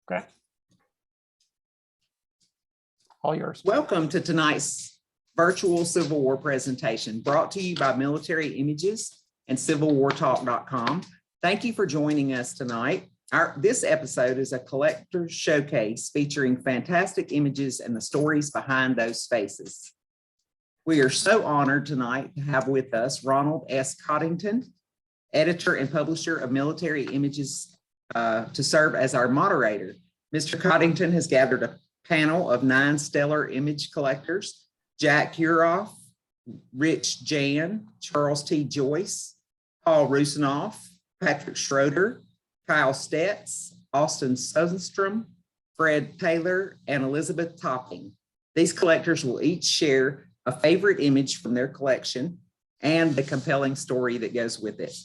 Okay. All yours. Welcome to tonight's virtual Civil War presentation brought to you by Military Images and CivilWarTalk.com. Thank you for joining us tonight. This episode is a collector's showcase featuring fantastic images and the stories behind those faces. We are so honored tonight to have with us Ronald S Cottington, editor and publisher of Military Images, to serve as our moderator. Mr. Coddington has gathered a panel of 9 stellar image collectors: Jack Hurov, Rich Jan, Charles T. Joyce, Paul Russinoff, Patrick Schroeder, Kyle Stetz, Austin Sundstrom, Fred Taylor, and Elizabeth Topping. These collectors will each share a favorite image from their collection and the compelling story that goes with it.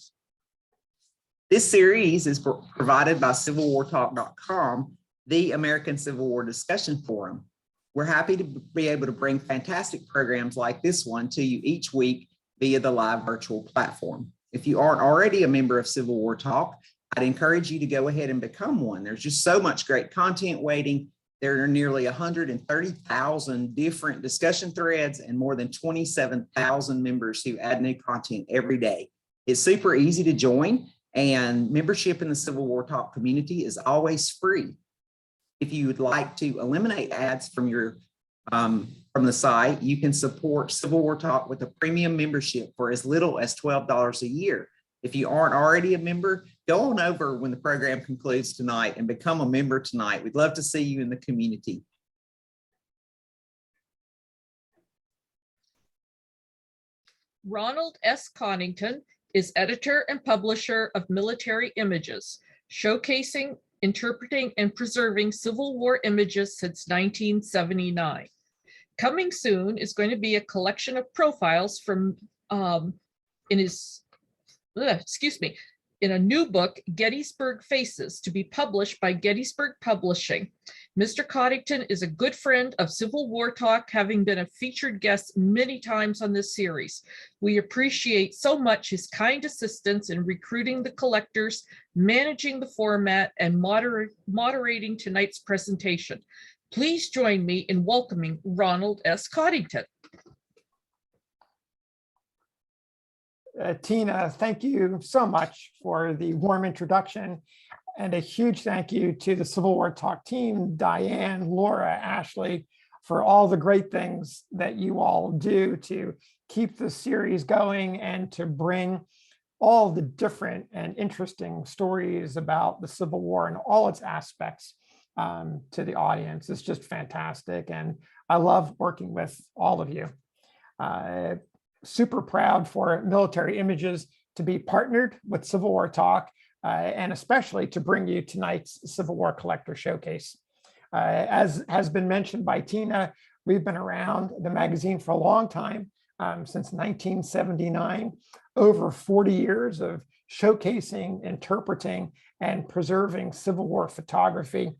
This series is provided by CivilWarTalk.com, the American Civil War discussion forum. We're happy to be able to bring fantastic programs like this one to you each week via the live virtual platform. If you aren't already a member of Civil War Talk, I'd encourage you to go ahead and become one. There's just so much great content waiting. There are nearly 130,000 different discussion threads and more than 27,000 members who add new content every day. It's super easy to join, and membership in the Civil War Talk community is always free. If you would like to eliminate ads from your from the site, you can support Civil War Talk with a premium membership for as little as $12 a year. If you aren't already a member, go on over when the program concludes tonight and become a member tonight. We'd love to see you in the community. Ronald S Connington is editor and publisher of Military Images, showcasing, interpreting, and preserving Civil War images since 1979. Coming soon is going to be a collection of profiles from in a new book, Gettysburg Faces, to be published by Gettysburg Publishing. Mr. Coddington is a good friend of Civil War Talk, having been a featured guest many times on this series. We appreciate so much his kind assistance in recruiting the collectors, managing the format, and moderating tonight's presentation. Please join me in welcoming Ronald S. Coddington. Tina, thank you so much for the warm introduction, and a huge thank you to the Civil War Talk team, Diane, Laura, Ashley, for all the great things that you all do to keep the series going and to bring all the different and interesting stories about the Civil War and all its aspects to the audience. It's just fantastic, and I love working with all of you. Super proud for Military Images to be partnered with Civil War Talk, and especially to bring you tonight's Civil War Collector Showcase. As has been mentioned by Tina, we've been around the magazine for a long time, since 1979, over 40 years of showcasing, interpreting, and preserving Civil War photography.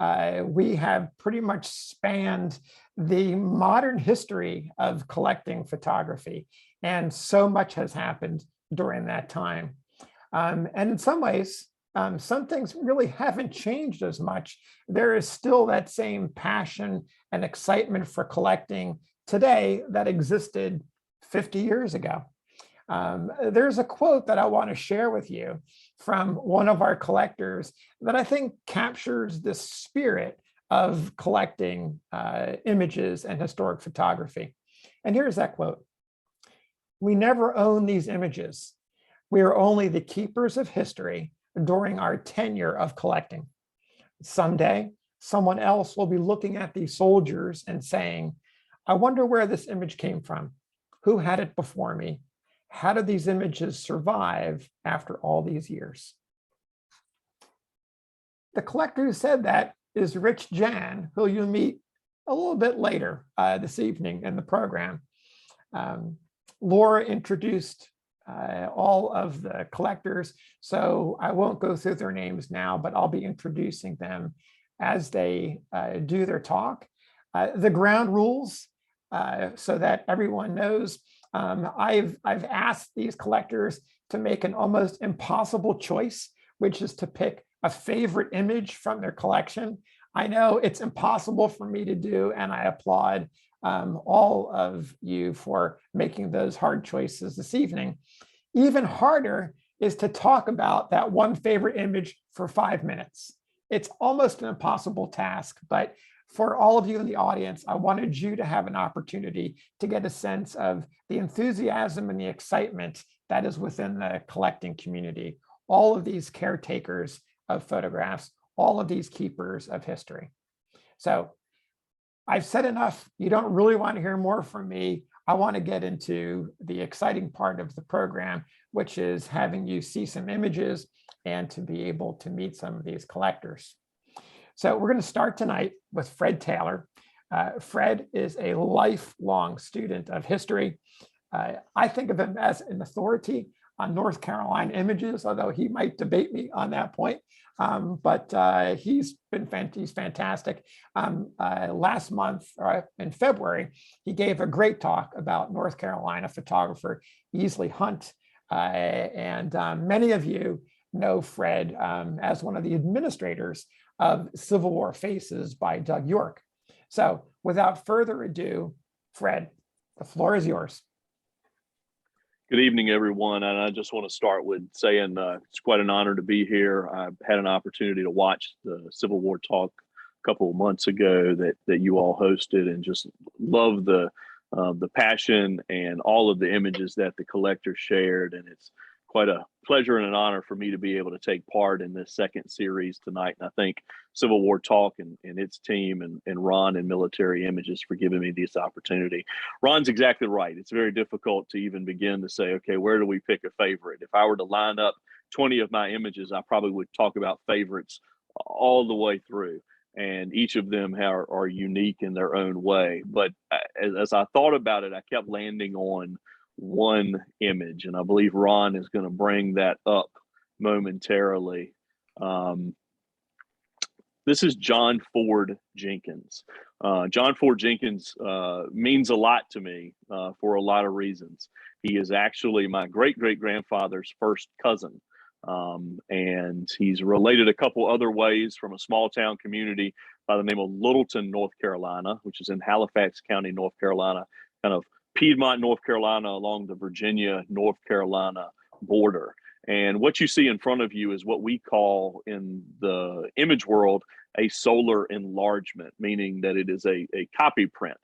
We have pretty much spanned the modern history of collecting photography, and so much has happened during that time. And in some ways, some things really haven't changed as much. There is still that same passion and excitement for collecting today that existed 50 years ago. There's a quote that I want to share with you from one of our collectors that I think captures the spirit of collecting images and historic photography. And here's that quote: "We never own these images. We are only the keepers of history during our tenure of collecting. Someday, someone else will be looking at these soldiers and saying, 'I wonder where this image came from. Who had it before me? How did these images survive after all these years?'" The collector who said that is Rich Jan, who you'll meet a little bit later this evening in the program. Laura introduced all of the collectors, so I won't go through their names now, but I'll be introducing them as they do their talk. The ground rules, so that everyone knows, I've asked these collectors to make an almost impossible choice, which is to pick a favorite image from their collection. I know it's impossible for me to do, and I applaud all of you for making those hard choices this evening. Even harder is to talk about that one favorite image for 5 minutes. It's almost an impossible task, but for all of you in the audience, I wanted you to have an opportunity to get a sense of the enthusiasm and the excitement that is within the collecting community. All of these caretakers of photographs, all of these keepers of history. So I've said enough. You don't really want to hear more from me. I want to get into the exciting part of the program, which is having you see some images and to be able to meet some of these collectors. So we're going to start tonight with Fred Taylor. Fred is a lifelong student of history. I think of him as an authority on North Carolina images, although he might debate me on that point. But he's fantastic. Last month, in February, he gave a great talk about North Carolina photographer Easley Hunt. And many of you know Fred as one of the administrators of Civil War Faces by Doug York. So without further ado, Fred, the floor is yours. Good evening, everyone. And I just want to start with saying it's quite an honor to be here. I had an opportunity to watch the Civil War Talk a couple of months ago that you all hosted, and just love the passion and all of the images that the collector shared. And it's quite a pleasure and an honor for me to be able to take part in this second series tonight. And I thank Civil War Talk and its team and Ron and Military Images for giving me this opportunity. Ron's exactly right. It's very difficult to even begin to say, okay, where do we pick a favorite? If I were to line up 20 of my images, I probably would talk about favorites all the way through. And each of them are unique in their own way. But as I thought about it, I kept landing on one image, and I believe Ron is going to bring that up momentarily. This is John Ford Jenkins. John Ford Jenkins means a lot to me for a lot of reasons. He is actually my great-great-grandfather's first cousin. And he's related a couple other ways from a small town community by the name of Littleton, North Carolina, which is in Halifax County, North Carolina, kind of Piedmont, North Carolina, along the Virginia, North Carolina border. And what you see in front of you is what we call in the image world a solar enlargement, meaning that it is a copy print.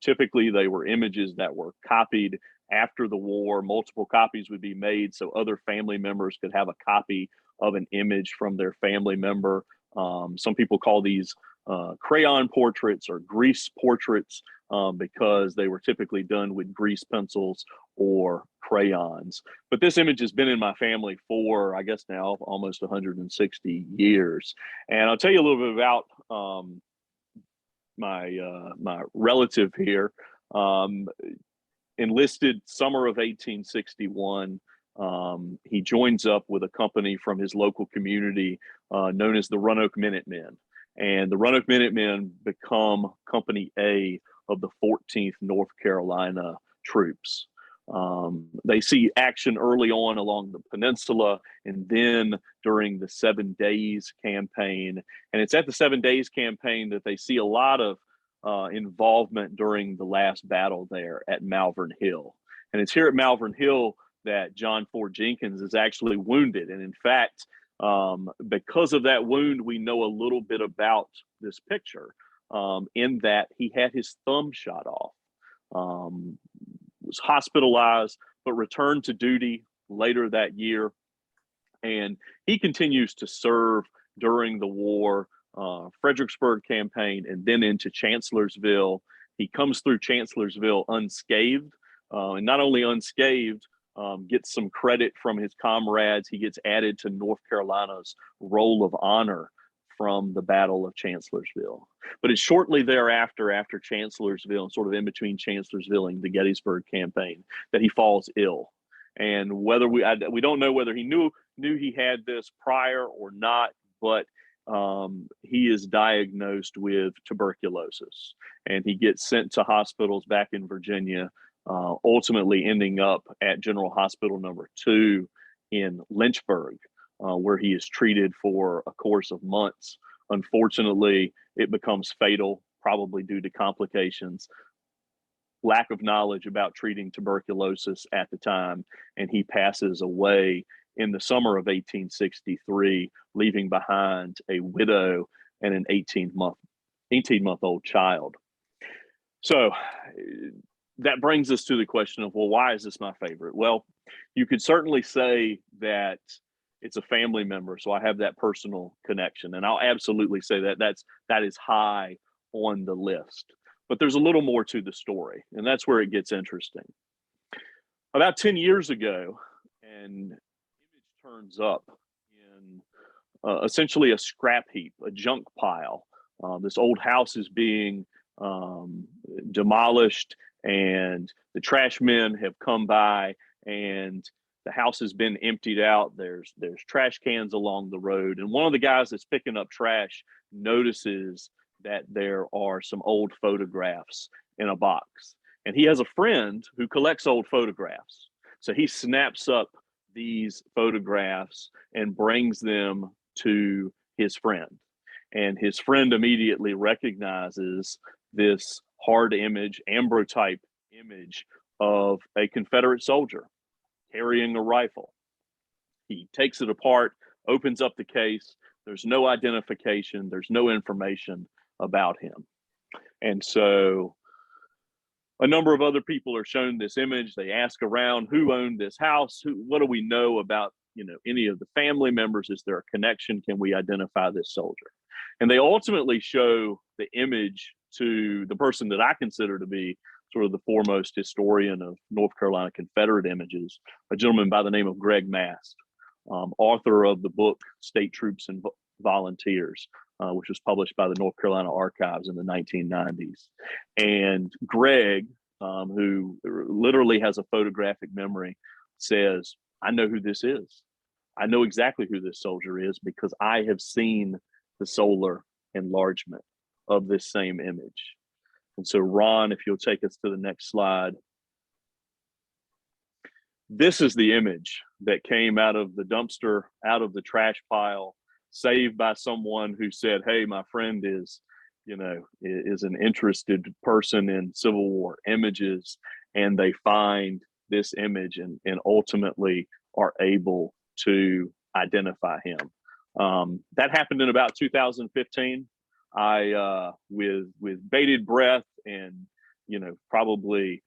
Typically, they were images that were copied after the war. Multiple copies would be made so other family members could have a copy of an image from their family member. Some people call these crayon portraits or grease portraits because they were typically done with grease pencils or crayons. But this image has been in my family for, I guess now, almost 160 years. And I'll tell you a little bit about my relative here. Enlisted summer of 1861. He joins up with a company from his local community known as the Roanoke Minutemen. And the Roanoke Minutemen become Company A of the 14th North Carolina troops. They see action early on along the peninsula and then during the 7 Days Campaign. And it's at the 7 Days Campaign that they see a lot of involvement during the last battle there at Malvern Hill. And it's here at Malvern Hill that John Ford Jenkins is actually wounded. And in fact, because of that wound, we know a little bit about this picture in that he had his thumb shot off, was hospitalized, but returned to duty later that year. And he continues to serve during the war, Fredericksburg campaign, and then into Chancellorsville. He comes through Chancellorsville unscathed, and not only unscathed, gets some credit from his comrades. He gets added to North Carolina's Roll of Honor from the Battle of Chancellorsville. But it's shortly thereafter, after Chancellorsville, and sort of in between Chancellorsville and the Gettysburg campaign, that he falls ill. And whether we don't know whether he knew he had this prior or not, but he is diagnosed with tuberculosis, and he gets sent to hospitals back in Virginia, ultimately ending up at General Hospital number 2 in Lynchburg. where he is treated for a course of months. Unfortunately, it becomes fatal, probably due to complications, lack of knowledge about treating tuberculosis at the time, and he passes away in the summer of 1863, leaving behind a widow and an 18-month-old child. So that brings us to the question of, well, why is this my favorite? Well, you could certainly say that it's a family member, so I have that personal connection, and I'll absolutely say that that is high on the list. But there's a little more to the story, and that's where it gets interesting. About 10 years ago, an image turns up in essentially a scrap heap, a junk pile. This old house is being demolished, and the trash men have come by, and the house has been emptied out. There's trash cans along the road, and one of the guys that's picking up trash notices that there are some old photographs in a box, and he has a friend who collects old photographs. So he snaps up these photographs and brings them to his friend, and his friend immediately recognizes this hard image, ambrotype image of a Confederate soldier carrying a rifle. He takes it apart, opens up the case. There's no identification. There's no information about him. And so a number of other people are shown this image. They ask around, who owned this house? What do we know about, any of the family members? Is there a connection? Can we identify this soldier? And they ultimately show the image to the person that I consider to be sort of the foremost historian of North Carolina Confederate images, a gentleman by the name of Greg Mast, author of the book State Troops and Volunteers, which was published by the North Carolina Archives in the 1990s. And Greg, who literally has a photographic memory, says, I know who this is. I know exactly who this soldier is because I have seen the solar enlargement of this same image. And so, Ron, if you'll take us to the next slide. This is the image that came out of the dumpster, out of the trash pile, saved by someone who said, hey, my friend is an interested person in Civil War images, and they find this image and ultimately are able to identify him. That happened in about 2015. I, with bated breath and, probably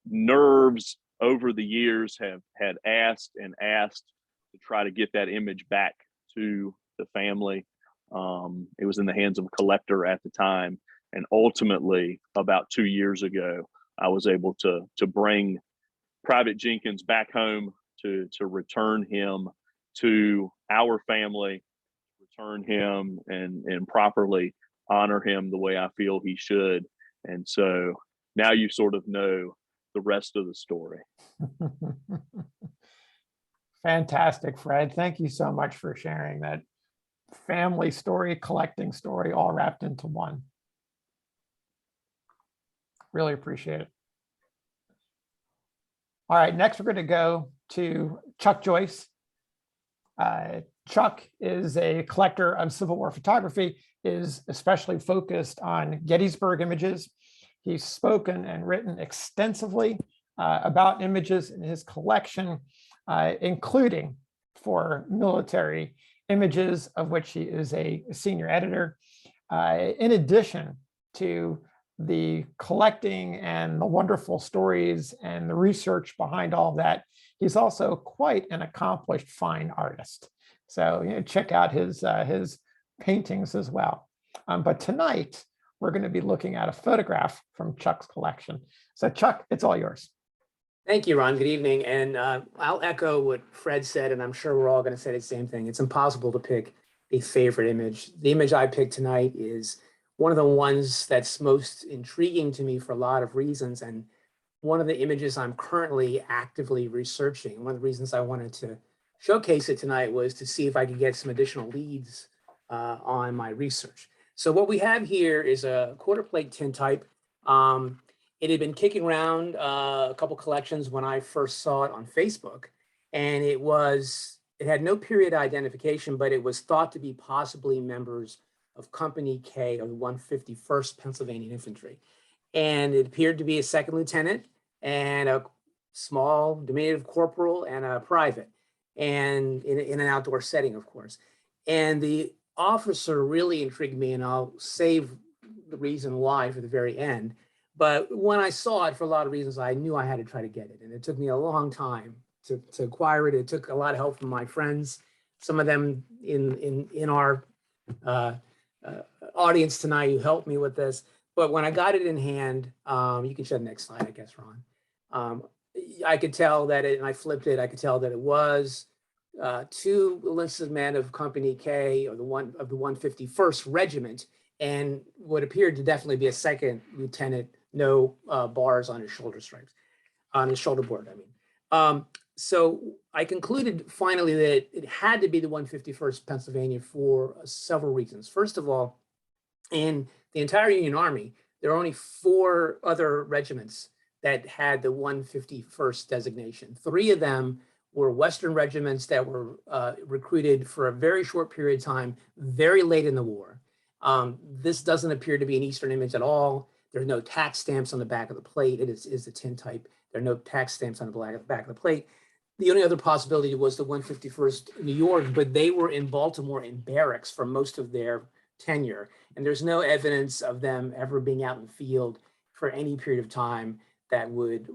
nerves over the years, had asked to try to get that image back to the family. It was in the hands of a collector at the time. And ultimately, about 2 years ago, I was able to bring Private Jenkins back home to return him to our family, return him and properly honor him the way I feel he should. And so now you sort of know the rest of the story. Fantastic, Fred. Thank you so much for sharing that family story, collecting story, all wrapped into one. Really appreciate it. All right, next we're going to go to Chuck Joyce. Chuck is a collector of Civil War photography, is especially focused on Gettysburg images. He's spoken and written extensively about images in his collection, including for military images, of which he is a senior editor. In addition to the collecting and the wonderful stories and the research behind all of that, he's also quite an accomplished fine artist. So check out his paintings as well. But tonight, we're going to be looking at a photograph from Chuck's collection. So Chuck, it's all yours. Thank you, Ron. Good evening. And I'll echo what Fred said, and I'm sure we're all going to say the same thing. It's impossible to pick a favorite image. The image I picked tonight is one of the ones that's most intriguing to me for a lot of reasons, and one of the images I'm currently actively researching. One of the reasons I wanted to showcase it tonight was to see if I could get some additional leads on my research. So what we have here is a quarter plate tintype. It had been kicking around a couple collections when I first saw it on Facebook. And it had no period identification, but it was thought to be possibly members of Company K of the 151st Pennsylvania Infantry. And it appeared to be a second lieutenant and a small diminutive corporal and a private, and in an outdoor setting, of course. And the officer really intrigued me, and I'll save the reason why for the very end. But when I saw it, for a lot of reasons, I knew I had to try to get it. And it took me a long time to acquire it. It took a lot of help from my friends, some of them in our audience tonight who helped me with this. But when I got it in hand, you can show the next slide, I guess, Ron. I could tell that and I flipped it, I could tell that it was two enlisted men of Company K of the 151st Regiment, and what appeared to definitely be a second lieutenant, no bars on his shoulder stripes, on his shoulder board, I mean. So I concluded finally that it had to be the 151st Pennsylvania for several reasons. First of all, in the entire Union Army, there are only 4 other regiments that had the 151st designation. 3 of them were Western regiments that were recruited for a very short period of time, very late in the war. This doesn't appear to be an Eastern image at all. There's no tax stamps on the back of the plate. It is a tin type. There are no tax stamps on the back of the plate. The only other possibility was the 151st New York, but they were in Baltimore in barracks for most of their tenure. And there's no evidence of them ever being out in the field for any period of time that would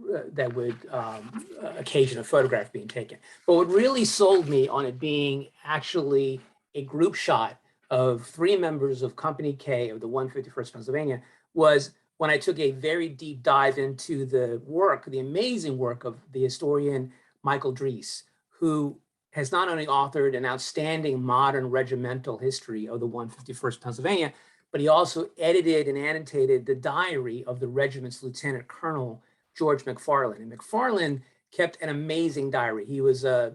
occasion a photograph being taken. But what really sold me on it being actually a group shot of 3 members of Company K of the 151st Pennsylvania was when I took a very deep dive into the work, the amazing work of the historian Michael Dries, who has not only authored an outstanding modern regimental history of the 151st Pennsylvania, but he also edited and annotated the diary of the regiment's Lieutenant Colonel George McFarland. And McFarland kept an amazing diary. He was a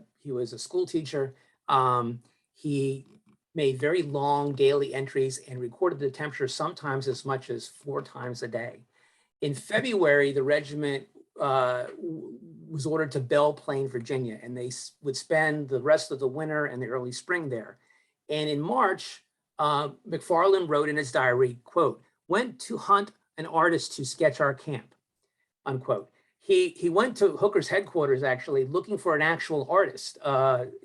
school teacher. He made very long daily entries and recorded the temperature sometimes as much as 4 times a day. In February, the regiment was ordered to Belle Plaine, Virginia, and they would spend the rest of the winter and the early spring there. And in March, McFarland wrote in his diary, quote, "Went to hunt an artist to sketch our camp," unquote. He went to Hooker's headquarters, actually, looking for an actual artist.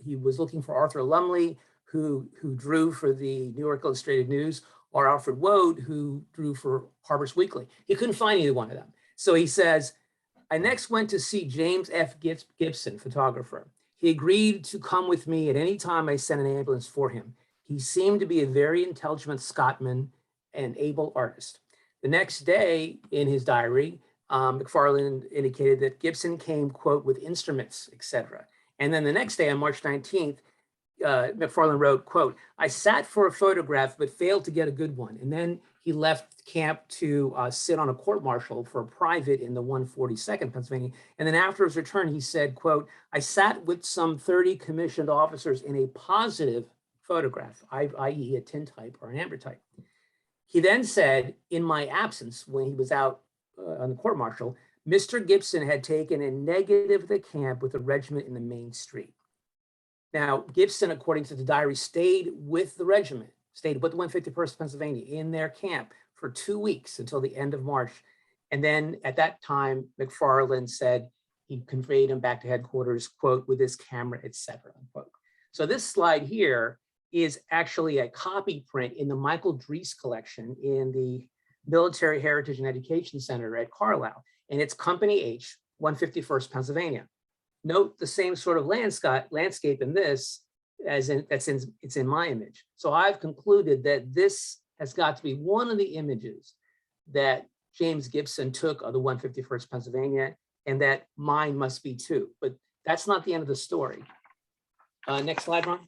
He was looking for Arthur Lumley, who drew for the New York Illustrated News, or Alfred Woad, who drew for Harper's Weekly. He couldn't find either one of them. So he says, "I next went to see James F. Gibson, photographer. He agreed to come with me at any time I sent an ambulance for him. He seemed to be a very intelligent Scotsman and able artist." The next day in his diary, McFarland indicated that Gibson came, quote, "with instruments, etc." And then the next day on March 19th, McFarland wrote, quote, "I sat for a photograph, but failed to get a good one." And then he left camp to sit on a court-martial for a private in the 142nd Pennsylvania. And then after his return, he said, quote, "I sat with some 30 commissioned officers in a positive photograph, i.e. a tintype or an ambrotype." He then said, in my absence, when he was out on the court-martial, Mr. Gibson had taken a negative of the camp with the regiment in the main street. Now, Gibson, according to the diary, stayed with the regiment, stayed with the 151st Pennsylvania in their camp for 2 weeks until the end of March. And then at that time, McFarland said he conveyed him back to headquarters, quote, "with his camera, etc." unquote. So this slide here is actually a copy print in the Michael Dries collection in the Military Heritage and Education Center at Carlisle. And it's Company H, 151st Pennsylvania. Note the same sort of landscape in this as it's in my image. So I've concluded that this has got to be one of the images that James Gibson took of the 151st Pennsylvania, and that mine must be too. But that's not the end of the story. Next slide, Ron.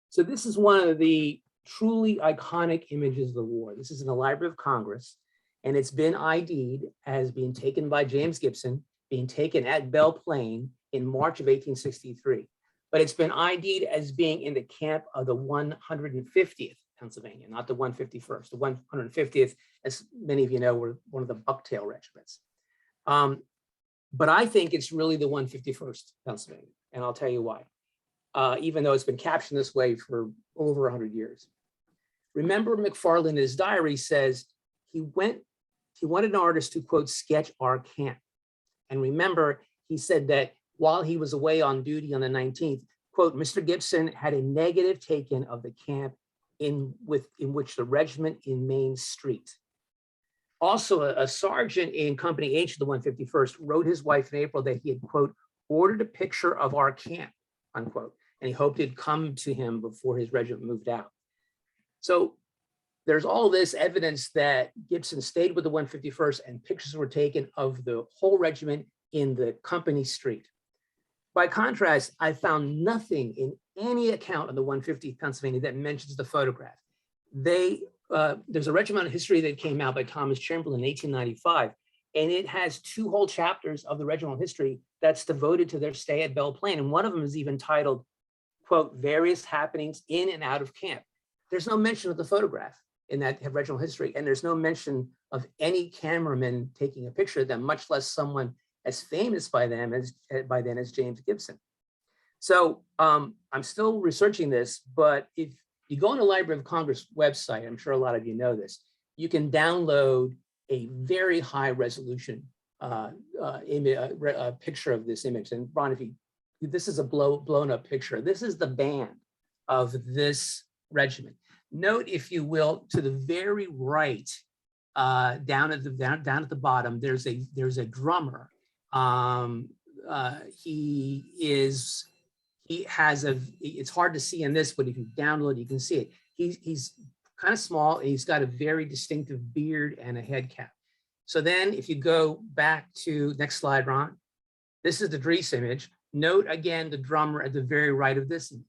So this is one of the truly iconic images of the war. This is in the Library of Congress, and it's been ID'd as being taken by James Gibson, being taken at Belle Plaine in March of 1863. But it's been ID'd as being in the camp of the 150th Pennsylvania, not the 151st. The 150th, as many of you know, were one of the Bucktail regiments. But I think it's really the 151st Pennsylvania, and I'll tell you why. Even though it's been captioned this way for over 100 years. Remember, McFarland in his diary says he wanted an artist to, quote, sketch our camp. And remember, he said that while he was away on duty on the 19th, quote, Mr. Gibson had a negative taken of the camp in which the regiment in Main Street. Also, a sergeant in Company H of the 151st wrote his wife in April that he had, quote, ordered a picture of our camp, unquote, and he hoped it'd come to him before his regiment moved out. So there's all this evidence that Gibson stayed with the 151st and pictures were taken of the whole regiment in the company street. By contrast, I found nothing in any account of the 150th Pennsylvania that mentions the photograph. There's a regimental history that came out by Thomas Chamberlain in 1895, and it has 2 whole chapters of the regimental history that's devoted to their stay at Belle Plaine. And one of them is even titled, quote, various happenings in and out of camp. There's no mention of the photograph in that regimental history, and there's no mention of any cameraman taking a picture of them, much less someone as famous by then as James Gibson. So I'm still researching this, but if you go on the Library of Congress website, I'm sure a lot of you know this, you can download a very high resolution picture of this image. And Ron, this is a blown up picture. This is the band of this regiment. Note, if you will, to the very right, down at the bottom, there's a drummer. It's hard to see in this, but if you download, you can see it. He's kind of small. He's got a very distinctive beard and a head cap. So then if you go back to next slide, Ron, this is the Dries image. Note again, the drummer at the very right of this image.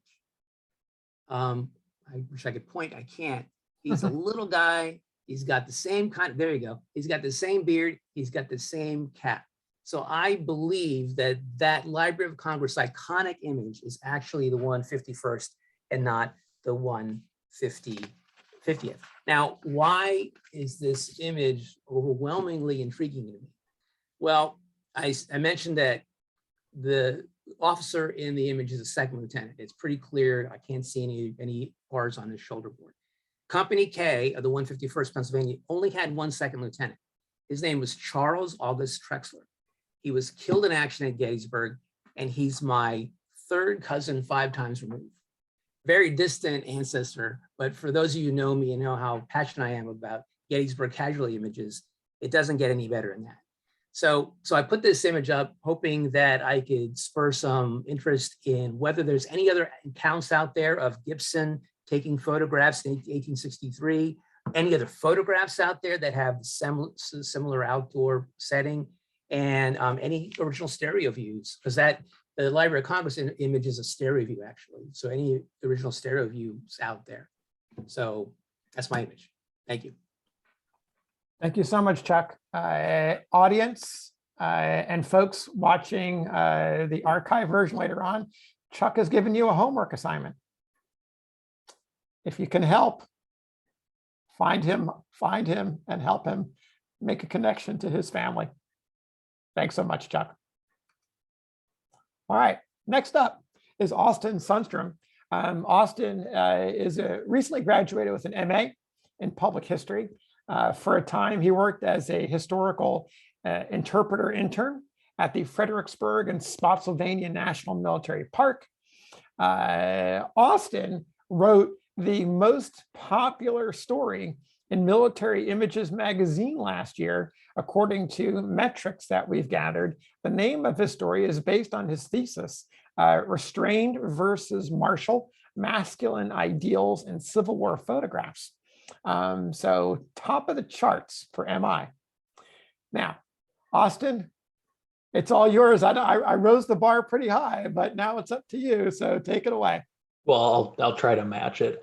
I wish I could point, I can't. He's a little guy. He's got the same there you go. He's got the same beard. He's got the same cap. So I believe that Library of Congress iconic image is actually the 151st and not the 150th. Now, why is this image overwhelmingly intriguing to me? Well, I mentioned that the officer in the image is a second lieutenant. It's pretty clear. I can't see any R's on his shoulder board. Company K of the 151st Pennsylvania only had 1 second lieutenant. His name was Charles August Trexler. He was killed in action at Gettysburg, and he's my 3rd cousin 5 times removed. Very distant ancestor, but for those of you who know me and know how passionate I am about Gettysburg casualty images, it doesn't get any better than that. So I put this image up hoping that I could spur some interest in whether there's any other accounts out there of Gibson taking photographs in 1863, any other photographs out there that have similar outdoor setting, and any original stereo views, because the Library of Congress image is a stereo view actually. So any original stereo views out there. So that's my image. Thank you. Thank you so much, Chuck. Audience and folks watching the archive version later on, Chuck has given you a homework assignment. If you can help, find him and help him make a connection to his family. Thanks so much, Chuck. All right, next up is Austin Sundstrom. Austin is recently graduated with an MA in public history. For a time, he worked as a historical interpreter intern at the Fredericksburg and Spotsylvania National Military Park. Austin wrote the most popular story in Military Images magazine last year, according to metrics that we've gathered. The name of his story is based on his thesis, Restrained versus Martial, Masculine Ideals in Civil War Photographs. So top of the charts for MI. Now, Austin, it's all yours. I rose the bar pretty high, but now it's up to you. So take it away. Well, I'll try to match it.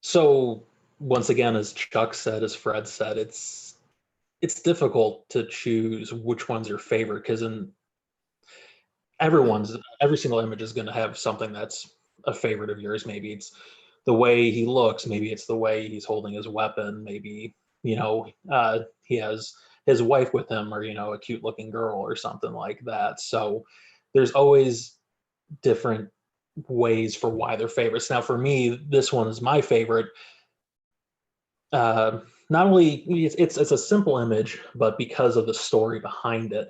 So once again, as Chuck said, as Fred said, it's difficult to choose which one's your favorite, because every single image is going to have something that's a favorite of yours. Maybe it's the way he looks, maybe it's the way he's holding his weapon, maybe he has his wife with him, or, a cute looking girl or something like that. So there's always different ways for why they're favorites. Now, for me, this one is my favorite. Not only it's a simple image, but because of the story behind it.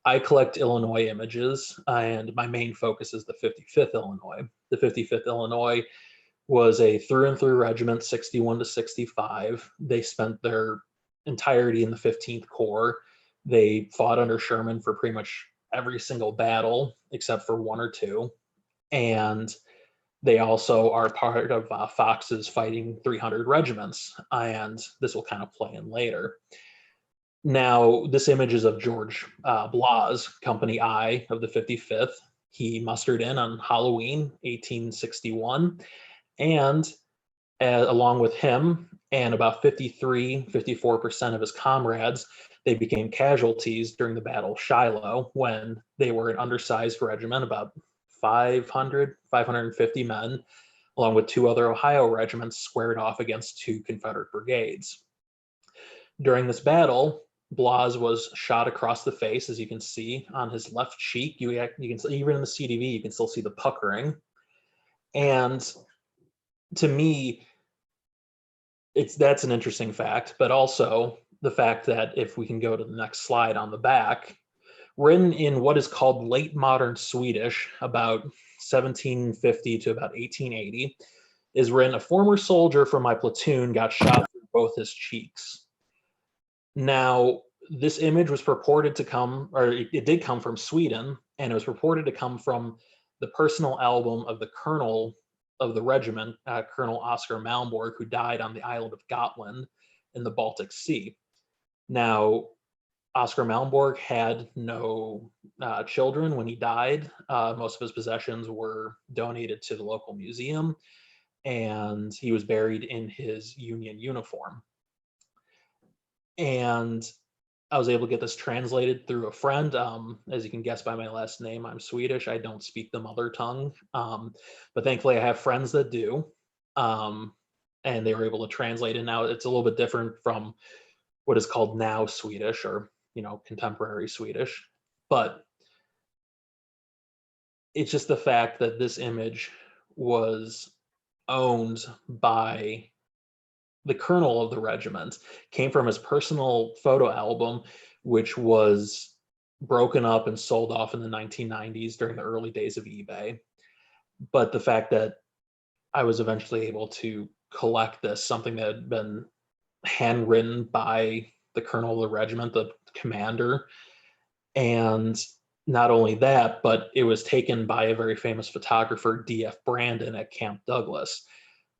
I collect Illinois images, and my main focus is the 55th Illinois. The 55th Illinois was a through and through regiment, 61 to 65. They spent their entirety in the 15th Corps. They fought under Sherman for pretty much every single battle except for one or two. And they also are part of Fox's Fighting 300 regiments, and this will kind of play in later. Now, this image is of George Blas, Company I of the 55th. He mustered in on Halloween, 1861, and along with him and about 54% of his comrades, they became casualties during the Battle of Shiloh, when they were an undersized regiment, about 550 men, along with two other Ohio regiments, squared off against two Confederate brigades. During this battle, Blas was shot across the face, as you can see on his left cheek. You can see, even in the CDV, you can still see the puckering. And to me, that's an interesting fact, but also the fact that, if we can go to the next slide on the back, written in what is called late modern Swedish, about 1750 to about 1880, is written, "A former soldier from my platoon got shot through both his cheeks." Now, this image was purported to come, or it did come from Sweden, and it was purported to come from the personal album of the colonel of the regiment, Colonel Oscar Malmorg, who died on the island of Gotland in the Baltic Sea. Now, Oscar Malmborg had no children when he died. Most of his possessions were donated to the local museum, and he was buried in his Union uniform. And I was able to get this translated through a friend. As you can guess by my last name, I'm Swedish. I don't speak the mother tongue, but thankfully I have friends that do, and they were able to translate it. Now it's a little bit different from what is called now Swedish, or contemporary Swedish, but it's just the fact that this image was owned by the colonel of the regiment, came from his personal photo album, which was broken up and sold off in the 1990s during the early days of eBay. But the fact that I was eventually able to collect this, something that had been handwritten by the colonel of the regiment, the commander, and not only that, but it was taken by a very famous photographer, D.F. Brandon, at Camp Douglas.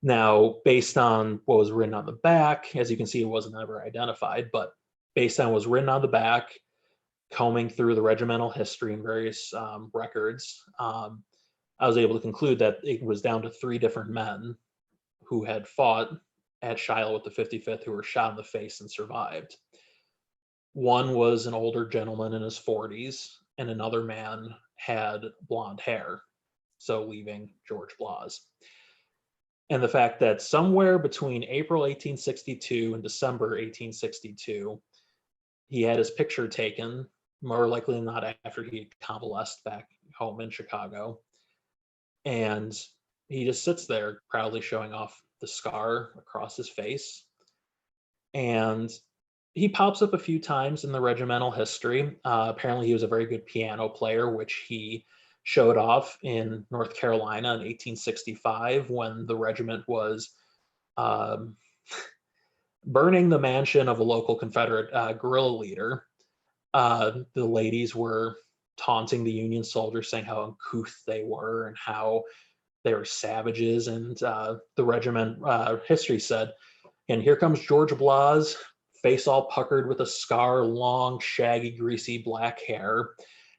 Now, based on what was written on the back, as you can see, it wasn't ever identified, but based on what was written on the back, combing through the regimental history and various records, I was able to conclude that it was down to 3 different men who had fought at Shiloh with the 55th who were shot in the face and survived. One was an older gentleman in his 40s, and another man had blonde hair, so leaving George Blas. And the fact that somewhere between April 1862 and December 1862, he had his picture taken, more likely than not after he had convalesced back home in Chicago. And he just sits there proudly showing off the scar across his face. And he pops up a few times in the regimental history. Apparently he was a very good piano player, which he showed off in North Carolina in 1865 when the regiment was burning the mansion of a local Confederate guerrilla leader. The ladies were taunting the Union soldiers, saying how uncouth they were and how they were savages. And the regiment history said, "And here comes George Blas, face all puckered with a scar, long, shaggy, greasy black hair.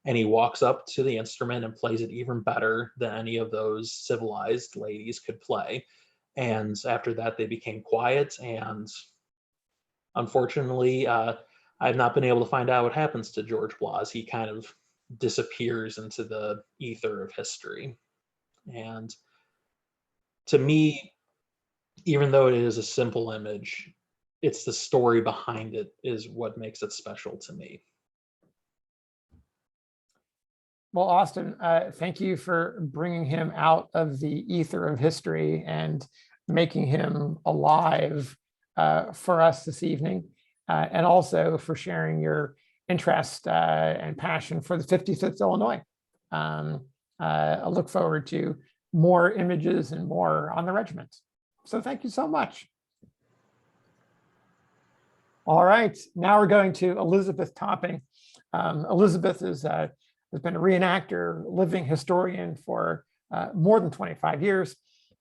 And he walks up to the instrument and plays it even better than any of those civilized ladies could play." And after that, they became quiet. And unfortunately, I've not been able to find out what happens to George Blas. He kind of disappears into the ether of history. And to me, even though it is a simple image, it's the story behind it is what makes it special to me. Well, Austin, thank you for bringing him out of the ether of history and making him alive for us this evening, and also for sharing your interest and passion for the 55th Illinois. I look forward to more images and more on the regiment. So thank you so much. All right, now we're going to Elizabeth Topping. Elizabeth has been a reenactor, living historian for more than 25 years.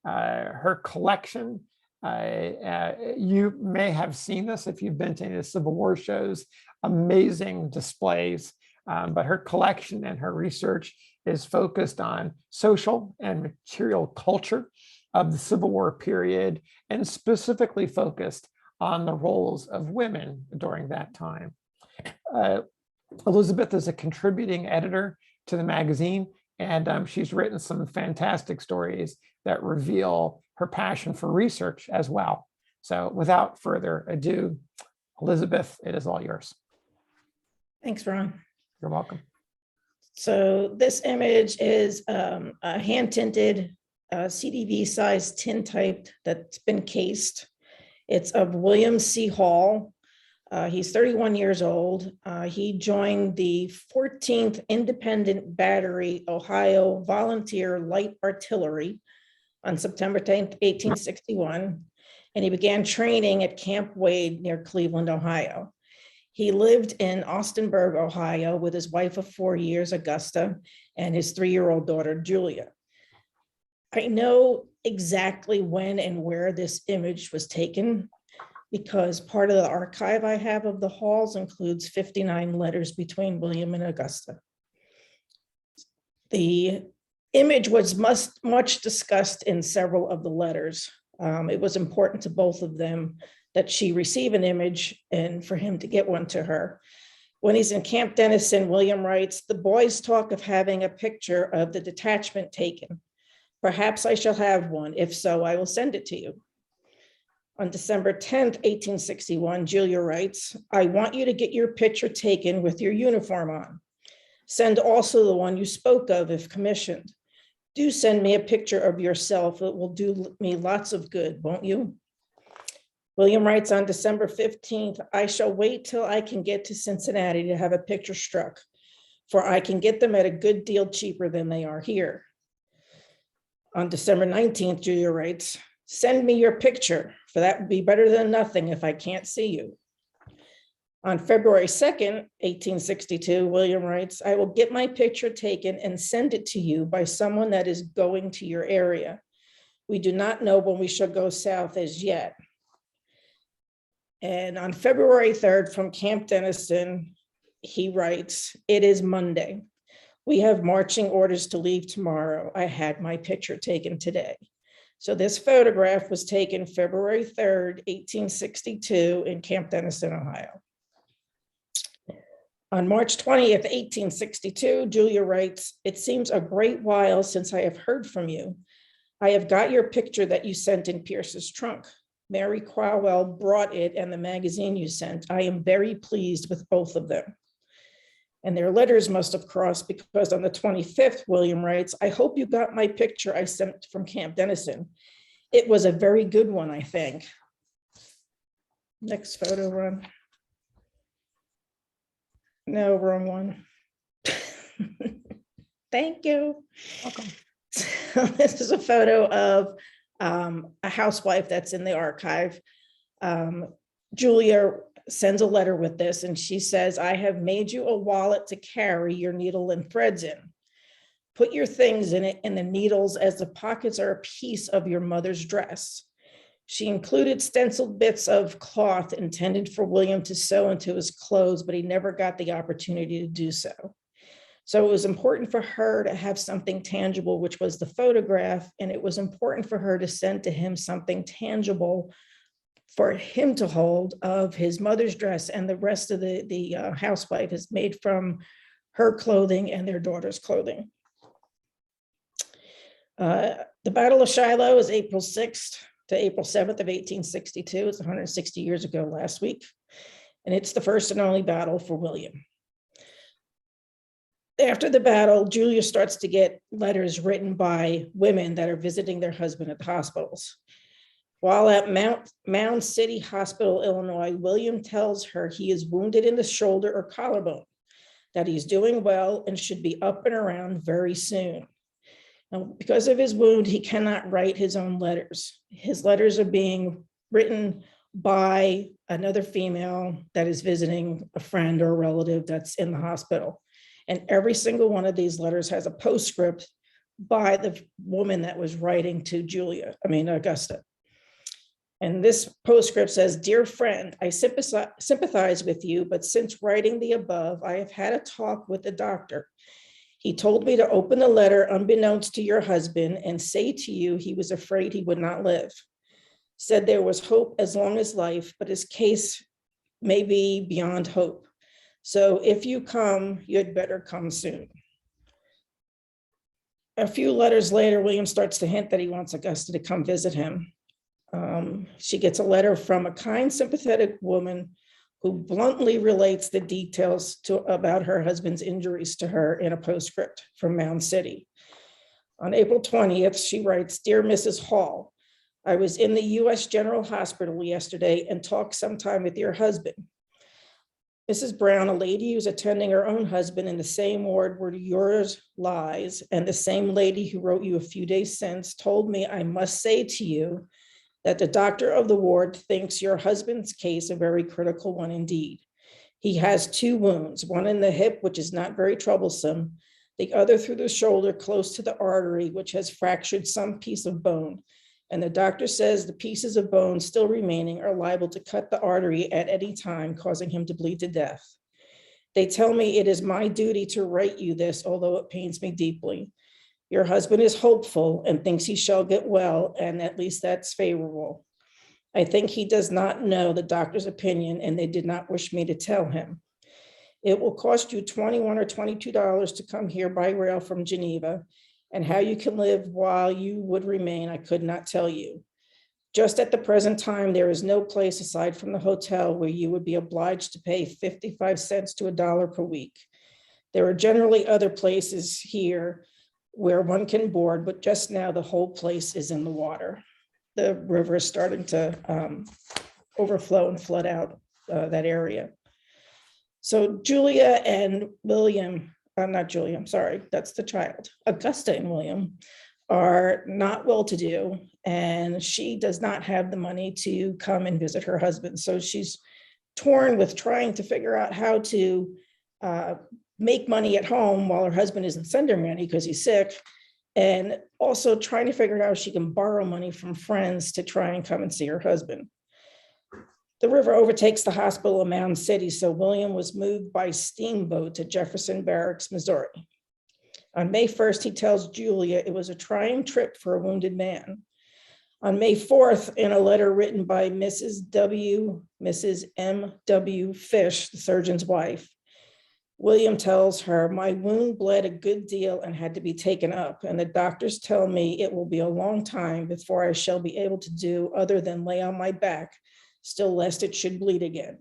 Her collection, you may have seen this if you've been to any of the Civil War shows, amazing displays, but her collection and her research is focused on social and material culture of the Civil War period, and specifically focused on the roles of women during that time. Elizabeth is a contributing editor to the magazine, and she's written some fantastic stories that reveal her passion for research as well. So without further ado, Elizabeth, it is all yours. Thanks, Ron. You're welcome. So this image is a hand-tinted CDV size tintype that's been cased. It's of William C. Hall. He's 31 years old. He joined the 14th Independent Battery, Ohio Volunteer Light Artillery on September 10th, 1861, and he began training at Camp Wade near Cleveland, Ohio. He lived in Austinburg, Ohio, with his wife of 4 years, Augusta, and his 3-year-old daughter, Julia. I know exactly when and where this image was taken, because part of the archive I have of the Halls includes 59 letters between William and Augusta. The image was much discussed in several of the letters. It was important to both of them that she receive an image and for him to get one to her. When he's in Camp Dennison, William writes, "The boys talk of having a picture of the detachment taken. Perhaps I shall have one. If so, I will send it to you." On December 10th, 1861, Julia writes, "I want you to get your picture taken with your uniform on. Send also the one you spoke of if commissioned. Do send me a picture of yourself. It will do me lots of good, won't you?" William writes on December 15th, "I shall wait till I can get to Cincinnati to have a picture struck, for I can get them at a good deal cheaper than they are here." On December 19th, Julia writes, "Send me your picture, for that would be better than nothing if I can't see you." On February 2nd, 1862, William writes, "I will get my picture taken and send it to you by someone that is going to your area. We do not know when we shall go south as yet." And on February 3rd, from Camp Dennison, he writes, "It is Monday. We have marching orders to leave tomorrow. I had my picture taken today." So this photograph was taken February 3rd, 1862 in Camp Dennison, Ohio. On March 20th, 1862, Julia writes, "It seems a great while since I have heard from you. I have got your picture that you sent in Pierce's trunk. Mary Crowell brought it and the magazine you sent. I am very pleased with both of them." And their letters must have crossed, because on the 25th, William writes, "I hope you got my picture I sent from Camp Dennison. It was a very good one, I think." Next photo, Ron. No, wrong one. Thank you. Welcome. So this is a photo of a housewife that's in the archive. Julia sends a letter with this, and she says, "I have made you a wallet to carry your needle and threads in. Put your things in it and the needles, as the pockets are a piece of your mother's dress." She included stenciled bits of cloth intended for William to sew into his clothes, but he never got the opportunity to do so. So it was important for her to have something tangible, which was the photograph, and it was important for her to send to him something tangible for him to hold of his mother's dress, and the rest of the housewife is made from her clothing and their daughter's clothing. The Battle of Shiloh is April 6th, to April 7th of 1862. It's 160 years ago last week. And it's the first and only battle for William. After the battle, Julia starts to get letters written by women that are visiting their husband at the hospitals. While at Mound City Hospital, Illinois, William tells her he is wounded in the shoulder or collarbone, that he's doing well and should be up and around very soon. Now, because of his wound, he cannot write his own letters. His letters are being written by another female that is visiting a friend or a relative that's in the hospital. And every single one of these letters has a postscript by the woman that was writing to Augusta. And this postscript says, "Dear friend, I sympathize with you, but since writing the above, I have had a talk with the doctor. He told me to open the letter unbeknownst to your husband and say to you he was afraid he would not live. Said there was hope as long as life, but his case may be beyond hope. So if you come, you'd better come soon." A few letters later, William starts to hint that he wants Augusta to come visit him. She gets a letter from a kind, sympathetic woman who bluntly relates the details about her husband's injuries to her in a postscript from Mound City. On April 20th, she writes, "Dear Mrs. Hall, I was in the U.S. General Hospital yesterday and talked sometime with your husband. Mrs. Brown, a lady who's attending her own husband in the same ward where yours lies, and the same lady who wrote you a few days since, told me I must say to you that the doctor of the ward thinks your husband's case a very critical one indeed. He has 2 wounds, one in the hip, which is not very troublesome, the other through the shoulder close to the artery, which has fractured some piece of bone. And the doctor says the pieces of bone still remaining are liable to cut the artery at any time, causing him to bleed to death. They tell me it is my duty to write you this, although it pains me deeply. Your husband is hopeful and thinks he shall get well, and at least that's favorable. I think he does not know the doctor's opinion, and they did not wish me to tell him. It will cost you $21 or $22 to come here by rail from Geneva, and how you can live while you would remain, I could not tell you. Just at the present time, there is no place aside from the hotel where you would be obliged to pay 55 cents to $1 per week. There are generally other places here where one can board, but just now the whole place is in the water. The river is starting to overflow and flood out that area. So Julia and William, not Julia, I'm sorry, that's the child. Augusta and William are not well-to-do, and she does not have the money to come and visit her husband. So she's torn with trying to figure out how to make money at home while her husband isn't sending money because he's sick, and also trying to figure out how she can borrow money from friends to try and come and see her husband. The river overtakes the hospital of Mound City, so William was moved by steamboat to Jefferson Barracks, Missouri. On May 1st, he tells Julia it was a trying trip for a wounded man. On May 4th, in a letter written by Mrs. M.W. Fish, the surgeon's wife, William tells her, my wound bled a good deal and had to be taken up, and the doctors tell me it will be a long time before I shall be able to do other than lay on my back, still lest it should bleed again.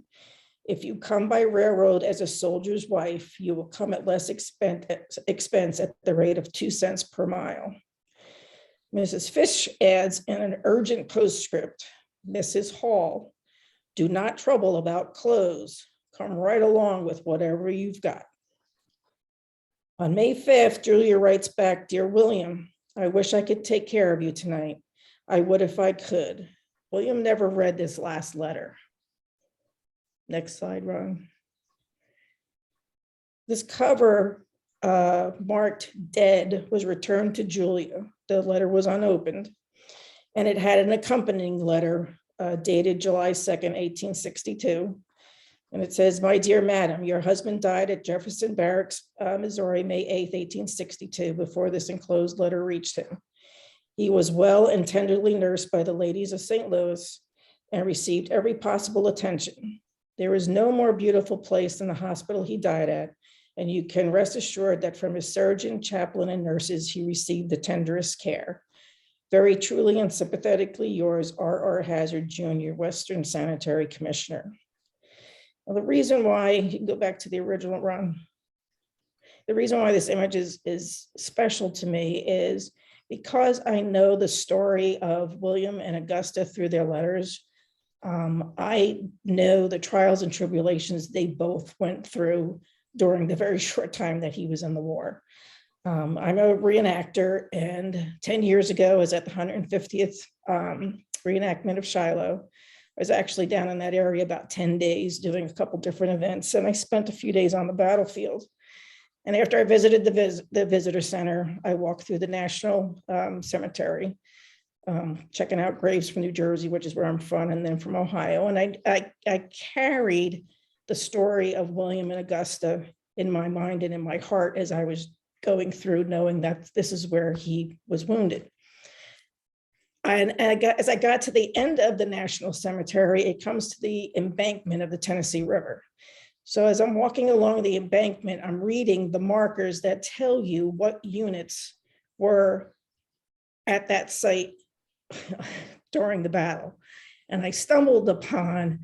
If you come by railroad as a soldier's wife, you will come at less expense at the rate of 2 cents per mile. Mrs. Fish adds in an urgent postscript, Mrs. Hall, do not trouble about clothes. Come right along with whatever you've got. On May 5th, Julia writes back, Dear William, I wish I could take care of you tonight. I would if I could. William never read this last letter. Next slide, Ron. This cover marked dead was returned to Julia. The letter was unopened, and it had an accompanying letter dated July 2nd, 1862. And it says, my dear madam, your husband died at Jefferson Barracks, Missouri, May 8th, 1862, before this enclosed letter reached him. He was well and tenderly nursed by the ladies of St. Louis and received every possible attention. There is no more beautiful place than the hospital he died at, and you can rest assured that from his surgeon, chaplain, and nurses, he received the tenderest care. Very truly and sympathetically yours, R.R. Hazard Jr., Western Sanitary Commissioner. Now, the reason why, you can go back to the original run, the reason why this image is special to me is because I know the story of William and Augusta through their letters. I know the trials and tribulations they both went through during the very short time that he was in the war. I'm a reenactor, and 10 years ago, I was at the 150th reenactment of Shiloh. I was actually down in that area about 10 days doing a couple different events, and I spent a few days on the battlefield. And after I visited the visitor center, I walked through the National Cemetery, checking out graves from New Jersey, which is where I'm from, and then from Ohio. And I carried the story of William and Augusta in my mind and in my heart as I was going through, knowing that this is where he was wounded. And as I got to the end of the National Cemetery, it comes to the embankment of the Tennessee River. So as I'm walking along the embankment, I'm reading the markers that tell you what units were at that site during the battle. And I stumbled upon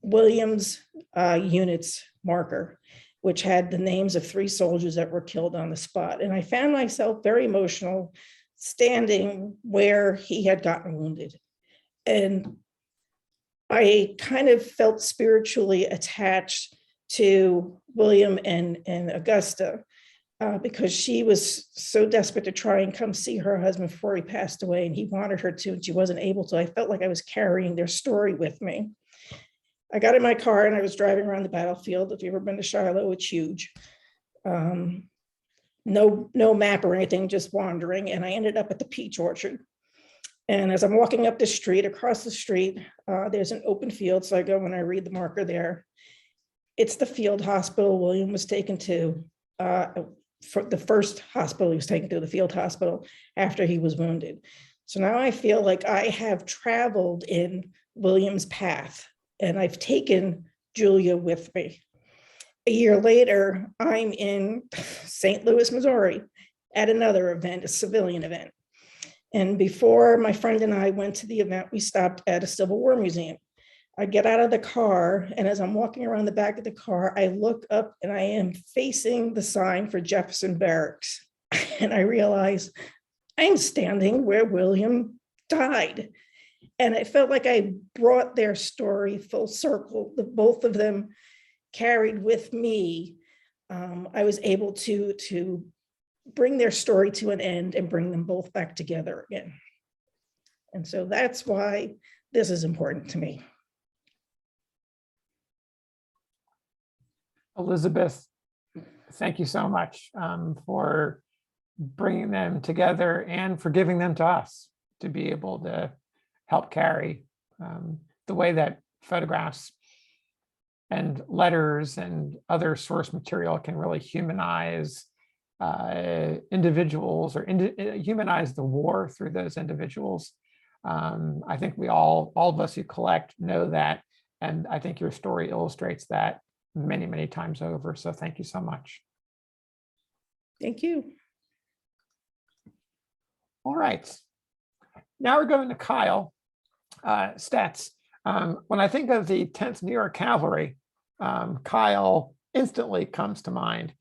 William's unit's marker, which had the names of 3 soldiers that were killed on the spot. And I found myself very emotional standing where he had gotten wounded. And I kind of felt spiritually attached to William and Augusta because she was so desperate to try and come see her husband before he passed away, and he wanted her to, and she wasn't able to. I felt like I was carrying their story with me. I got in my car and I was driving around the battlefield. If you've ever been to Shiloh, it's huge. No map or anything, just wandering. And I ended up at the peach orchard. And as I'm walking up the street, across the street, there's an open field. So I go and I read the marker there. It's the field hospital William was taken to, for the first hospital he was taken to, the field hospital, after he was wounded. So now I feel like I have traveled in William's path, and I've taken Julia with me. A year later, I'm in St. Louis, Missouri, at another event, a civilian event. And before my friend and I went to the event, we stopped at a Civil War museum. I get out of the car, and as I'm walking around the back of the car, I look up and I am facing the sign for Jefferson Barracks. And I realize I'm standing where William died. And I felt like I brought their story full circle. The both of them carried with me. I was able to bring their story to an end and bring them both back together again. And so that's why this is important to me. Elizabeth, thank you so much for bringing them together and for giving them to us to be able to help carry the way that photographs and letters and other source material can really humanize individuals or humanize the war through those individuals. I think we all of us who collect know that, and I think your story illustrates that many, many times over. So thank you so much. Thank you. All right. Now we're going to Kyle Stetz. When I think of the 10th New York Cavalry, Kyle instantly comes to mind.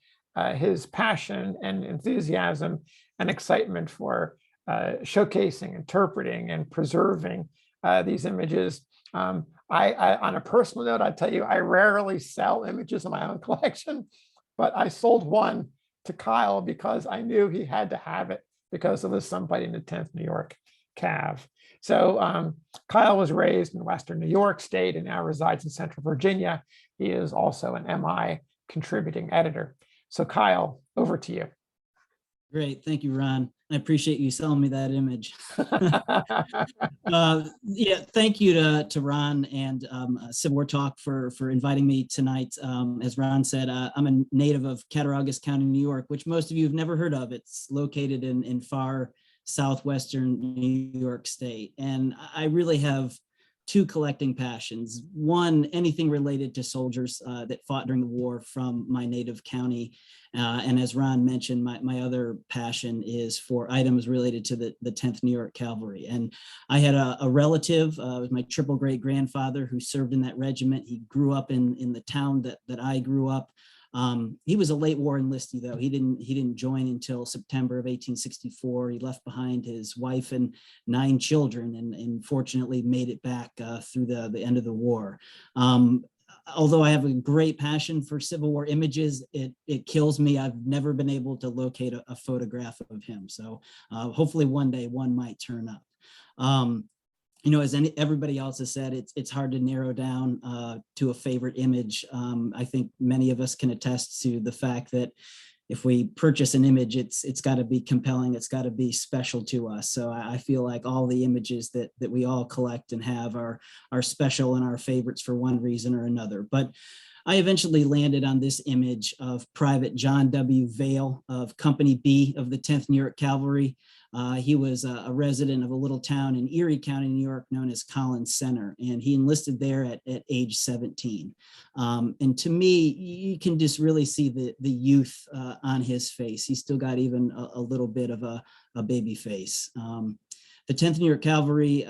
His passion and enthusiasm and excitement for showcasing, interpreting, and preserving these images. I, on a personal note, I tell you, I rarely sell images in my own collection, but I sold one to Kyle because I knew he had to have it because it was somebody in the 10th New York Cav. So Kyle was raised in Western New York State and now resides in Central Virginia. He is also an MI contributing editor. So Kyle, over to you. Great, thank you, Ron. I appreciate you selling me that image. Yeah, thank you to Ron and CivilWarTalk for inviting me tonight. As Ron said, I'm a native of Cattaraugus County, New York, which most of you have never heard of. It's located in far southwestern New York State. And I really have two collecting passions. One, anything related to soldiers that fought during the war from my native county. And as Ron mentioned, my other passion is for items related to the 10th New York Cavalry. And I had a relative, it was my triple great grandfather, who served in that regiment. He grew up in the town that I grew up. He was a late war enlistee, though. He didn't join until September of 1864. He left behind his wife and 9 children, and fortunately made it back through the end of the war. Although I have a great passion for Civil War images, it kills me. I've never been able to locate a photograph of him. So hopefully one day one might turn up. You know, as everybody else has said, it's hard to narrow down to a favorite image. I think many of us can attest to the fact that if we purchase an image, it's got to be compelling. It's got to be special to us. So I feel like all the images that we all collect and have are special and our favorites for one reason or another. But I eventually landed on this image of Private John W. Vail of Company B of the 10th New York Cavalry. He was a resident of a little town in Erie County, New York, known as Collins Center, and he enlisted there at age 17. And to me, you can just really see the youth on his face. He's still got even a little bit of a baby face. The 10th New York Cavalry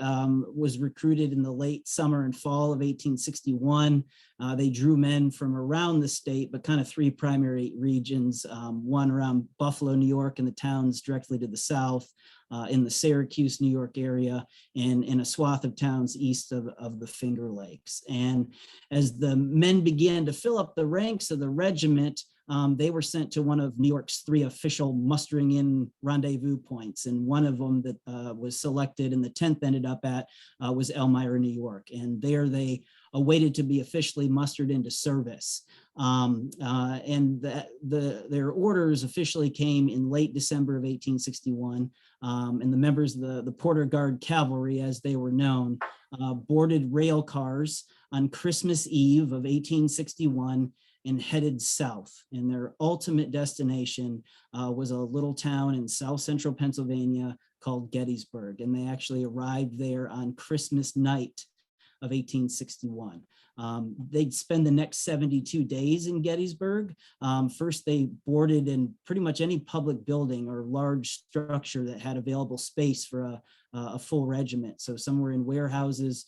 was recruited in the late summer and fall of 1861. They drew men from around the state, but kind of 3 primary regions, one around Buffalo, New York, and the towns directly to the south, in the Syracuse, New York area, and in a swath of towns east of the Finger Lakes. And as the men began to fill up the ranks of the regiment, they were sent to one of New York's 3 official mustering in rendezvous points. And one of them that was selected and the 10th ended up at was Elmira, New York. And there they awaited to be officially mustered into service. And their orders officially came in late December of 1861. And the members of the Porter Guard Cavalry, as they were known, boarded rail cars on Christmas Eve of 1861 and headed south. And their ultimate destination was a little town in south central Pennsylvania called Gettysburg. And they actually arrived there on Christmas night of 1861. They'd spend the next 72 days in Gettysburg. First, they boarded in pretty much any public building or large structure that had available space for a full regiment. So some were in warehouses.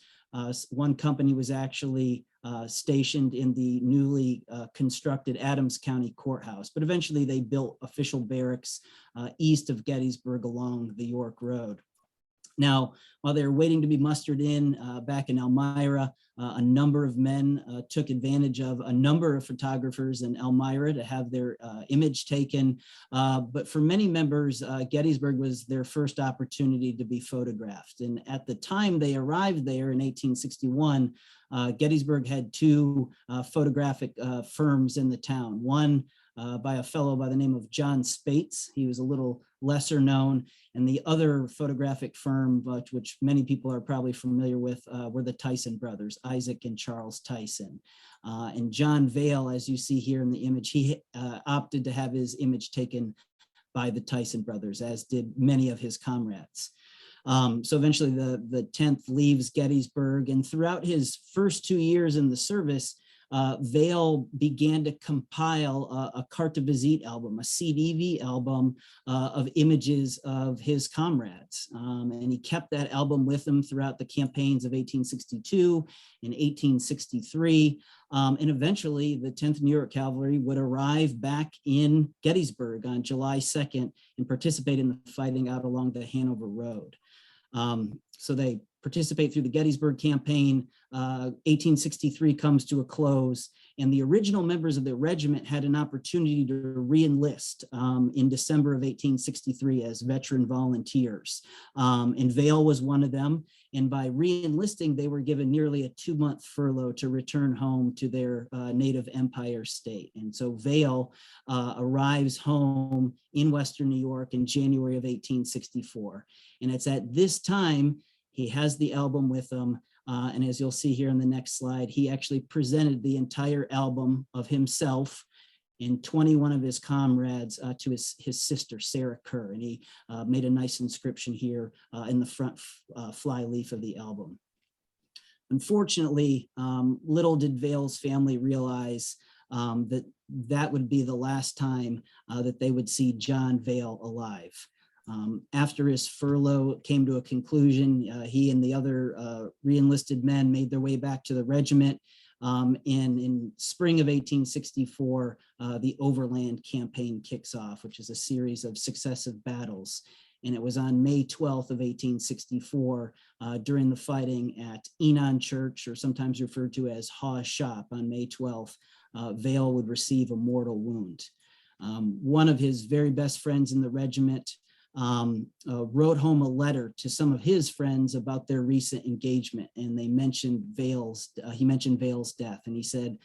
One company was actually stationed in the newly constructed Adams County Courthouse, but eventually they built official barracks east of Gettysburg along the York Road. Now, while they were waiting to be mustered in back in Elmira, a number of men took advantage of a number of photographers in Elmira to have their image taken. But for many members, Gettysburg was their first opportunity to be photographed. And at the time they arrived there in 1861, Gettysburg had 2 photographic firms in the town. One by a fellow by the name of John Spates. He was a little lesser known. And the other photographic firm, which many people are probably familiar with, were the Tyson brothers, Isaac and Charles Tyson. And John Vail, as you see here in the image, he opted to have his image taken by the Tyson brothers, as did many of his comrades. So eventually the 10th leaves Gettysburg, and throughout his first 2 years in the service, Vail began to compile a carte de visite album, a CDV album of images of his comrades. And he kept that album with him throughout the campaigns of 1862 and 1863. And eventually the 10th New York Cavalry would arrive back in Gettysburg on July 2nd and participate in the fighting out along the Hanover Road. So they participate through the Gettysburg campaign. 1863 comes to a close, and the original members of the regiment had an opportunity to re-enlist in December of 1863 as veteran volunteers. And Vail was one of them. And by re-enlisting, they were given nearly a 2-month furlough to return home to their native Empire State. And so Vail arrives home in Western New York in January of 1864. And it's at this time he has the album with him. And as you'll see here in the next slide, he actually presented the entire album of himself and 21 of his comrades to his sister, Sarah Kerr. And he made a nice inscription here in the front fly leaf of the album. Unfortunately, little did Vale's family realize that would be the last time that they would see John Vale alive. After his furlough came to a conclusion, he and the other re-enlisted men made their way back to the regiment. And in spring of 1864, the Overland Campaign kicks off, which is a series of successive battles. And it was on May 12th of 1864, during the fighting at Enon Church, or sometimes referred to as Hawes Shop, on May 12th, Vale would receive a mortal wound. One of his very best friends in the regiment wrote home a letter to some of his friends about their recent engagement, and he mentioned Vale's death, and he said,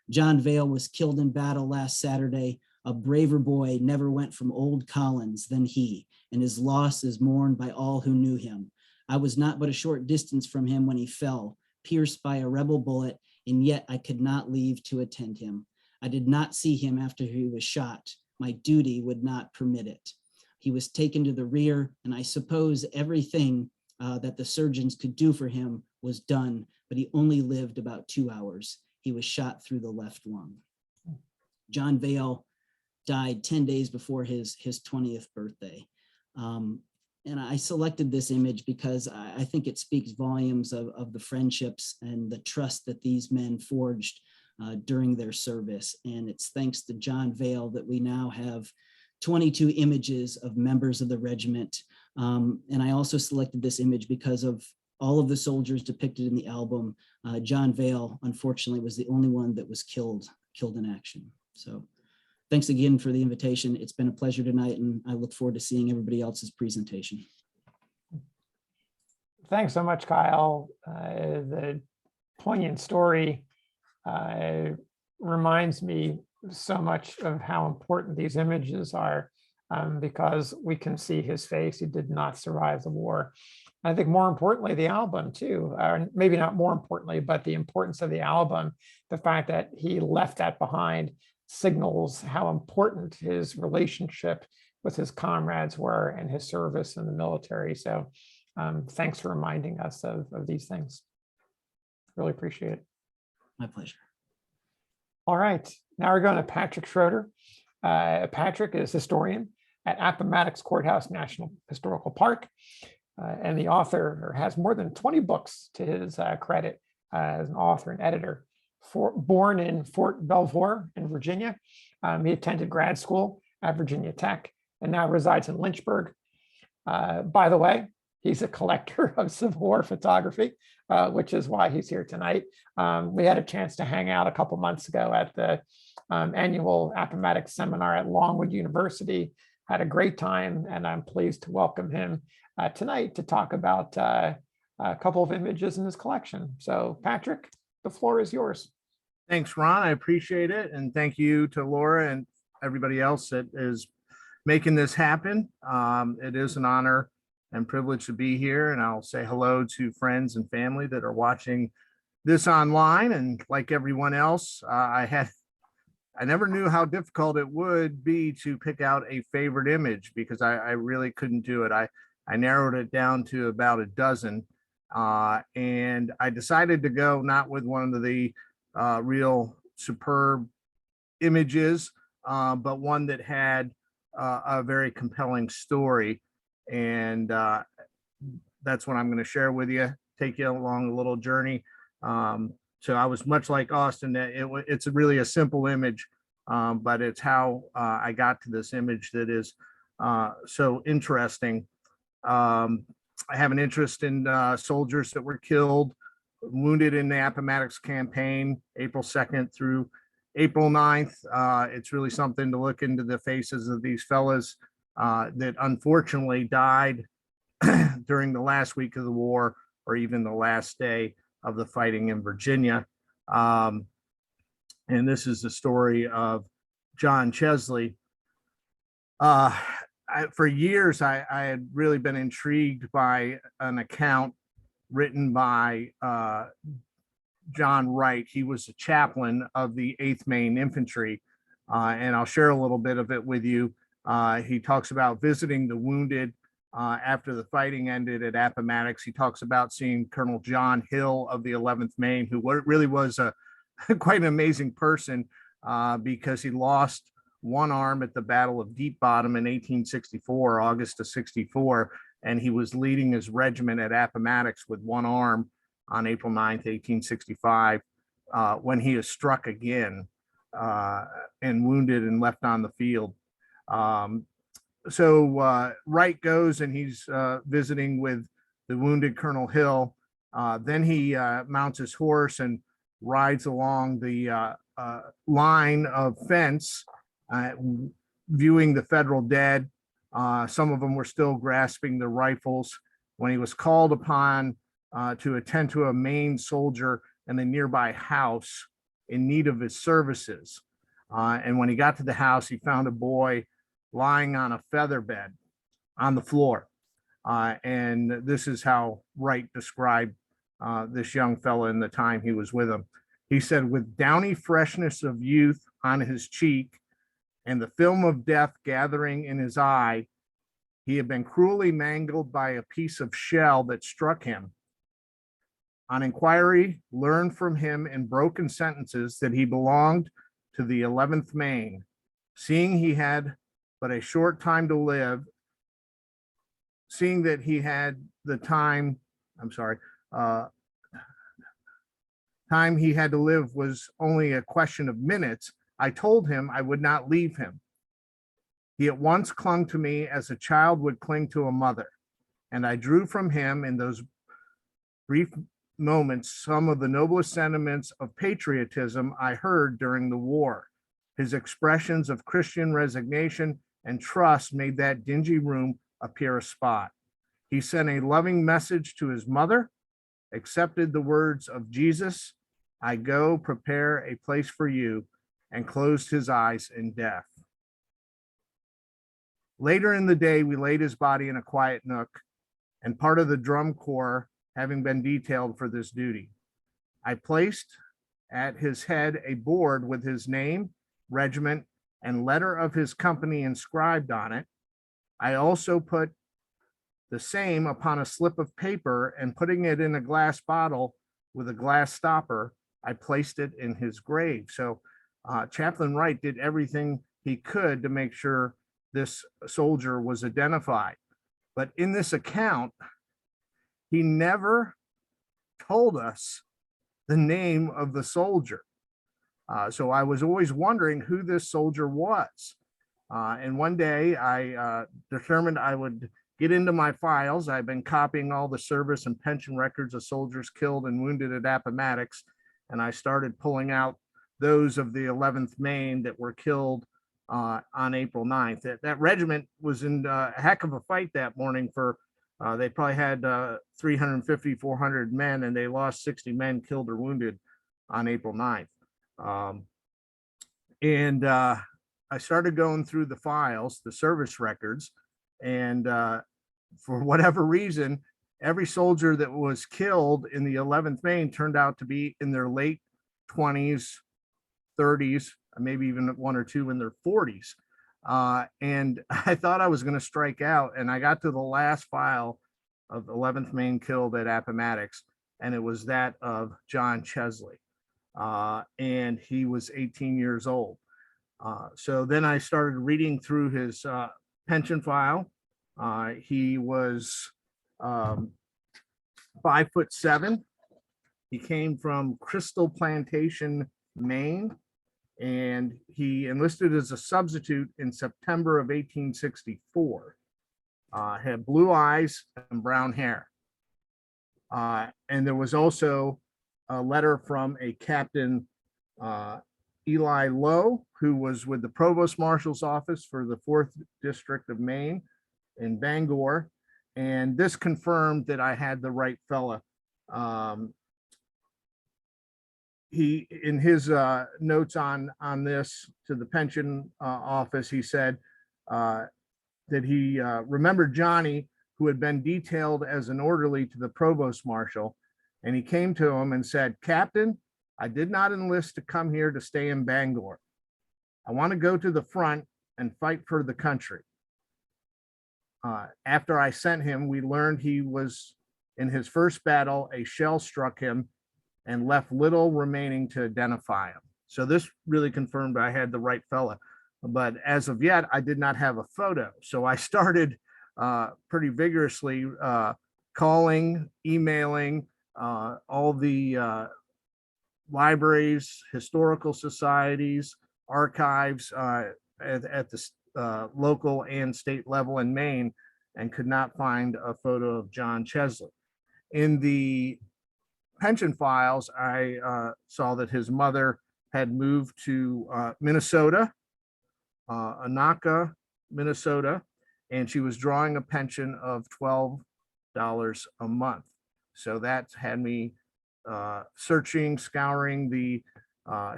"John Vale was killed in battle last Saturday. A braver boy never went from Old Collins than he, and his loss is mourned by all who knew him. I was not but a short distance from him when he fell, pierced by a rebel bullet, and yet I could not leave to attend him. I did not see him after he was shot. My duty would not permit it. He was taken to the rear, and I suppose everything that the surgeons could do for him was done, but he only lived about 2 hours. He was shot through the left lung." John Vale died 10 days before his 20th birthday. And I selected this image because I think it speaks volumes of the friendships and the trust that these men forged during their service. And it's thanks to John Vale that we now have 22 images of members of the regiment. And I also selected this image because of all of the soldiers depicted in the album. John Vale, unfortunately, was the only one that was killed in action. So thanks again for the invitation. It's been a pleasure tonight, and I look forward to seeing everybody else's presentation. Thanks so much, Kyle. The poignant story reminds me so much of how important these images are, because we can see his face. He did not survive the war. I think more importantly, the album too, or maybe not more importantly, but the importance of the album, the fact that he left that behind signals how important his relationship with his comrades were and his service in the military. So thanks for reminding us of these things. Really appreciate it. My pleasure. All right, now we're going to Patrick Schroeder. Patrick is historian at Appomattox Courthouse National Historical Park, and the author has more than 20 books to his credit as an author and editor. Born in Fort Belvoir in Virginia, he attended grad school at Virginia Tech and now resides in Lynchburg. By the way, he's a collector of Civil War photography, which is why he's here tonight. We had a chance to hang out a couple months ago at the annual Appomattox seminar at Longwood University. Had a great time, and I'm pleased to welcome him tonight to talk about a couple of images in his collection. So Patrick, the floor is yours. Thanks, Ron. I appreciate it. And thank you to Laura and everybody else that is making this happen. It is an honor and privilege to be here. And I'll say hello to friends and family that are watching this online. And like everyone else, I never knew how difficult it would be to pick out a favorite image, because I really couldn't do it. I narrowed it down to about a dozen. And I decided to go not with one of the real superb images, but one that had a very compelling story. And that's what I'm going to share with you, take you along a little journey. So I was much like Austin, that it's really a simple image, but it's how I got to this image that is so interesting. I have an interest in soldiers that were killed, wounded in the Appomattox campaign, April 2nd through April 9th. It's really something to look into the faces of these fellas that unfortunately died during the last week of the war, or even the last day of the fighting in Virginia. And this is the story of John Chesley. For years, I had really been intrigued by an account written by John Wright. He was a chaplain of the 8th Maine Infantry, and I'll share a little bit of it with you. He talks about visiting the wounded after the fighting ended at Appomattox. He talks about seeing Colonel John Hill of the 11th Maine, who really was a quite an amazing person because he lost one arm at the Battle of Deep Bottom in 1864, August of 64, and he was leading his regiment at Appomattox with one arm on April 9th, 1865, when he is struck again and wounded and left on the field. So Wright goes and he's visiting with the wounded Colonel Hill. Then he mounts his horse and rides along the line of fence, viewing the Federal dead. Some of them were still grasping their rifles when he was called upon to attend to a Maine soldier in a nearby house in need of his services. And when he got to the house, he found a boy lying on a feather bed on the floor. And this is how Wright described this young fella in the time he was with him. He said, with downy freshness of youth on his cheek and the film of death gathering in his eye, he had been cruelly mangled by a piece of shell that struck him. On inquiry, learned from him in broken sentences that he belonged to the 11th Maine. Seeing he had but a short time to live, seeing that he had the time he had to live was only a question of minutes, I told him I would not leave him. He at once clung to me as a child would cling to a mother, and I drew from him in those brief moments some of the noblest sentiments of patriotism I heard during the war. His expressions of Christian resignation and trust made that dingy room appear a spot. He sent a loving message to his mother, accepted the words of Jesus, I go prepare a place for you, and closed his eyes in death. Later in the day, we laid his body in a quiet nook, and part of the drum corps having been detailed for this duty. I placed at his head a board with his name, regiment, and letter of his company inscribed on it. I also put the same upon a slip of paper, and putting it in a glass bottle with a glass stopper, I placed it in his grave. So Chaplain Wright did everything he could to make sure this soldier was identified. But in this account, he never told us the name of the soldier. So I was always wondering who this soldier was. And one day I determined I would get into my files. I've been copying all the service and pension records of soldiers killed and wounded at Appomattox. And I started pulling out those of the 11th Maine that were killed on April 9th. That regiment was in a heck of a fight that morning for, they probably had 350, 400 men, and they lost 60 men killed or wounded on April 9th. I started going through the files, the service records, and for whatever reason, every soldier that was killed in the 11th Maine turned out to be in their late 20s, 30s, maybe even one or two in their 40s. And I thought I was going to strike out, and I got to the last file of 11th Maine killed at Appomattox, and it was that of John Chesley. And he was 18 years old. So then I started reading through his pension file. He was 5'7". He came from Crystal Plantation, Maine, and he enlisted as a substitute in September of 1864. Had blue eyes and brown hair. And there was also a letter from a Captain Eli Lowe, who was with the Provost Marshal's office for the 4th District of Maine in Bangor. And this confirmed that I had the right fella. He, in his notes on this to the pension office, he said that he remembered Johnny, who had been detailed as an orderly to the Provost Marshal. And he came to him and said, Captain, I did not enlist to come here to stay in Bangor. I want to go to the front and fight for the country. After I sent him, we learned he was in his first battle, a shell struck him and left little remaining to identify him. So this really confirmed I had the right fella. But as of yet, I did not have a photo. So I started pretty vigorously calling, emailing all the libraries, historical societies, archives at the local and state level in Maine, and could not find a photo of John Chesley. In the pension files, I saw that his mother had moved to Minnesota, Anaka, Minnesota, and she was drawing a pension of $12 a month. So that had me searching, scouring the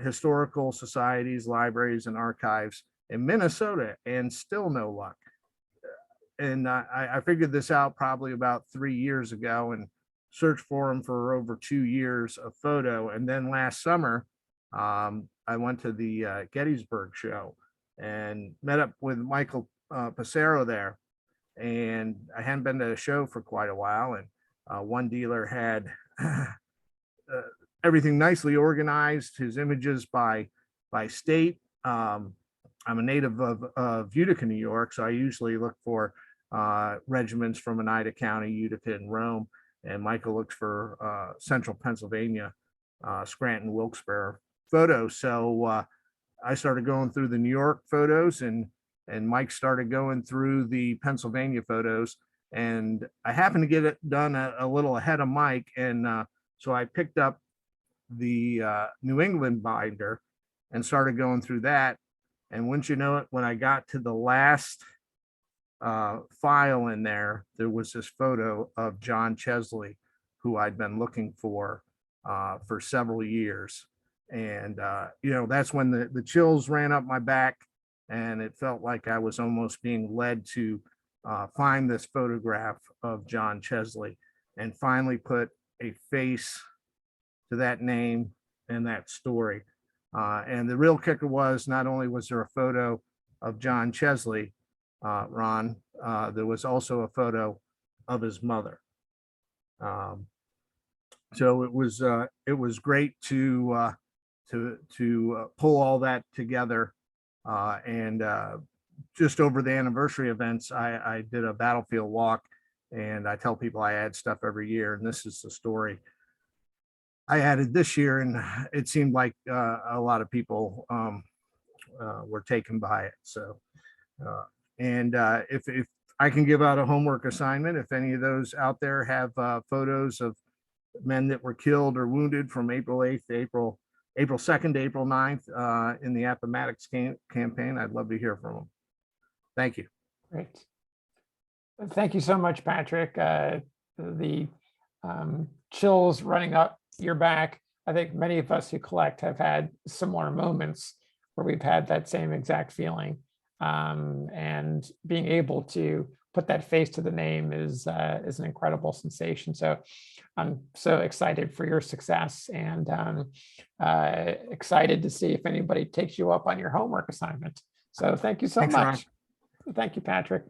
historical societies, libraries, and archives in Minnesota, and still no luck. And I figured this out probably about 3 years ago and searched for him for over 2 years, a photo. And then last summer, I went to the Gettysburg show and met up with Michael Passero there. And I hadn't been to a show for quite a while. And one dealer had everything nicely organized, his images by state. I'm a native of Utica, New York, so I usually look for regiments from Oneida County, Utica, and Rome. And Michael looks for central Pennsylvania, Scranton, Wilkes-Barre photos. So I started going through the New York photos, and Mike started going through the Pennsylvania photos. And I happened to get it done a little ahead of Mike. And so I picked up the New England binder and started going through that. And wouldn't you know it, when I got to the last file in there, there was this photo of John Chesley, who I'd been looking for several years. And, that's when the chills ran up my back, and it felt like I was almost being led to find this photograph of John Chesley and finally put a face to that name and that story. And the real kicker was, not only was there a photo of John Chesley, Ron, there was also a photo of his mother. So it was great to pull all that together. And just over the anniversary events, I did a battlefield walk, and I tell people I add stuff every year, and this is the story I added this year. And it seemed like a lot of people were taken by it. So, if I can give out a homework assignment, if any of those out there have photos of men that were killed or wounded from April 8th to April 2nd to April 9th in the Appomattox campaign, I'd love to hear from them. Thank you. Great. Thank you so much, Patrick. The chills running up your back. I think many of us who collect have had similar moments where we've had that same exact feeling. And being able to put that face to the name is an incredible sensation. So I'm so excited for your success, and excited to see if anybody takes you up on your homework assignment. So thank you so Thanks, much. Ron. Thank you, Patrick.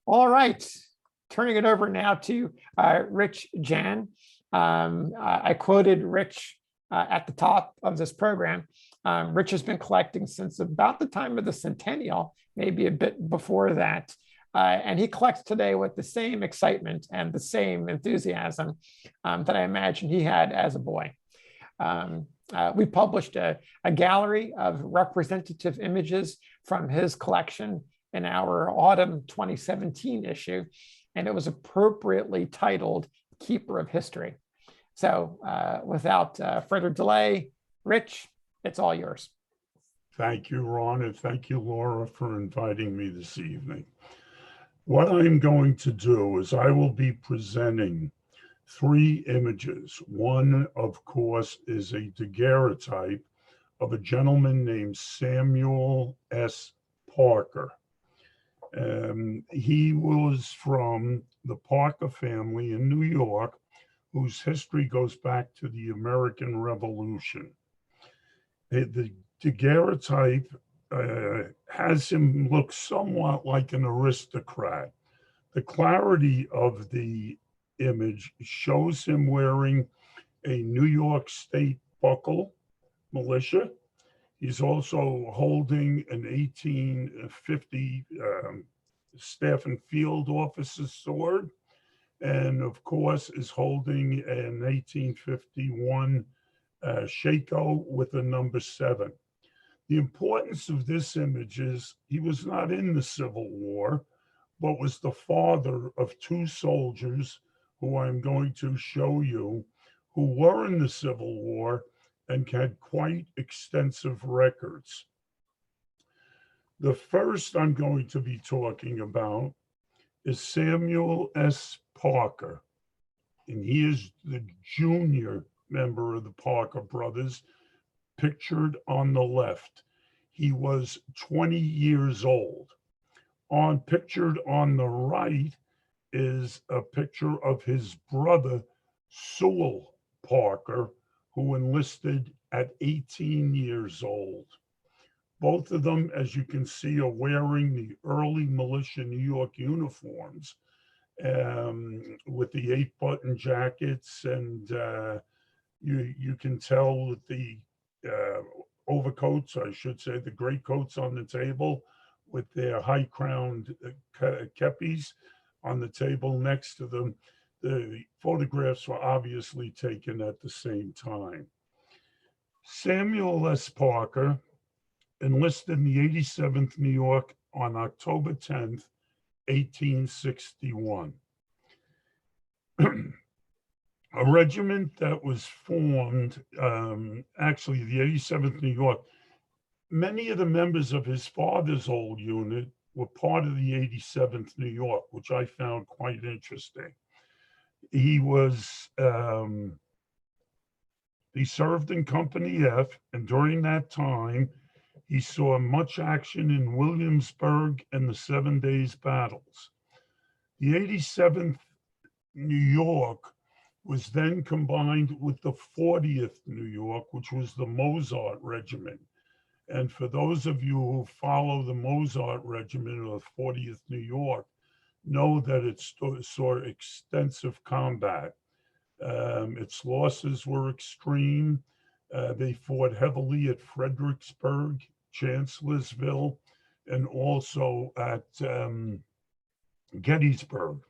All right, turning it over now to Rich Jan. I quoted Rich at the top of this program. Rich has been collecting since about the time of the centennial, maybe a bit before that. And he collects today with the same excitement and the same enthusiasm that I imagine he had as a boy. We published a gallery of representative images from his collection in our autumn 2017 issue, and it was appropriately titled Keeper of History. So without further delay, Rich, it's all yours. Thank you, Ron, and thank you, Laura, for inviting me this evening. What I'm going to do is I will be presenting 3 images. One, of course, is a daguerreotype of a gentleman named Samuel S. Parker. He was from the Parker family in New York, whose history goes back to the American Revolution. The daguerreotype has him look somewhat like an aristocrat. The clarity of the image shows him wearing a New York State buckle, militia. He's also holding an 1850 staff and field officer's sword, and of course is holding an 1851 Shako with a number 7. The importance of this image is he was not in the Civil War, but was the father of 2 soldiers who I'm going to show you who were in the Civil War and had quite extensive records. The first I'm going to be talking about is Samuel S. Parker, and he is the junior member of the Parker brothers, pictured on the left. He was 20 years old. Pictured on the right is a picture of his brother, Sewell Parker, who enlisted at 18 years old. Both of them, as you can see, are wearing the early militia New York uniforms with the 8-button jackets, and you can tell that the overcoats, I should say, the gray coats on the table with their high-crowned kepis on the table next to them. The photographs were obviously taken at the same time. Samuel S. Parker enlisted in the 87th New York on October 10th, 1861. A regiment that was formed, actually the 87th New York, many of the members of his father's old unit were part of the 87th New York, which I found quite interesting. He was, he served in Company F, and during that time, he saw much action in Williamsburg and the 7 Days battles. The 87th New York was then combined with the 40th New York, which was the Mozart Regiment. And for those of you who follow the Mozart Regiment or the 40th New York, know that it saw extensive combat. Its losses were extreme. They fought heavily at Fredericksburg, Chancellorsville, and also at Gettysburg.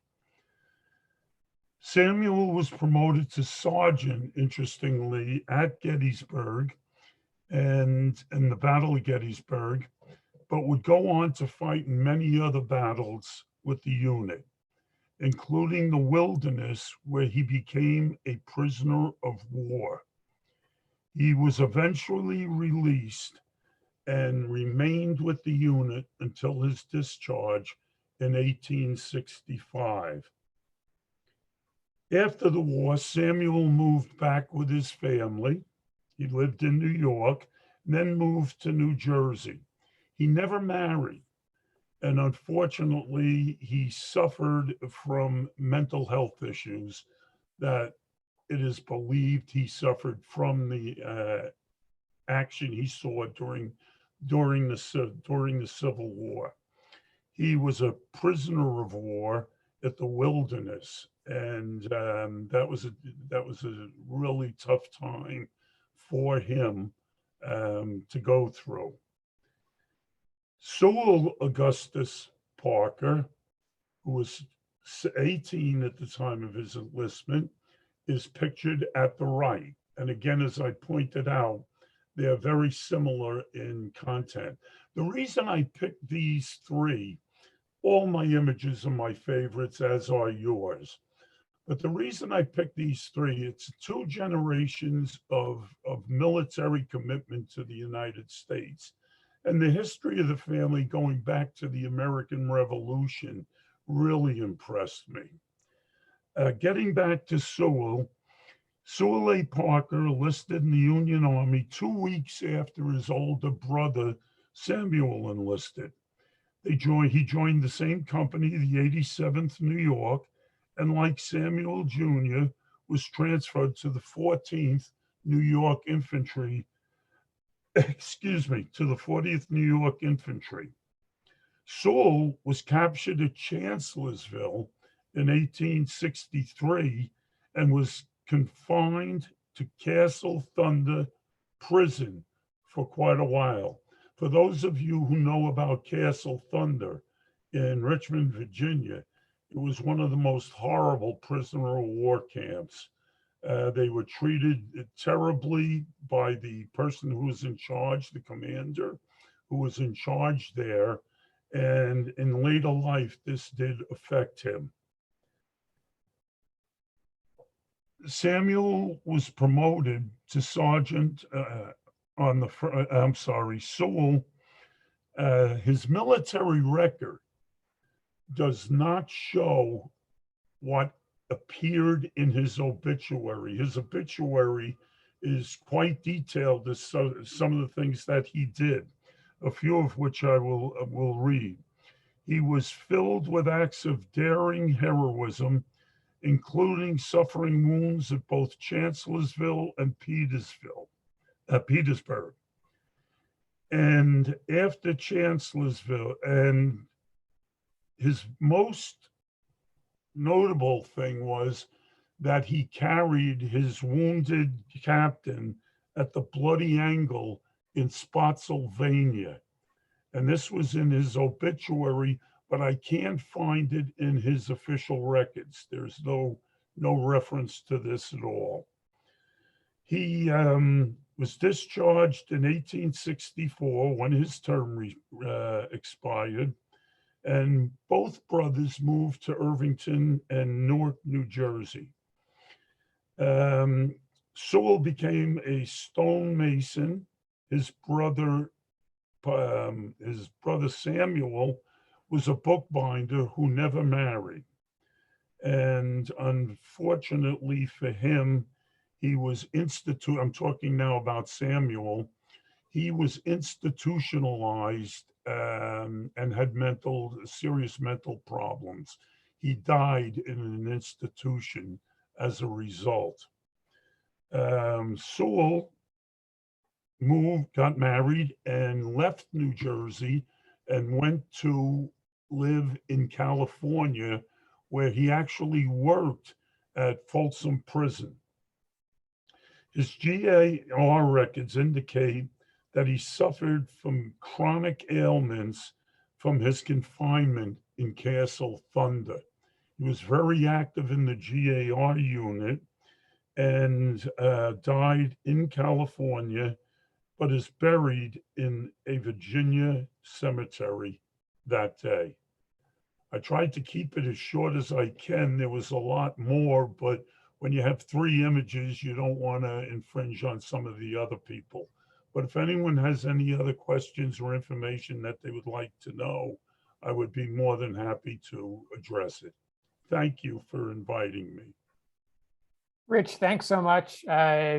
Samuel was promoted to sergeant, interestingly, at Gettysburg and in the Battle of Gettysburg, but would go on to fight in many other battles with the unit, including the Wilderness, where he became a prisoner of war. He was eventually released and remained with the unit until his discharge in 1865. After the war, Samuel moved back with his family. He lived in New York, and then moved to New Jersey. He never married, and unfortunately, he suffered from mental health issues that it is believed he suffered from the action he saw during the Civil War. He was a prisoner of war at the Wilderness, and that was a really tough time for him to go through. Sewell Augustus Parker, who was 18 at the time of his enlistment, is pictured at the right. And again, as I pointed out, they are very similar in content. The reason I picked these 3, all my images are my favorites, as are yours. But the reason I picked these 3, it's 2 generations of military commitment to the United States. And the history of the family going back to the American Revolution really impressed me. Getting back to Sewell A. Parker enlisted in the Union Army 2 weeks after his older brother Samuel enlisted. He joined the same company, the 87th New York, and like Samuel Jr., was transferred to the 14th New York Infantry excuse me, to the 40th New York Infantry. Sewell was captured at Chancellorsville in 1863 and was confined to Castle Thunder prison for quite a while. For those of you who know about Castle Thunder in Richmond, Virginia, it was one of the most horrible prisoner of war camps. They were treated terribly by the person who was in charge, the commander who was in charge there. And in later life, this did affect him. Samuel was promoted to sergeant Sewell. His military record does not show what appeared in his obituary. His obituary is quite detailed as some of the things that he did, a few of which I will read. He was filled with acts of daring heroism, including suffering wounds at both Chancellorsville and Petersburg. And after Chancellorsville, and his most notable thing was that he carried his wounded captain at the Bloody Angle in Spotsylvania. And this was in his obituary, but I can't find it in his official records. There's no reference to this at all. He was discharged in 1864 when his term expired, and both brothers moved to Irvington and Newark, New Jersey. Sewell became a stonemason. His brother Samuel was a bookbinder who never married. And unfortunately for him, he was I'm talking now about Samuel. He was institutionalized and had serious mental problems. He died in an institution as a result. Sewell got married and left New Jersey and went to live in California, where he actually worked at Folsom Prison. His GAR records indicate that he suffered from chronic ailments from his confinement in Castle Thunder. He was very active in the GAR unit and died in California, but is buried in a Virginia cemetery that day. I tried to keep it as short as I can. There was a lot more, but when you have 3 images, you don't want to infringe on some of the other people. But if anyone has any other questions or information that they would like to know, I would be more than happy to address it. Thank you for inviting me. Rich, thanks so much.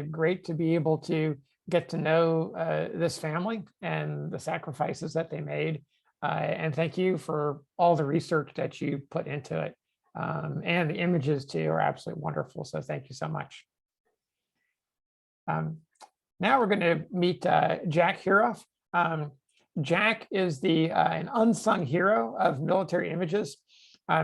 Great to be able to get to know this family and the sacrifices that they made. And thank you for all the research that you put into it. And the images too are absolutely wonderful. So thank you so much. Now we're going to meet Jack Hurov. Jack is an unsung hero of military images.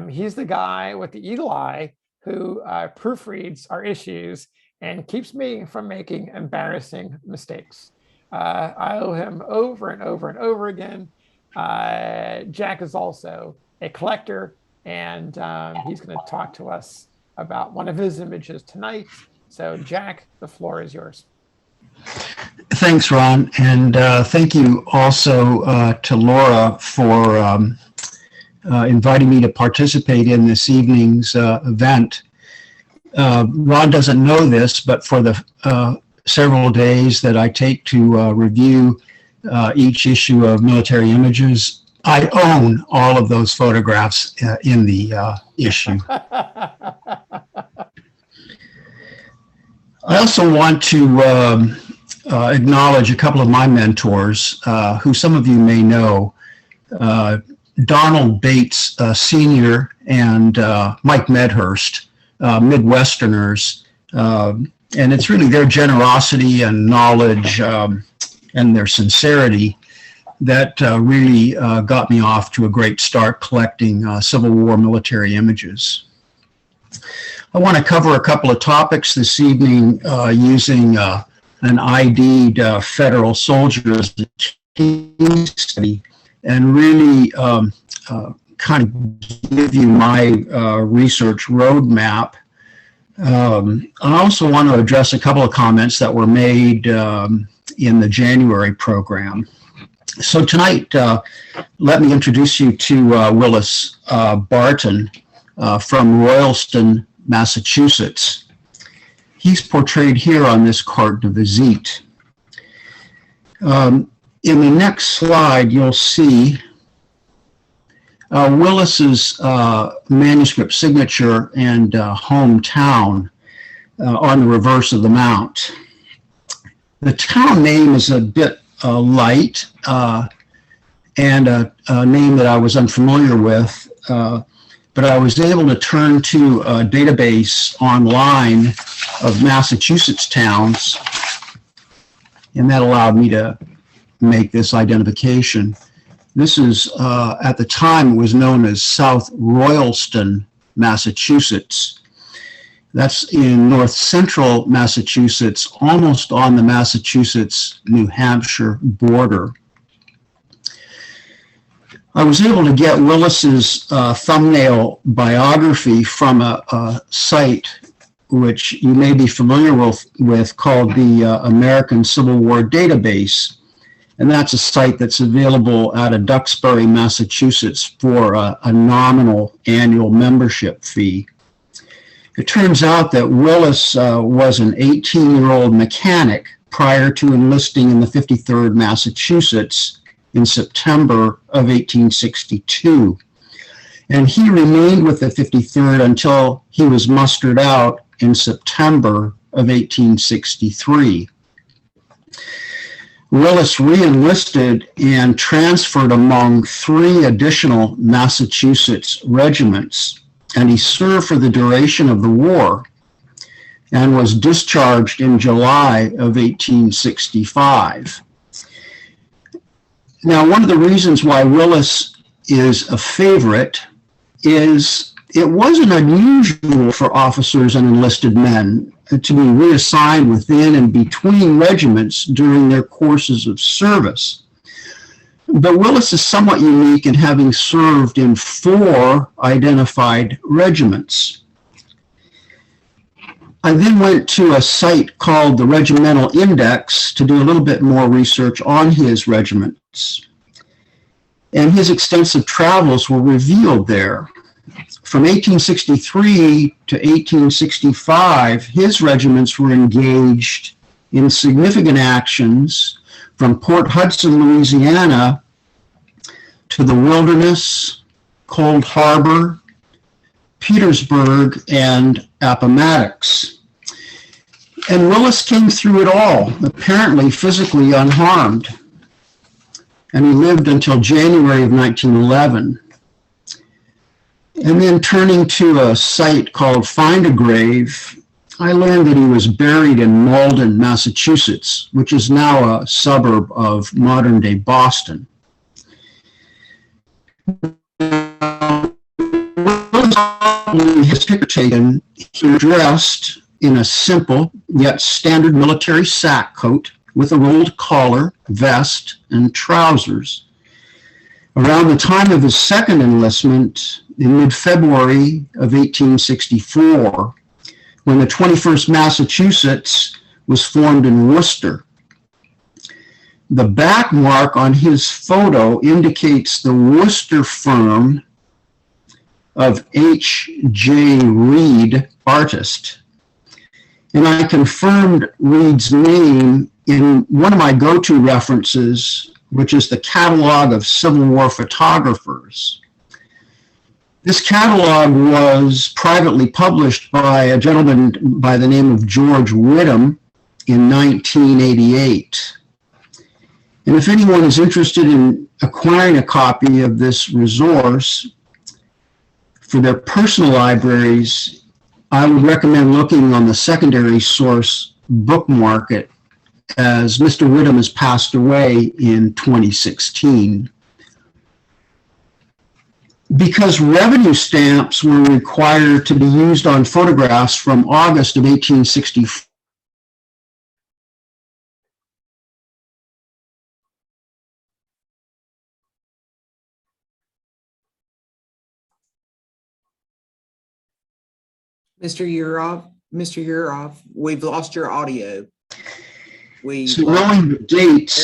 He's the guy with the eagle eye who proofreads our issues and keeps me from making embarrassing mistakes. I owe him over and over and over again. Jack is also a collector, and he's going to talk to us about one of his images tonight. So Jack, the floor is yours. Thanks, Ron. And thank you also to Laura for inviting me to participate in this evening's event. Ron doesn't know this, but for the several days that I take to review each issue of Military Images, I own all of those photographs in the issue. I also want to acknowledge a couple of my mentors, who some of you may know, Donald Bates Sr. and Mike Medhurst, Midwesterners. And it's really their generosity and knowledge and their sincerity that really got me off to a great start collecting Civil War military images. I want to cover a couple of topics this evening using an ID'd federal soldier as a case study, and really kind of give you my research roadmap. I also want to address a couple of comments that were made in the January program. So tonight, let me introduce you to Willis Barton from Royalston, Massachusetts. He's portrayed here on this carte de visite. In the next slide, you'll see Willis's manuscript signature and hometown on the reverse of the mount. The town name is a bit light and a name that I was unfamiliar with, but I was able to turn to a database online of Massachusetts towns, and that allowed me to make this identification. This is, at the time, it was known as South Royalston, Massachusetts. That's in north central Massachusetts, almost on the Massachusetts-New Hampshire border. I was able to get Willis's thumbnail biography from a site which you may be familiar with called the American Civil War Database. And that's a site that's available out of Duxbury, Massachusetts for a nominal annual membership fee. It turns out that Willis was an 18-year-old mechanic prior to enlisting in the 53rd Massachusetts in September of 1862. And he remained with the 53rd until he was mustered out in September of 1863. Willis re-enlisted and transferred among 3 additional Massachusetts regiments, and he served for the duration of the war and was discharged in July of 1865. Now, one of the reasons why Willis is a favorite is it wasn't unusual for officers and enlisted men to be reassigned within and between regiments during their courses of service. But Willis is somewhat unique in having served in 4 identified regiments. I then went to a site called the Regimental Index to do a little bit more research on his regiments. And his extensive travels were revealed there. From 1863 to 1865, his regiments were engaged in significant actions from Port Hudson, Louisiana, to the Wilderness, Cold Harbor, Petersburg, and Appomattox. And Willis came through it all, apparently physically unharmed. And he lived until January of 1911. And then turning to a site called Find a Grave, I learned that he was buried in Malden, Massachusetts, which is now a suburb of modern-day Boston. His picture taken, he was dressed in a simple yet standard military sack coat with a rolled collar, vest, and trousers. Around the time of his second enlistment, in mid-February of 1864, when the 21st Massachusetts was formed in Worcester. The back mark on his photo indicates the Worcester firm of H.J. Reed, artist. And I confirmed Reed's name in one of my go-to references, which is the catalog of Civil War photographers. This catalog was privately published by a gentleman by the name of George Whittam in 1988. And if anyone is interested in acquiring a copy of this resource for their personal libraries, I would recommend looking on the secondary source book market as Mr. Whittam has passed away in 2016. Because revenue stamps were required to be used on photographs from August of 1864, Mr. Urov, we've lost your audio. so knowing the dates,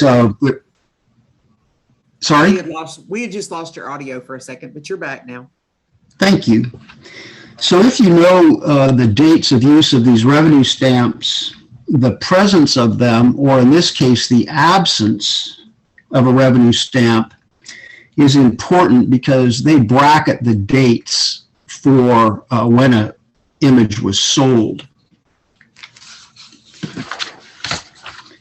sorry? We had just lost your audio for a second, but you're back now. Thank you. So if you know the dates of use of these revenue stamps, the presence of them, or in this case, the absence of a revenue stamp, is important because they bracket the dates for when an image was sold.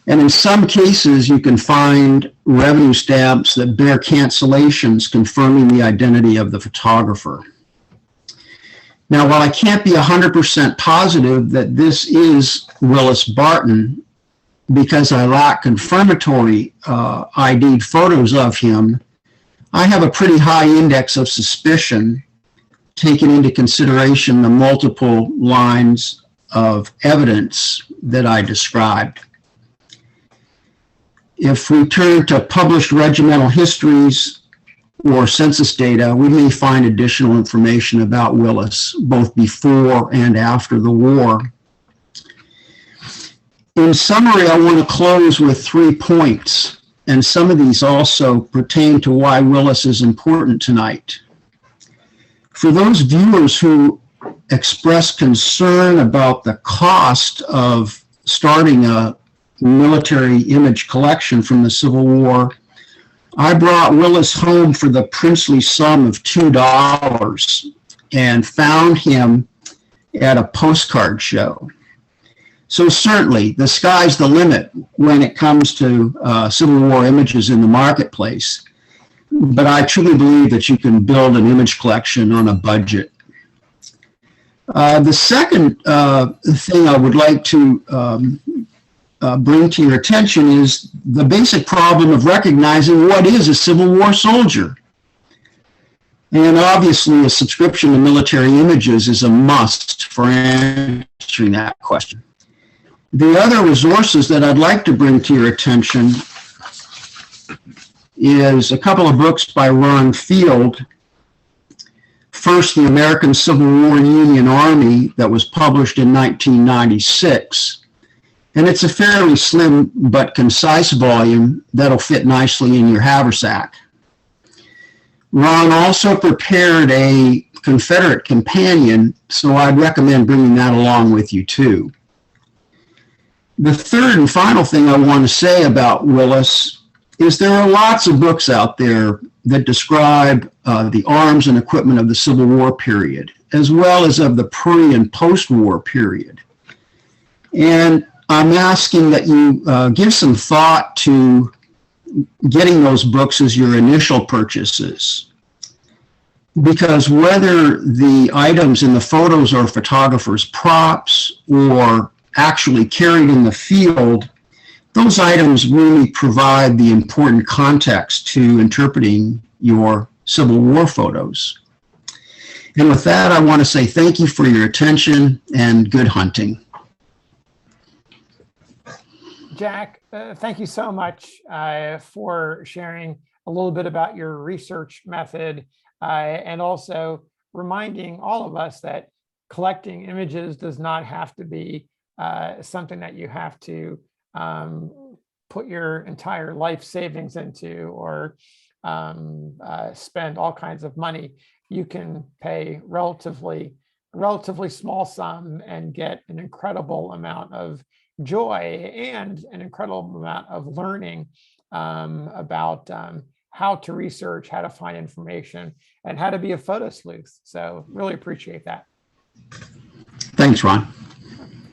And in some cases, you can find revenue stamps that bear cancellations confirming the identity of the photographer. Now, while I can't be 100% positive that this is Willis Barton, because I lack confirmatory ID'd photos of him, I have a pretty high index of suspicion, taking into consideration the multiple lines of evidence that I described. If we turn to published regimental histories or census data, we may find additional information about Willis, both before and after the war. In summary, I want to close with 3 points, and some of these also pertain to why Willis is important tonight. For those viewers who express concern about the cost of starting a military image collection from the Civil War, I brought Willis home for the princely sum of $2 and found him at a postcard show. So certainly the sky's the limit when it comes to Civil War images in the marketplace, but I truly believe that you can build an image collection on a budget. The second thing I would like to bring to your attention is the basic problem of recognizing what is a Civil War soldier. And obviously a subscription to military images is a must for answering that question. The other resources that I'd like to bring to your attention is a couple of books by Ron Field. First, The American Civil War and Union Army, that was published in 1996. And it's a fairly slim but concise volume that'll fit nicely in your haversack. Ron also prepared a Confederate companion, so I'd recommend bringing that along with you too. The third and final thing I want to say about Willis is there are lots of books out there that describe the arms and equipment of the Civil War period, as well as of the pre and post-war period. And I'm asking that you give some thought to getting those books as your initial purchases. Because whether the items in the photos are photographers' props or actually carried in the field, those items really provide the important context to interpreting your Civil War photos. And with that, I want to say thank you for your attention and good hunting. Jack, thank you so much for sharing a little bit about your research method and also reminding all of us that collecting images does not have to be something that you have to put your entire life savings into or spend all kinds of money. You can pay relatively small sum and get an incredible amount of joy and an incredible amount of learning about how to research, how to find information, and how to be a photo sleuth. So really appreciate that. Thanks, Ron.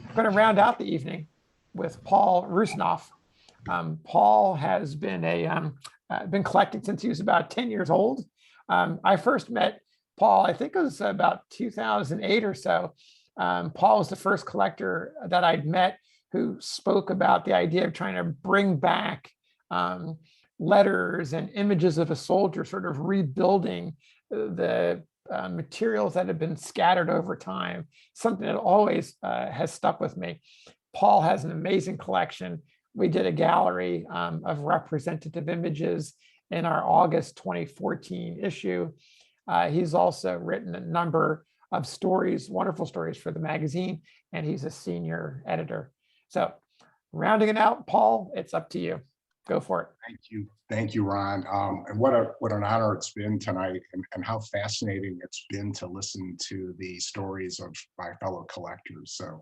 I'm going to round out the evening with Paul Russinoff. Paul has been been collecting since he was about 10 years old. I first met Paul, I think it was about 2008 or so. Paul was the first collector that I'd met who spoke about the idea of trying to bring back letters and images of a soldier, sort of rebuilding the materials that have been scattered over time, something that always has stuck with me. Paul has an amazing collection. We did a gallery of representative images in our August 2014 issue. He's also written a number of stories, wonderful stories for the magazine, and he's a senior editor. So rounding it out, Paul, it's up to you. Go for it. Thank you, Ron. And what an honor it's been tonight, and how fascinating it's been to listen to the stories of my fellow collectors. So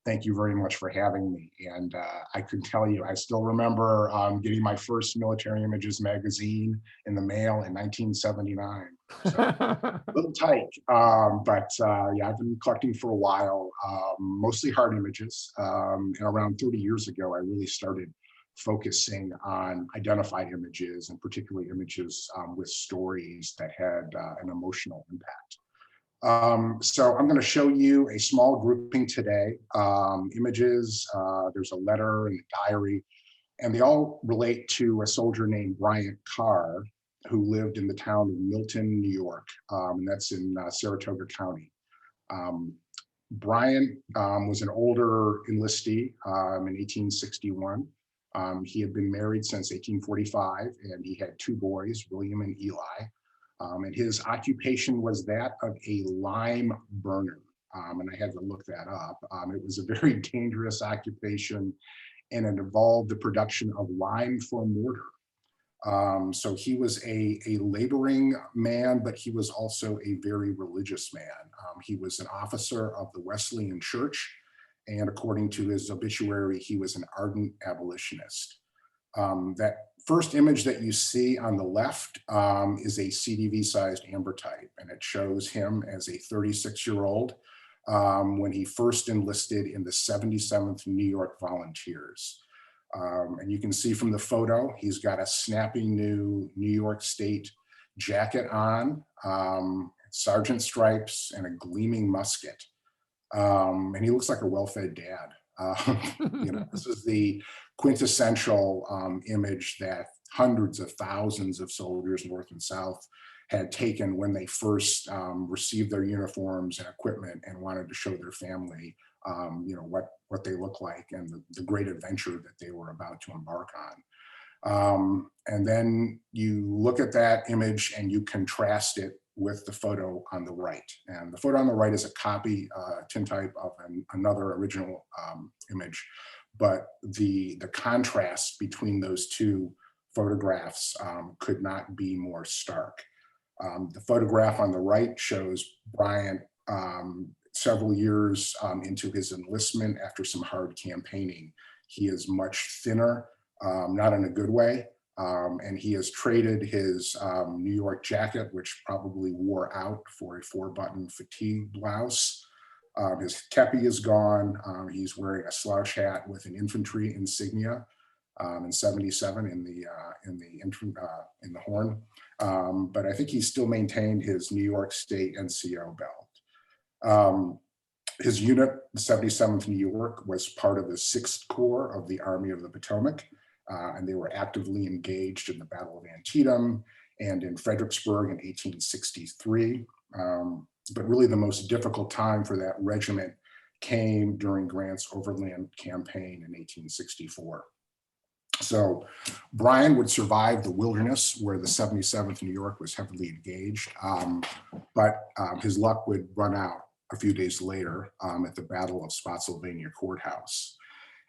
thank you very much for having me. And I can tell you, I still remember getting my first Military Images magazine in the mail in 1979. So, a little tight, but yeah, I've been collecting for a while, mostly hard images. And around 30 years ago, I really started focusing on identified images, and particularly images with stories that had an emotional impact. So I'm going to show you a small grouping today. Images, there's a letter and a diary, and they all relate to a soldier named Bryant Carr, who lived in the town of Milton, New York, and that's in Saratoga County. Bryant was an older enlistee in 1861. He had been married since 1845, and he had two boys, William and Eli. And his occupation was that of a lime burner. And I had to look that up. It was a very dangerous occupation, and it involved the production of lime for mortar. So he was a laboring man, but he was also a very religious man. He was an officer of the Wesleyan Church, and according to his obituary, he was an ardent abolitionist. That first image that you see on the left is a CDV-sized ambrotype, and it shows him as a 36-year-old when he first enlisted in the 77th New York Volunteers. And you can see from the photo, he's got a snappy new New York State jacket on, sergeant stripes, and a gleaming musket. And he looks like a well-fed dad. You know, this is the quintessential image that hundreds of thousands of soldiers, North and South, had taken when they first received their uniforms and equipment and wanted to show their family, you know, what they look like and the great adventure that they were about to embark on. And then you look at that image and you contrast it with the photo on the right. And the photo on the right is a copy, tintype of another original image. But the contrast between those two photographs could not be more stark. The photograph on the right shows Bryant several years into his enlistment after some hard campaigning. He is much thinner, not in a good way. And he has traded his New York jacket, which probably wore out, for a 4-button fatigue blouse. His kepi is gone. He's wearing a slouch hat with an infantry insignia in 77 in the horn. But I think he still maintained his New York State NCO belt. His unit, the 77th New York, was part of the 6th Corps of the Army of the Potomac. And they were actively engaged in the Battle of Antietam and in Fredericksburg in 1863. But really the most difficult time for that regiment came during Grant's Overland Campaign in 1864. So Bryan would survive the wilderness where the 77th New York was heavily engaged, but his luck would run out a few days later at the Battle of Spotsylvania Courthouse.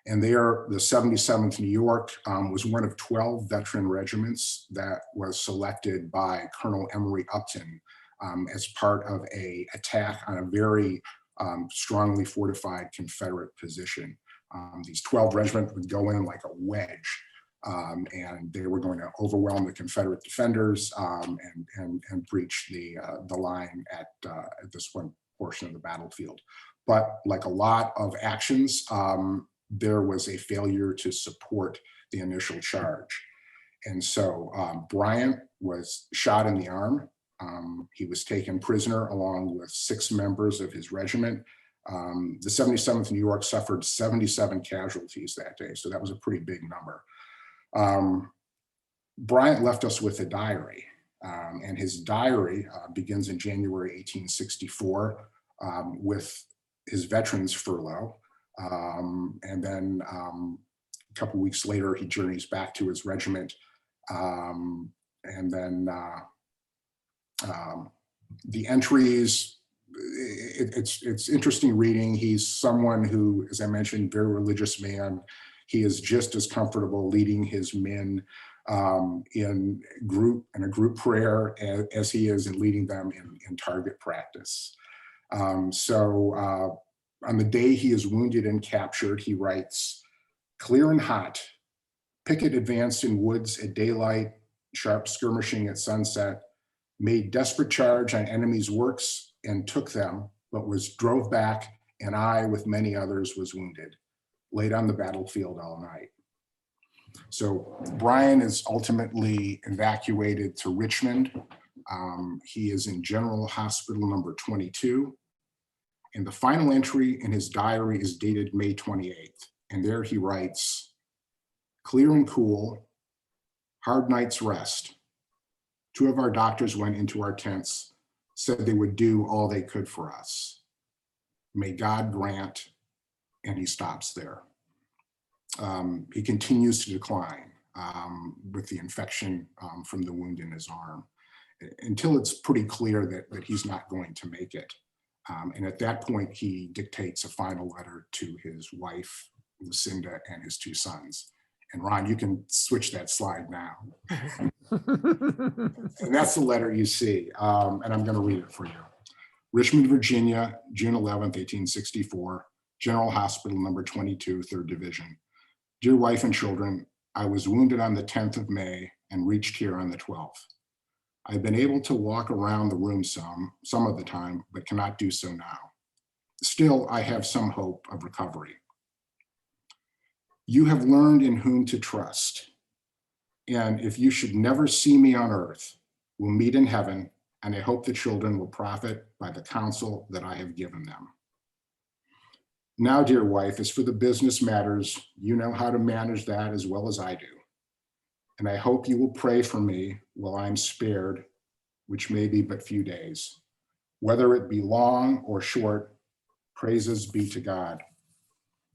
And there, the 77th New York was one of 12 veteran regiments that was selected by Colonel Emory Upton as part of an attack on a very strongly fortified Confederate position. These 12 regiments would go in like a wedge, and they were going to overwhelm the Confederate defenders and breach the line at this one portion of the battlefield. But like a lot of actions, there was a failure to support the initial charge. And so Bryant was shot in the arm. He was taken prisoner along with 6 members of his regiment The 77th New York suffered 77 casualties that day, so that was a pretty big number. Bryant left us with a diary, and his diary begins in January 1864 with his veterans furlough. And then a couple of weeks later, he journeys back to his regiment. And then the entries, it's interesting reading. He's someone who, as I mentioned, very religious man. He is just as comfortable leading his men in a group prayer as he is in leading them in target practice. So on the day he is wounded and captured, he writes, "Clear and hot, picket advanced in woods at daylight, sharp skirmishing at sunset, made desperate charge on enemy's works and took them, but was drove back, and I, with many others, was wounded, laid on the battlefield all night." So Brian is ultimately evacuated to Richmond. He is in General Hospital number 22. And the final entry in his diary is dated May 28th. And there he writes, "Clear and cool, hard night's rest. Two of our doctors went into our tents, said they would do all they could for us. May God grant," and he stops there. He continues to decline with the infection from the wound in his arm until it's pretty clear that he's not going to make it. And at that point, he dictates a final letter to his wife, Lucinda, and his two sons. And Ron, you can switch that slide now. And that's the letter you see. And I'm going to read it for you. Richmond, Virginia, June 11th, 1864, General Hospital number 22, 3rd Division. Dear wife and children, I was wounded on the 10th of May and reached here on the 12th. I've been able to walk around the room some of the time, but cannot do so now. Still, I have some hope of recovery. You have learned in whom to trust. And if you should never see me on earth, we'll meet in heaven, and I hope the children will profit by the counsel that I have given them. Now, dear wife, as for the business matters, you know how to manage that as well as I do. And I hope you will pray for me while I'm spared, which may be but few days. Whether it be long or short, praises be to God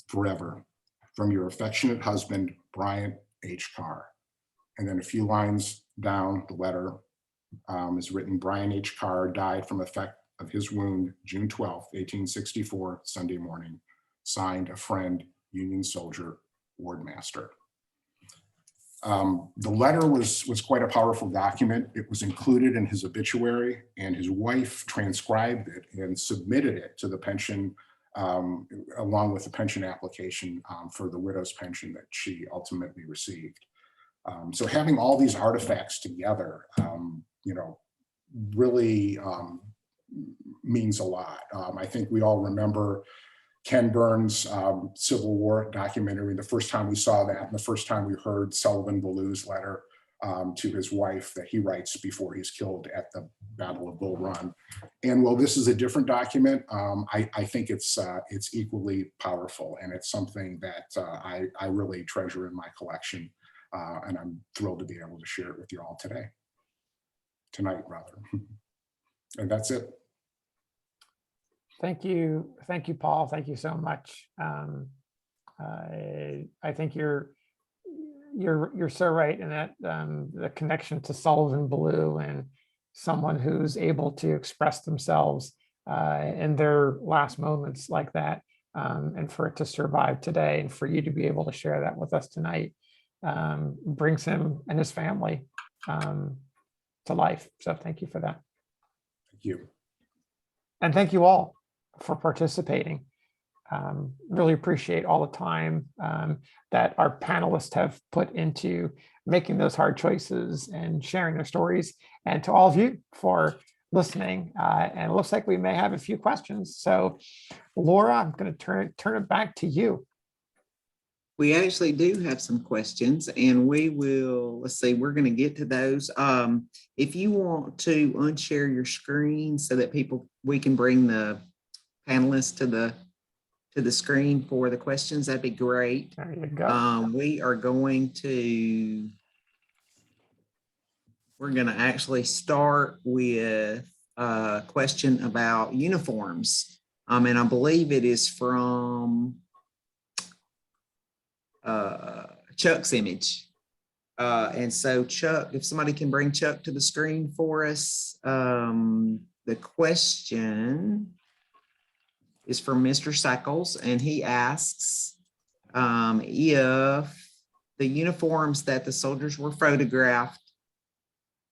forever. From your affectionate husband, Bryant H. Carr. And then a few lines down the letter is written, Bryant H. Carr died from effect of his wound, June 12th, 1864, Sunday morning. Signed, a friend, Union soldier, Wardmaster. The letter was quite a powerful document. It was included in his obituary, and his wife transcribed it and submitted it to the pension, along with the pension application for the widow's pension that she ultimately received. So having all these artifacts together, really means a lot. I think we all remember Ken Burns' Civil War documentary, the first time we saw that, and the first time we heard Sullivan Ballew's letter to his wife that he writes before he's killed at the Battle of Bull Run. And while this is a different document, I think it's equally powerful, and it's something that I really treasure in my collection, and I'm thrilled to be able to share it with you all tonight rather. And that's it. Thank you, Paul. Thank you so much. I think you're so right in that the connection to Sullivan Ballew and someone who's able to express themselves in their last moments like that, and for it to survive today, and for you to be able to share that with us tonight, brings him and his family to life. So thank you for that. Thank you. And thank you all for participating. Really appreciate all the time that our panelists have put into making those hard choices and sharing their stories, and to all of you for listening. And it looks like we may have a few questions. So Laura, I'm going to turn it back to you. We actually do have some questions, and we will, let's see, we're going to get to those. If you want to unshare your screen so that we can bring the panelists to the screen for the questions, that'd be great. There you go. We are going to, we're going to actually start with a question about uniforms. And I believe it is from Chuck's image. And so Chuck, if somebody can bring Chuck to the screen for us, the question is from Mr. Sackles, and he asks if the uniforms that the soldiers were photographed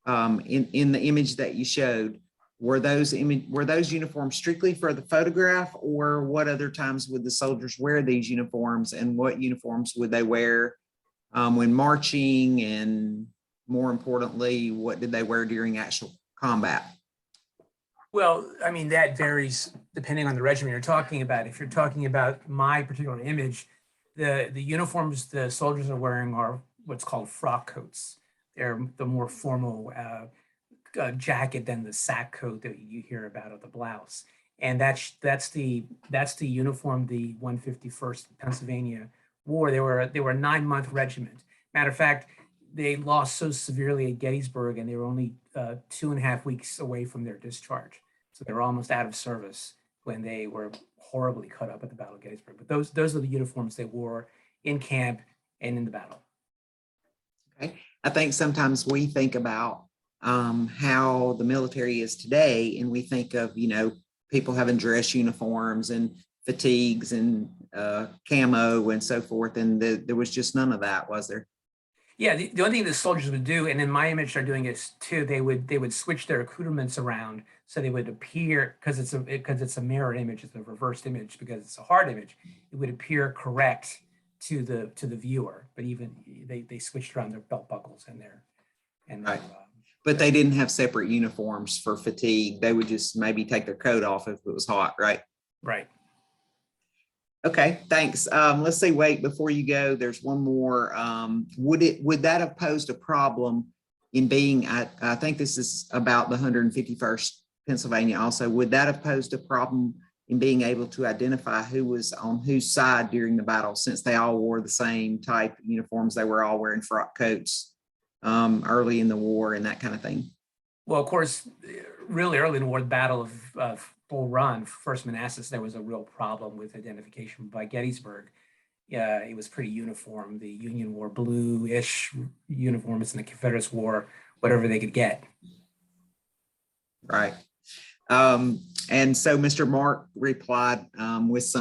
in the image that you showed, were those uniforms strictly for the photograph, or what other times would the soldiers wear these uniforms, and what uniforms would they wear when marching, and more importantly, what did they wear during actual combat? Well, I mean, that varies depending on the regiment you're talking about. If you're talking about my particular image, the uniforms the soldiers are wearing are what's called frock coats. They're the more formal jacket than the sack coat that you hear about of the blouse. And that's the uniform the 151st Pennsylvania wore. They were a 9-month regiment. Matter of fact, they lost so severely at Gettysburg, and they were only 2.5 weeks away from their discharge. So they were almost out of service when they were horribly cut up at the Battle of Gettysburg. But those are the uniforms they wore in camp and in the battle. Okay. I think sometimes we think about how the military is today, and we think of, people having dress uniforms and fatigues and camo and so forth. And there was just none of that, was there? Yeah, the only thing the soldiers would do, and in my image they're doing it too, they would switch their accoutrements around so they would appear, because it's a mirror image, it's a reversed image, because it's a hard image, it would appear correct to the viewer. But even they switched around their belt buckles and right. But they didn't have separate uniforms for fatigue. They would just maybe take their coat off if it was hot, right? Right. Okay, thanks. Let's see, wait, before you go, there's one more. Would that have posed a problem in being, I think this is about the 151st Pennsylvania also, would that have posed a problem in being able to identify who was on whose side during the battle, since they all wore the same type of uniforms? They were all wearing frock coats early in the war and that kind of thing. Well, of course, really early in the war, the Battle of Bull Run, First Manassas, there was a real problem with identification. By Gettysburg, it was pretty uniform. The Union wore blue-ish uniforms, and the Confederates wore whatever they could get. Right. And so Mr. Mark replied with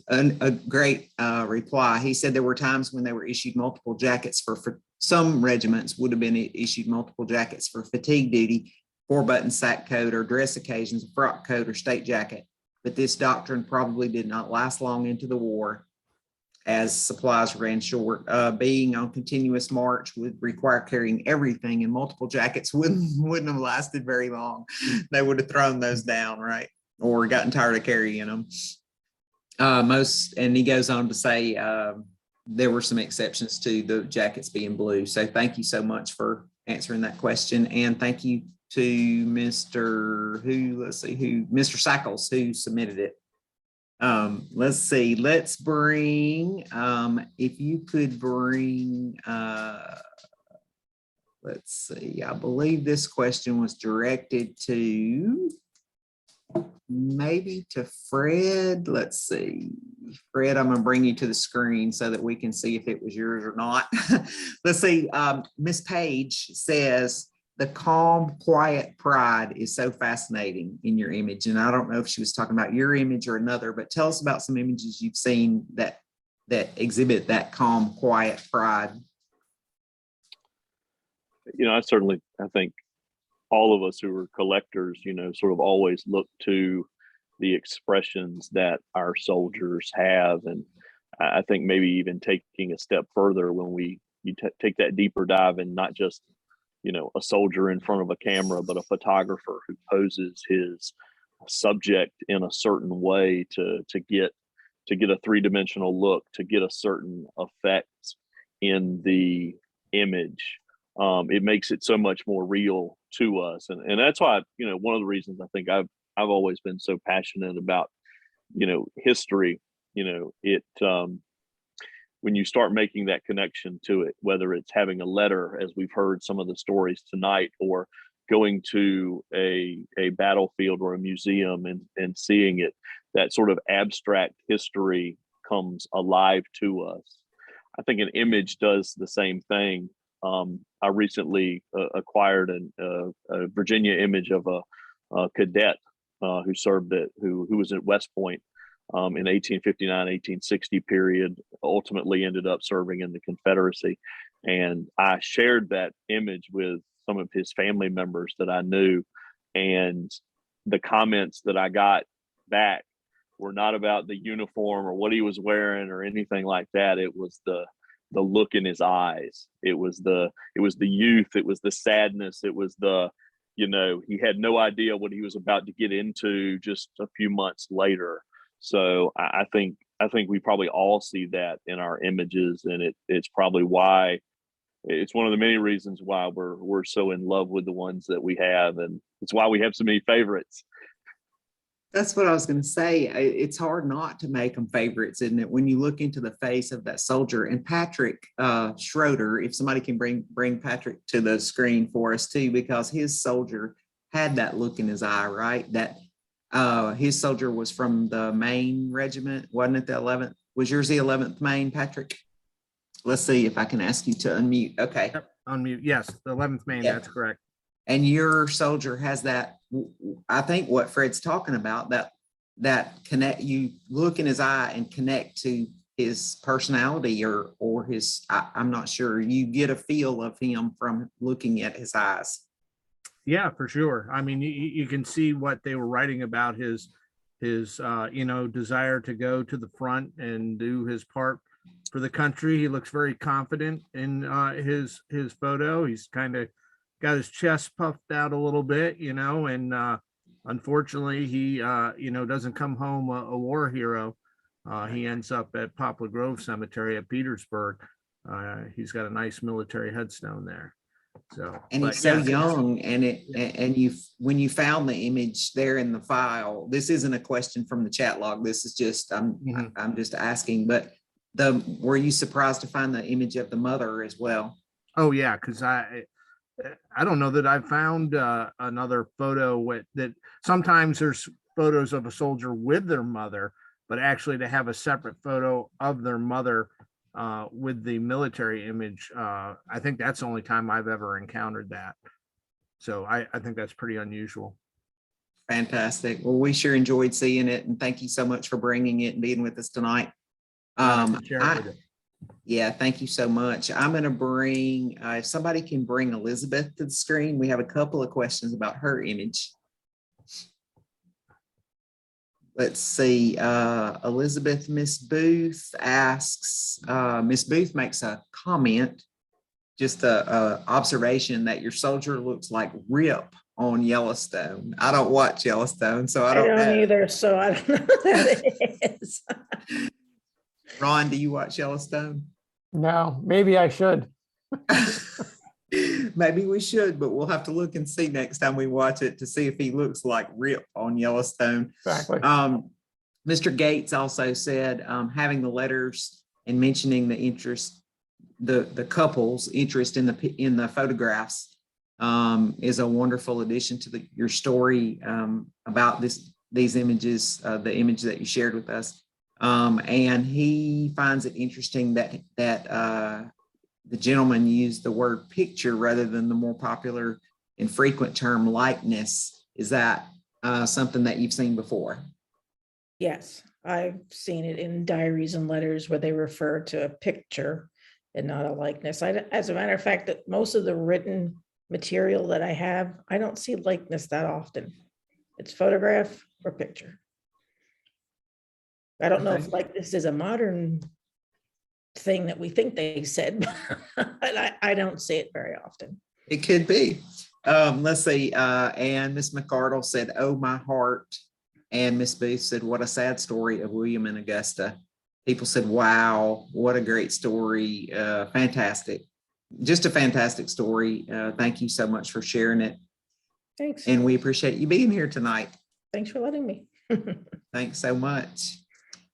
a great reply. He said there were times when they were issued multiple jackets for some regiments would have been issued multiple jackets for fatigue duty, 4-button sack coat, or dress occasions, a frock coat or state jacket. But this doctrine probably did not last long into the war, as supplies ran short. Being on continuous march would require carrying everything, and multiple jackets wouldn't have lasted very long. They would have thrown those down, right? Or gotten tired of carrying them. And he goes on to say there were some exceptions to the jackets being blue. So thank you so much for answering that question. And thank you to Mr. Sackles, who submitted it. Let's see, let's bring, if you could bring, let's see, I believe this question was directed to maybe to Fred. Let's see, Fred, I'm going to bring you to the screen so that we can see if it was yours or not. Let's see, Miss Page says, the calm, quiet pride is so fascinating in your image. And I don't know if she was talking about your image or another, but tell us about some images you've seen that exhibit that calm, quiet pride. I think all of us who are collectors, sort of always look to the expressions that our soldiers have. And I think maybe even taking a step further when you take that deeper dive, and not just a soldier in front of a camera, but a photographer who poses his subject in a certain way to get a three-dimensional look, to get a certain effect in the image. It makes it so much more real to us. And that's why, one of the reasons I think I've I've always been so passionate about, history. It when you start making that connection to it, whether it's having a letter, as we've heard some of the stories tonight, or going to a battlefield or a museum and seeing it, that sort of abstract history comes alive to us. I think an image does the same thing. I recently acquired a Virginia image of a cadet who served who was at West Point in 1859, 1860 period, ultimately ended up serving in the Confederacy. And I shared that image with some of his family members that I knew. And the comments that I got back were not about the uniform or what he was wearing or anything like that. It was the look in his eyes. It was the youth. It was the sadness. It was he had no idea what he was about to get into just a few months later. So I think we probably all see that in our images, and it's probably why it's one of the many reasons why we're so in love with the ones that we have, and it's why we have so many favorites. That's what I was going to say. It's hard not to make them favorites, isn't it? When you look into the face of that soldier. And Patrick Schroeder, if somebody can bring Patrick to the screen for us too, because his soldier had that look in his eye, right? That his soldier was from the Maine Regiment, wasn't it? The 11th. Was yours the 11th Maine, Patrick? Let's see if I can ask you to unmute. Okay. Yep, unmute. Yes, the 11th Maine. Yeah. That's correct. And your soldier has that, I think what Fred's talking about, that connect, you look in his eye and connect to his personality or his, I'm not sure, you get a feel of him from looking at his eyes. Yeah, for sure. I mean, you can see what they were writing about his desire to go to the front and do his part for the country. He looks very confident in his photo. He's kind of got his chest puffed out a little bit, and unfortunately he, doesn't come home a war hero. He ends up at Poplar Grove Cemetery at Petersburg. He's got a nice military headstone there. So, and he's so young, and when you found the image there in the file, this isn't a question from the chat log. This is just, I'm just asking, but were you surprised to find the image of the mother as well? Oh yeah, because I don't know that I found another photo that sometimes there's photos of a soldier with their mother, but actually to have a separate photo of their mother with the military image, I think that's the only time I've ever encountered that. So I think that's pretty unusual. Fantastic. Well, we sure enjoyed seeing it, and thank you so much for bringing it and being with us tonight. Yeah, thank you so much. I'm going to bring, if somebody can bring Elizabeth to the screen. We have a couple of questions about her image. Let's see. Elizabeth, Miss Booth asks, Miss Booth makes a comment, just a observation that your soldier looks like Rip on Yellowstone. I don't watch Yellowstone, so I don't know either. So I don't know who that is. Ron, do you watch Yellowstone? No, maybe I should. Maybe we should, but we'll have to look and see next time we watch it to see if he looks like Rip on Yellowstone. Exactly. Mr. Gates also said having the letters and mentioning the interest, the couple's interest in the photographs is a wonderful addition to your story about these images, the image that you shared with us. And he finds it interesting that the gentleman used the word picture rather than the more popular and frequent term likeness. Is that something that you've seen before? Yes, I've seen it in diaries and letters where they refer to a picture and not a likeness. As a matter of fact, that most of the written material that I have, I don't see likeness that often. It's photograph or picture. I don't know if likeness is a modern thing that we think they said, but I don't see it very often. It could be. Let's see. And Miss McArdle said, "Oh, my heart." And Miss Booth said, "What a sad story of William and Augusta." People said, "Wow, what a great story. Fantastic. Just a fantastic story. Thank you so much for sharing it." Thanks. And we appreciate you being here tonight. Thanks for letting me. Thanks so much.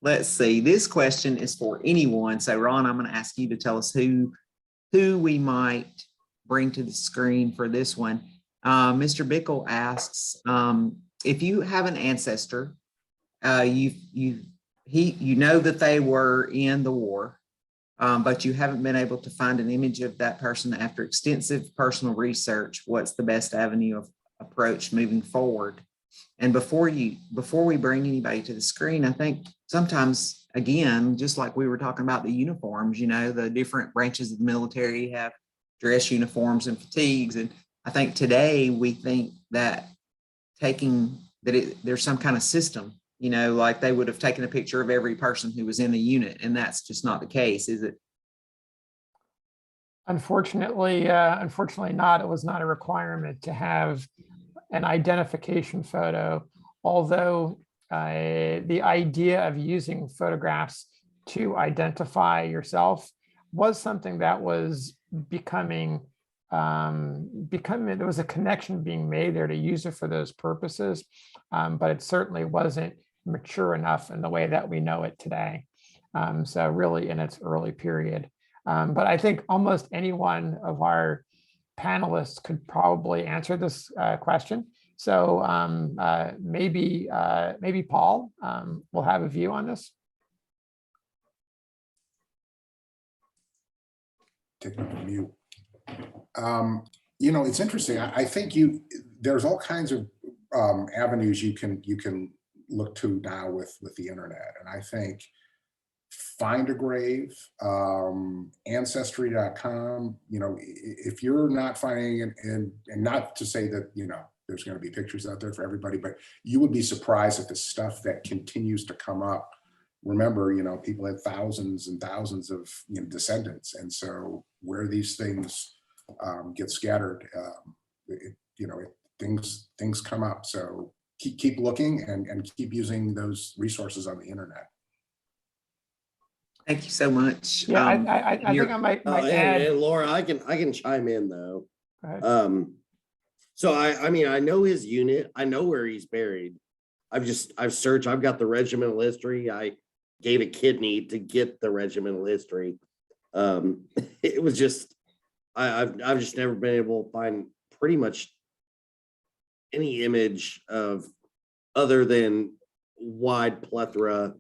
Let's see, this question is for anyone. So Ron, I'm going to ask you to tell us who we might bring to the screen for this one. Mr. Bickle asks, if you have an ancestor, you know that they were in the war, but you haven't been able to find an image of that person after extensive personal research, what's the best avenue of approach moving forward? And before we bring anybody to the screen, I think sometimes, again, just like we were talking about the uniforms, you know, the different branches of the military have dress uniforms and fatigues. And I think today we think that there's some kind of system, you know, like they would have taken a picture of every person who was in the unit, and that's just not the case, is it? Unfortunately not. It was not a requirement to have an identification photo, although the idea of using photographs to identify yourself was something that was becoming, there was a connection being made there to use it for those purposes, but it certainly wasn't mature enough in the way that we know it today. So really in its early period. But I think almost any one of our panelists could probably answer this question. So maybe Paul will have a view on this. Take it on mute. You know, it's interesting. I think there's all kinds of avenues you can look to now with the internet, and I think find a grave, ancestry.com. You know, if you're not finding it, and not to say that, you know, there's going to be pictures out there for everybody, but you would be surprised at the stuff that continues to come up. Remember, you know, people had thousands and thousands of, you know, descendants, and so where these things get scattered, things come up. So keep looking and keep using those resources on the internet. Thank you so much. Yeah, I think I might add. And Laura, I can chime in though. Go ahead. So I mean, I know his unit. I know where he's buried. I've searched. I've got the regimental history. I gave a kidney to get the regimental history. It was just I've just never been able to find pretty much any image of other than wide plethora,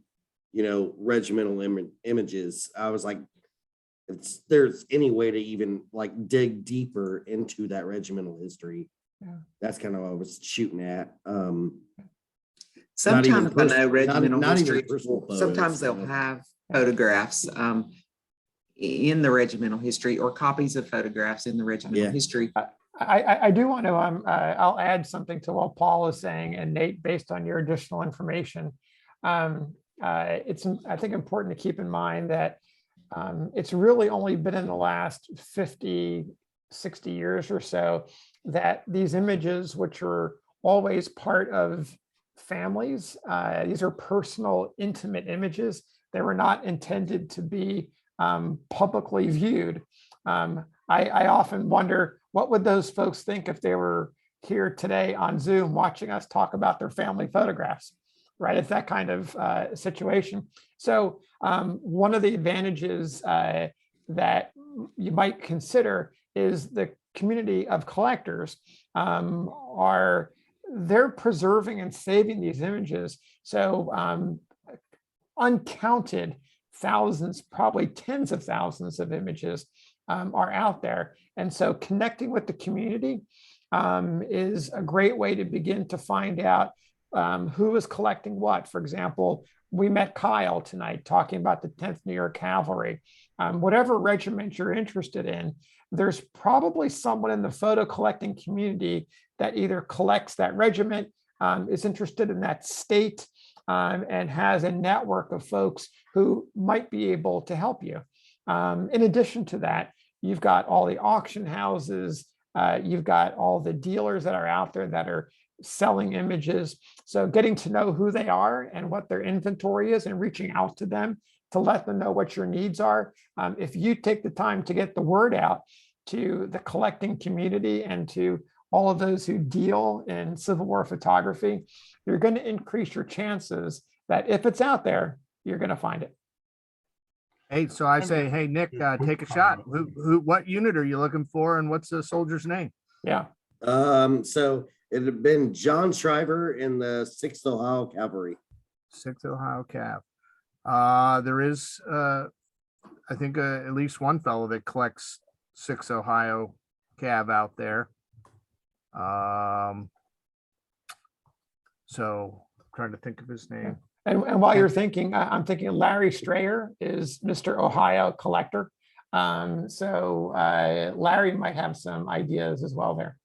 you know, regimental images. I was like, if there's any way to even like dig deeper into that regimental history. Yeah. That's kind of what I was shooting at. Sometimes I know regimental history, sometimes they'll have photographs in the regimental history or copies of photographs in the regimental history. I do want to, I'll add something to what Paul is saying, and Nate, based on your additional information. It's, I think, important to keep in mind that it's really only been in the last 50, 60 years or so that these images, which are always part of families, these are personal, intimate images. They were not intended to be publicly viewed. I often wonder, what would those folks think if they were here today on Zoom watching us talk about their family photographs, right? It's that kind of situation. So one of the advantages that you might consider is the community of collectors they're preserving and saving these images. So uncounted thousands, probably tens of thousands of images are out there. And so connecting with the community is a great way to begin to find out who is collecting what. For example, we met Kyle tonight talking about the 10th New York Cavalry. Whatever regiment you're interested in, there's probably someone in the photo collecting community that either collects that regiment, is interested in that state, and has a network of folks who might be able to help you. In addition to that, you've got all the auction houses, you've got all the dealers that are out there that are selling images. So getting to know who they are and what their inventory is and reaching out to them to let them know what your needs are. If you take the time to get the word out to the collecting community and to all of those who deal in Civil War photography, you're going to increase your chances that if it's out there, you're going to find it. Hey, so I say, hey, Nick, take a shot. What unit are you looking for, and what's the soldier's name? Yeah. So it had been John Shriver in the 6th Ohio Cavalry. 6th Ohio Cav. There is, I think, at least one fellow that collects 6th Ohio Cav out there. So I'm trying to think of his name. And while you're thinking, I'm thinking Larry Strayer is Mr. Ohio Collector. So Larry might have some ideas as well there.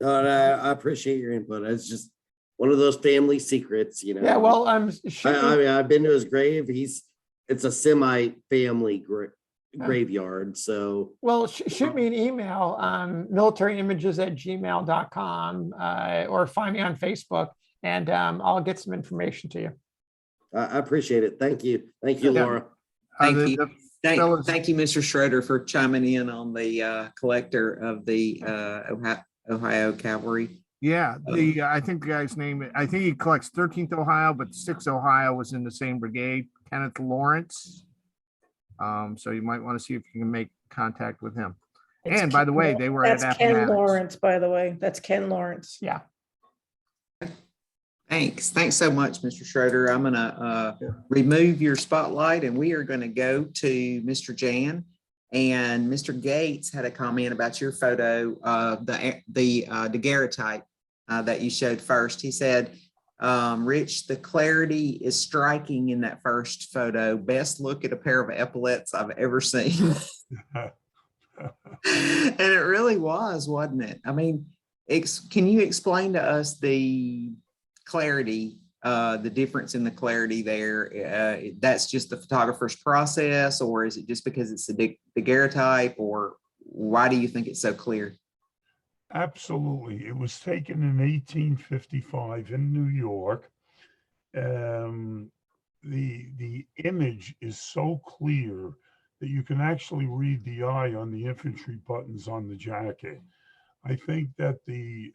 I appreciate your input. It's just one of those family secrets, you know. Yeah, well, I mean, I've been to his grave. It's a semi-family graveyard. So, well, shoot me an email, militaryimages@gmail.com, or find me on Facebook, and I'll get some information to you. I appreciate it. Thank you. Thank you, Laura. Thank you. Thank you, Mr. Schroeder, for chiming in on the collector of the Ohio Cavalry. Yeah, I think the guy's name, I think he collects 13th Ohio, but 6th Ohio was in the same brigade, Kenneth Lawrence. So you might want to see if you can make contact with him. And by the way, they were at That's Ken Appomattox. Lawrence, by the way. That's Ken Lawrence. Yeah. Thanks so much, Mr. Schroeder. I'm gonna remove your spotlight, and we are gonna go to Mr. Jan. And Mr. Gates had a comment about your photo, the daguerreotype that you showed first. He said, Rich, the clarity is striking in that first photo. Best look at a pair of epaulets I've ever seen. And it really was, wasn't it? I mean, can you explain to us the clarity, the difference in the clarity there? That's just the photographer's process, or is it just because it's a daguerreotype, or why do you think it's so clear? Absolutely. It was taken in 1855 in New York. The image is so clear that you can actually read the eye on the infantry buttons on the jacket. I think that the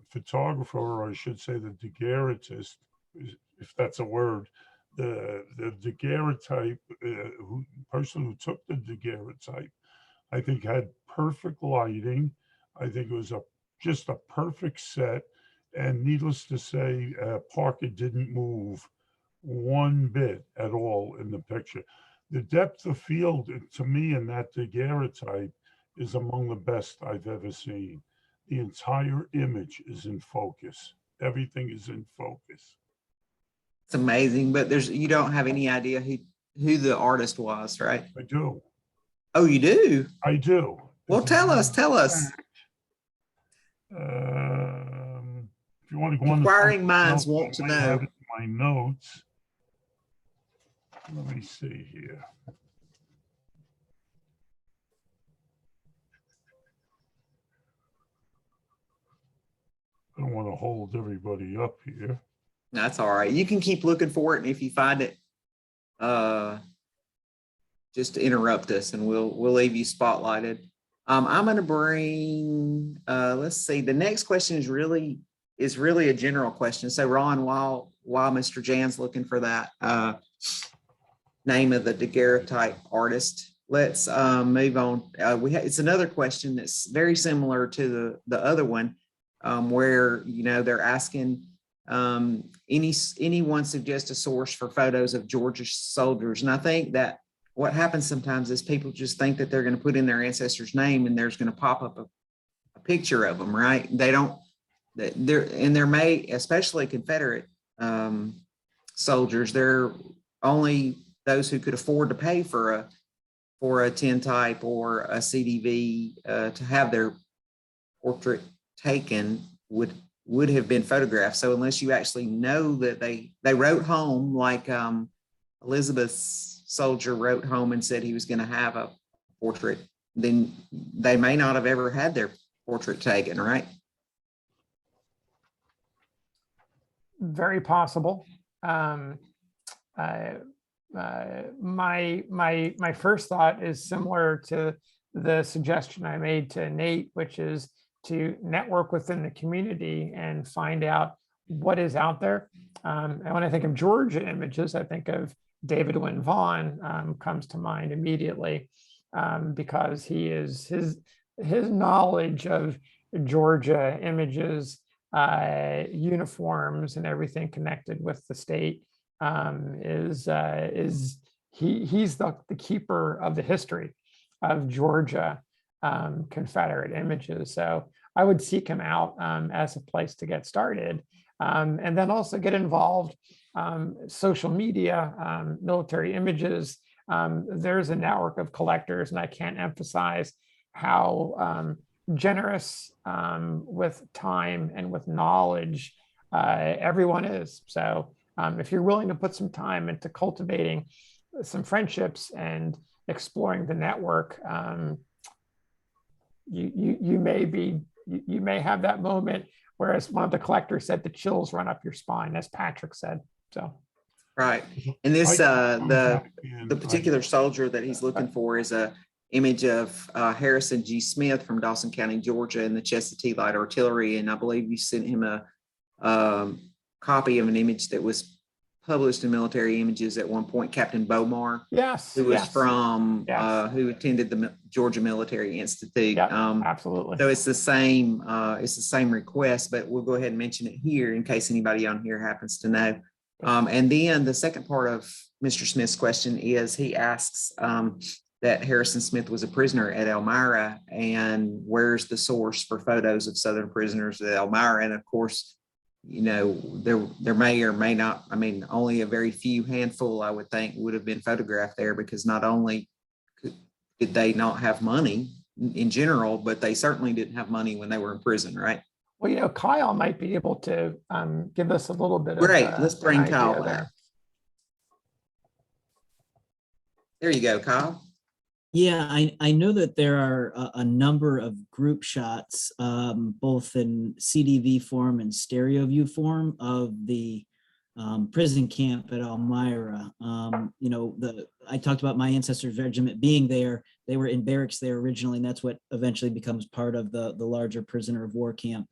photographer, or I should say the daguerreotist, if that's a word, the daguerreotype, person who took the daguerreotype, I think had perfect lighting. I think it was just a perfect set, and needless to say, Parker didn't move one bit at all in the picture. The depth of field, to me, in that daguerreotype is among the best I've ever seen. The entire image is in focus. Everything is in focus. It's amazing, but you don't have any idea who the artist was, right? I do. Oh, you do? I do. Well, tell us. If you want to go on, inquiring minds want to know. My notes. Let me see here. I don't want to hold everybody up here. That's all right. You can keep looking for it, and if you find it, just interrupt us, and we'll leave you spotlighted. I'm going to bring. Let's see. The next question is really a general question. So, Ron, while Mr. Jan's looking for that name of the daguerreotype artist, let's move on. It's another question that's very similar to the other one, where they're asking. Anyone suggest a source for photos of Georgia soldiers? And I think that what happens sometimes is people just think that they're going to put in their ancestor's name and there's going to pop up a picture of them, right? They don't, there may, especially Confederate soldiers, they're only those who could afford to pay for a tintype or a CDV to have their portrait taken would have been photographed. So unless you actually know that they wrote home, like Elizabeth's soldier wrote home and said he was going to have a portrait, then they may not have ever had their portrait taken, right? Very possible. My first thought is similar to the suggestion I made to Nate, which is to network within the community and find out what is out there. And when I think of Georgia images, I think of David Wynn Vaughn comes to mind immediately, because his knowledge of Georgia images, uniforms, and everything connected with the state he's the keeper of the history of Georgia Confederate images. So I would seek him out as a place to get started, and then also get involved. Social media, military images. There's a network of collectors, and I can't emphasize how generous with time and with knowledge everyone is. So if you're willing to put some time into cultivating some friendships and exploring the network, you may have that moment where, as one of the collectors said, the chills run up your spine, as Patrick said. So right. And this the particular soldier that he's looking for is a image of Harrison G. Smith from Dawson County, Georgia, in the Chestatee Light Artillery. And I believe you sent him a copy of an image that was published in Military Images at one point, Captain Bomar. Yes. Who was from, who attended the Georgia Military Institute. Absolutely. So it's the same request, but we'll go ahead and mention it here in case anybody on here happens to know. And then the second part of Mr. Smith's question is, he asks that Harrison Smith was a prisoner at Elmira, and where's the source for photos of Southern prisoners at Elmira? And of course, you know, there may or may not, I mean, only a very few handful, I would think, would have been photographed there, because not only did they not have money in general, but they certainly didn't have money when they were in prison, right? Well, you know, Kyle might be able to give us a little bit Great. of Let's bring Kyle there. back. There you go, Kyle. Yeah, I know that there are a number of group shots, both in CDV form and stereo view form, of the prison camp at Elmira. You know, I talked about my ancestors' regiment being there. They were in barracks there originally, and that's what eventually becomes part of the larger prisoner of war camp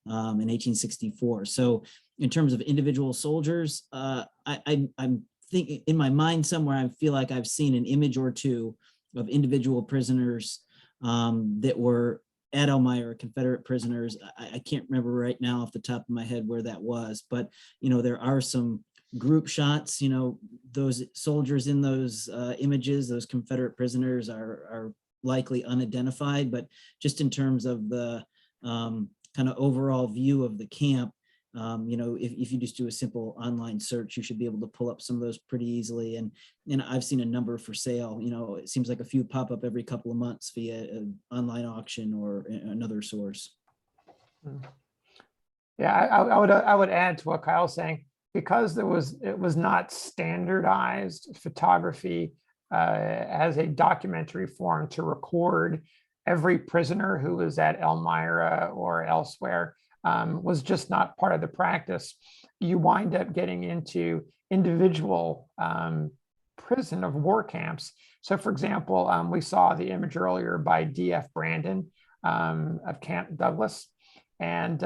in 1864. So in terms of individual soldiers, I'm thinking in my mind somewhere, I feel like I've seen an image or two of individual prisoners that were at Elmira, Confederate prisoners. I can't remember right now off the top of my head where that was, but you know, there are some group shots. You know, those soldiers in those images, those Confederate prisoners are likely unidentified, but just in terms of the kind of overall view of the camp, you know, if you just do a simple online search, you should be able to pull up some of those pretty easily. And I've seen a number for sale. You know, it seems like a few pop up every couple of months via an online auction or another source. Yeah, I would add to what Kyle's saying, because it was not standardized photography as a documentary form to record every prisoner who was at Elmira or elsewhere. Was just not part of the practice. You wind up getting into individual prison of war camps. So for example, we saw the image earlier by D.F. Brandon of Camp Douglas. And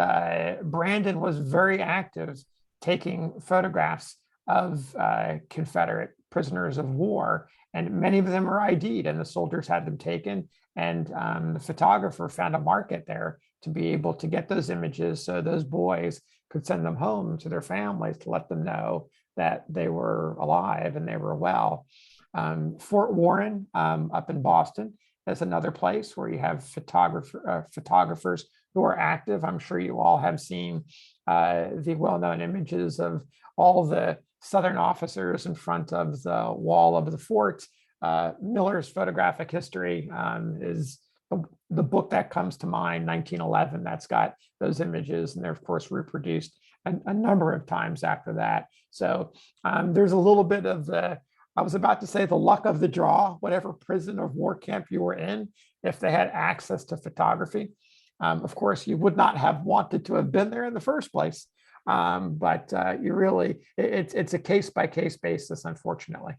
Brandon was very active taking photographs of Confederate prisoners of war. And many of them were ID'd, and the soldiers had them taken. And the photographer found a market there to be able to get those images, so those boys could send them home to their families to let them know that they were alive and they were well. Fort Warren up in Boston is another place where you have photographers who are active. I'm sure you all have seen the well-known images of all the Southern officers in front of the wall of the fort. Miller's Photographic History is the book that comes to mind, 1911, that's got those images, and they're of course reproduced a number of times after that. So there's a little bit of I was about to say the luck of the draw, whatever prison or war camp you were in, if they had access to photography. Of course, you would not have wanted to have been there in the first place, but you really, it's a case-by-case basis, unfortunately.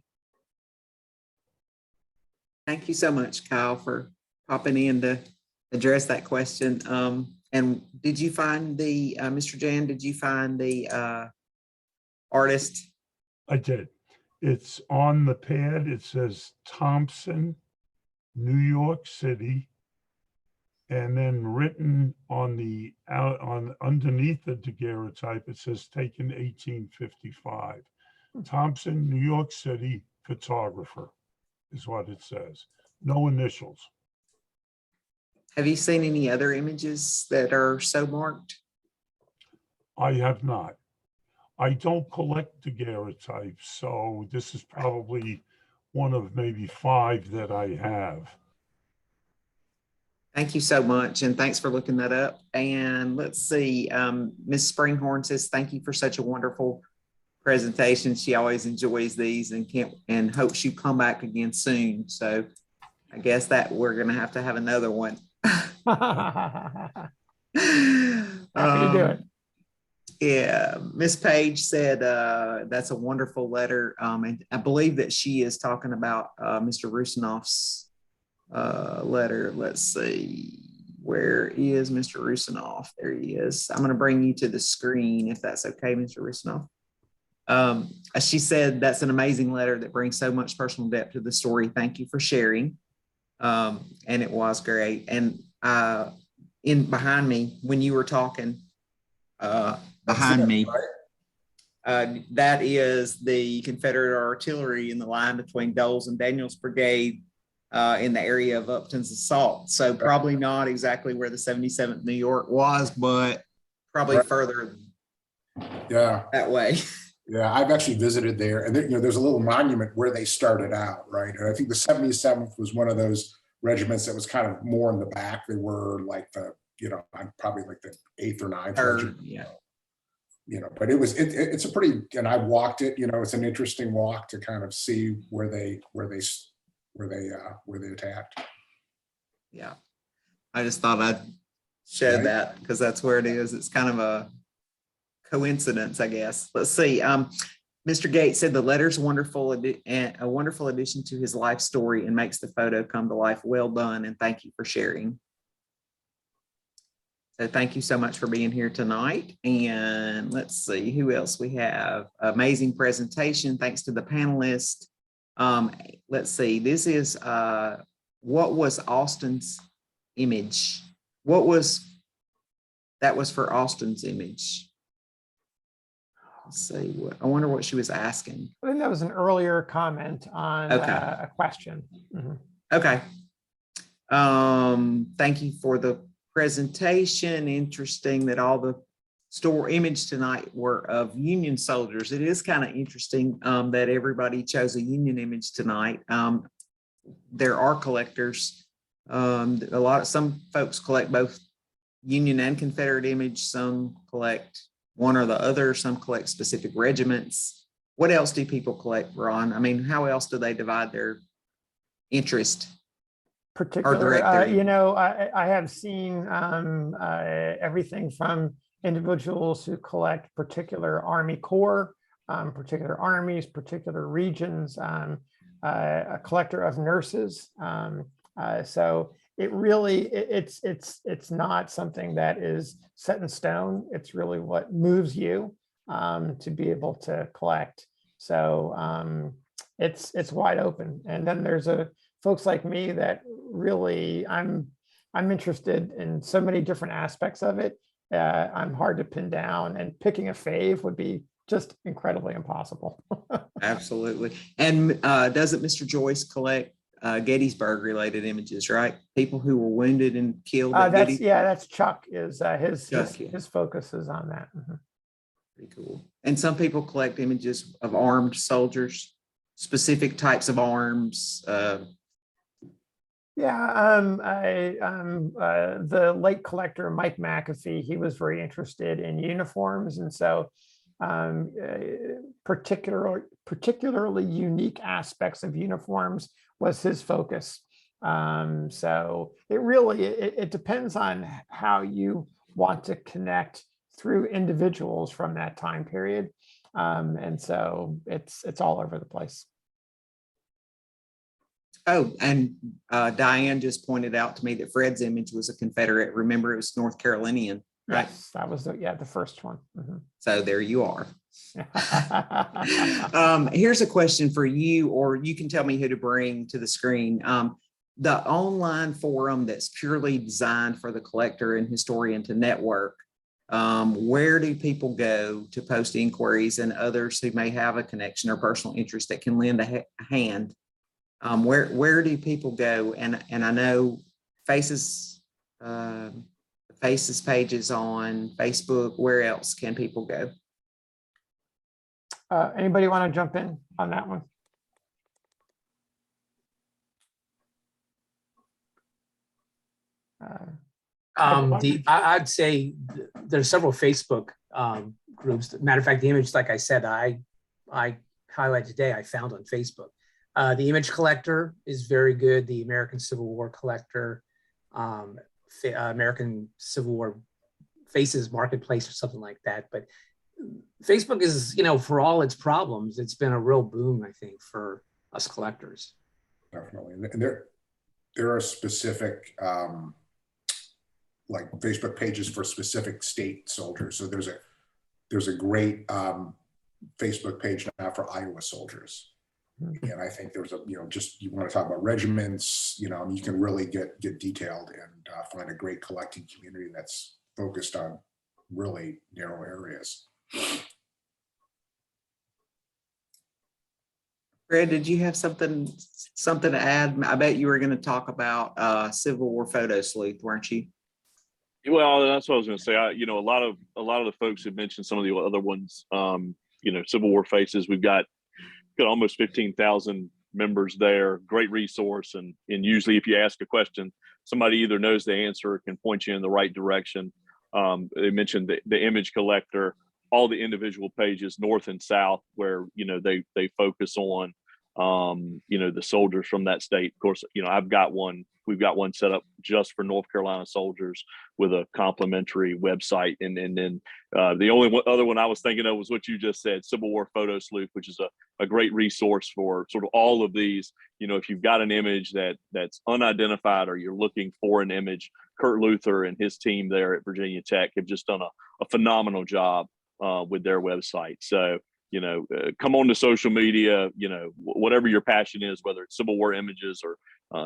Thank you so much, Kyle, for popping in to address that question. And did you find the, Mr. Jan, did you find the artist? I did. It's on the pad. It says Thompson, New York City. And then written on the underneath the daguerreotype, it says taken 1855. Thompson, New York City, photographer is what it says. No initials. Have you seen any other images that are so marked? I have not. I don't collect daguerreotypes, so this is probably one of maybe 5 that I have. Thank you so much, and thanks for looking that up. And let's see, Ms. Springhorn says, thank you for such a wonderful presentation. She always enjoys these and hopes you come back again soon. So I guess that we're going to have another one. Happy to do it. Yeah, Miss Page said that's a wonderful letter, and I believe that she is talking about Mr. Russinoff's letter. Let's see, where is Mr. Russinoff? There he is. I'm going to bring you to the screen if that's okay, Mr. Russinoff. She said that's an amazing letter that brings so much personal depth to the story. Thank you for sharing. And it was great. And behind me, when you were talking, behind me, that is the Confederate artillery in the line between Dole's and Daniel's brigade in the area of Upton's assault. So probably not exactly where the 77th New York was, but probably further that way. Yeah, I've actually visited there, and there's a little monument where they started out, right? And I think the 77th was one of those regiments that was kind of more in the back. They were like the, probably like the 8th or 9th regiment. Yeah. But it's a pretty, and I walked it. It's an interesting walk to kind of see where they attacked. Yeah, I just thought I'd share that because that's where it is. It's kind of a coincidence, I guess. Let's see. Mr. Gates said the letter's wonderful and a wonderful addition to his life story and makes the photo come to life. Well done, and thank you for sharing. So thank you so much for being here tonight. And let's see who else we have. Amazing presentation. Thanks to the panelists. Let's see. This is what was Austin's image? That was for Austin's image. Let's see. I wonder what she was asking. I think that was an earlier comment on a question. Okay. Thank you for the presentation. Interesting that all the store image tonight were of Union soldiers. It is kind of interesting that everybody chose a Union image tonight. There are collectors. Some folks collect both Union and Confederate image. Some collect one or the other. Some collect specific regiments. What else do people collect, Ron? I mean, how else do they divide their interest? Particular, I have seen everything from individuals who collect particular Army Corps, particular armies, particular regions, a collector of nurses. So it really, it's not something that is set in stone. It's really what moves you to be able to collect. So it's wide open. And then there's folks like me that really, I'm interested in so many different aspects of it. I'm hard to pin down, and picking a fave would be just incredibly impossible. Absolutely. And doesn't Mr. Joyce collect Gettysburg related images, right? People who were wounded and killed. That's Chuck. His focus is on that. Pretty cool. And some people collect images of armed soldiers, specific types of arms. The late collector Mike McAfee, he was very interested in uniforms, and so particularly unique aspects of uniforms was his focus. So it depends on how you want to connect through individuals from that time period, and so it's all over the place. Oh, and Diane just pointed out to me that Fred's image was a Confederate. Remember, it was North Carolinian, right? Yes, that was the first one. Mhm. So there you are. Here's a question for you, or you can tell me who to bring to the screen. The online forum that's purely designed for the collector and historian to network, where do people go to post inquiries and others who may have a connection or personal interest that can lend a hand? Where do people go? And I know Faces pages on Facebook. Where else can people go? Anybody want to jump in on that one? I'd say there's several Facebook groups. Matter of fact, the image, like I said, I highlighted today, I found on Facebook. The Image Collector is very good. The American Civil War Collector, American Civil War Faces Marketplace or something like that. But Facebook is, for all its problems, it's been a real boom, I think, for us collectors. Definitely. And there are specific like Facebook pages for specific state soldiers. So there's a great Facebook page now for Iowa soldiers. And I think there's you want to talk about regiments, you can really get detailed and find a great collecting community that's focused on really narrow areas. Fred, did you have something to add? I bet you were going to talk about Civil War photo sleuth, weren't you? Well, that's what I was going to say. A lot of the folks have mentioned some of the other ones. Civil War Faces. We've got almost 15,000 members there. Great resource, and usually, if you ask a question, somebody either knows the answer or can point you in the right direction. They mentioned the Image Collector, all the individual pages, north and south, where they focus on the soldiers from that state. Of course, I've got one. We've got one set up just for North Carolina soldiers with a complimentary website. And then the only other one I was thinking of was what you just said, Civil War Photo Sleuth, which is a great resource for sort of all of these. If you've got an image that's unidentified or you're looking for an image, Kurt Luther and his team there at Virginia Tech have just done a phenomenal job with their website. So, come on to social media, whatever your passion is, whether it's Civil War images or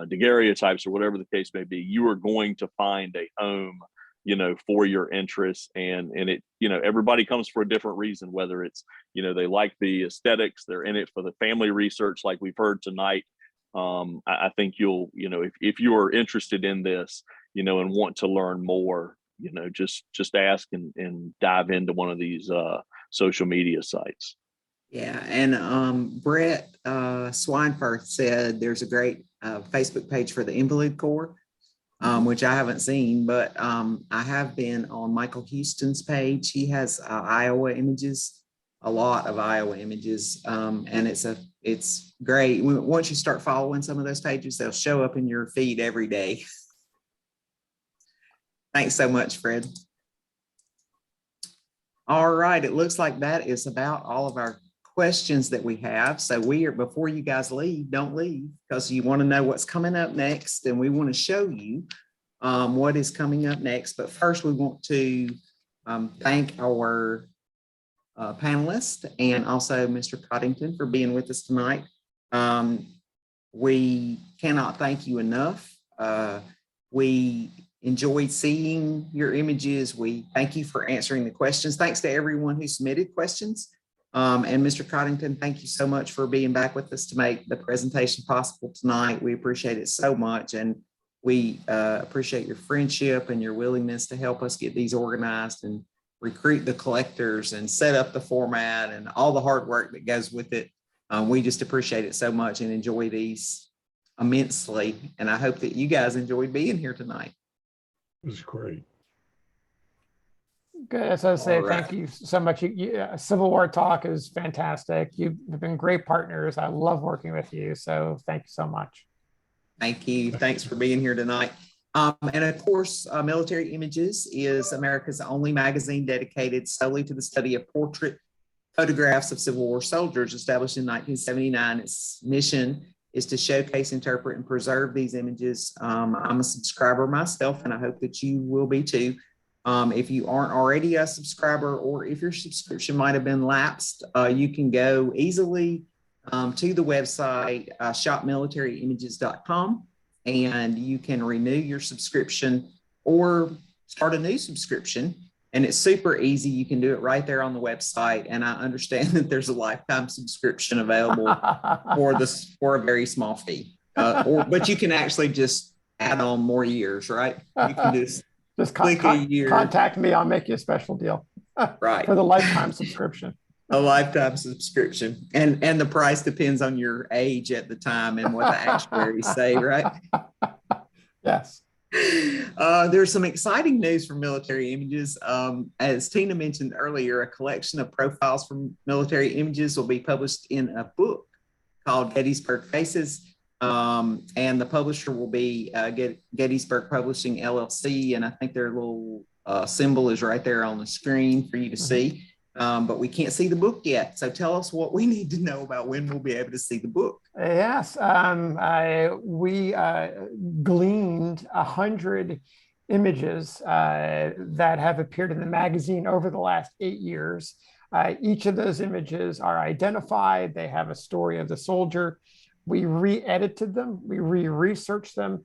daguerreotypes or whatever the case may be, you are going to find a home, for your interests. And it, everybody comes for a different reason, whether it's, they like the aesthetics, they're in it for the family research, like we've heard tonight. I think you'll, if you are interested in this, and want to learn more, just ask and dive into one of these social media sites. Yeah, and Brett Swinefirth said there's a great Facebook page for the Invalid Corps, which I haven't seen, but I have been on Michael Houston's page. He has Iowa images, a lot of Iowa images, and it's great. Once you start following some of those pages, they'll show up in your feed every day. Thanks so much, Fred. All right, it looks like that is about all of our questions that we have. So before you guys leave, don't leave, because you want to know what's coming up next, and we want to show you what is coming up next. But first, we want to thank our panelists and also Mr. Coddington for being with us tonight. We cannot thank you enough. We enjoyed seeing your images. We thank you for answering the questions. Thanks to everyone who submitted questions. And Mr. Coddington, thank you so much for being back with us to make the presentation possible tonight. We appreciate it so much. And we appreciate your friendship and your willingness to help us get these organized and recruit the collectors and set up the format and all the hard work that goes with it. We just appreciate it so much and enjoy these immensely. And I hope that you guys enjoyed being here tonight. It was great. Good. As I say, All right. thank you so much. Civil War Talk is fantastic. You've been great partners. I love working with you. So thank you so much. Thank you. Thanks for being here tonight. And of course, Military Images is America's only magazine dedicated solely to the study of portrait photographs of Civil War soldiers. Established in 1979, its mission is to showcase, interpret, and preserve these images. I'm a subscriber myself, and I hope that you will be too. If you aren't already a subscriber, or if your subscription might have been lapsed, you can go easily to the website shopmilitaryimages.com, and you can renew your subscription or start a new subscription. And it's super easy. You can do it right there on the website. And I understand that there's a lifetime subscription available for a very small fee. But you can actually just add on more years, right? You can just click a year. Contact me. I'll make you a special deal. Right. For the lifetime subscription. A lifetime subscription. And the price depends on your age at the time and what the actuaries say, right? Yes. There's some exciting news from Military Images. As Tina mentioned earlier, a collection of profiles from Military Images will be published in a book called Gettysburg Faces. And the publisher will be Gettysburg Publishing LLC. And I think their little symbol is right there on the screen for you to see. But we can't see the book yet. So tell us what we need to know about when we'll be able to see the book. Yes, we gleaned 100 images that have appeared in the magazine over the last 8 years. Each of those images are identified. They have a story of the soldier. We re-edited them. We re-researched them.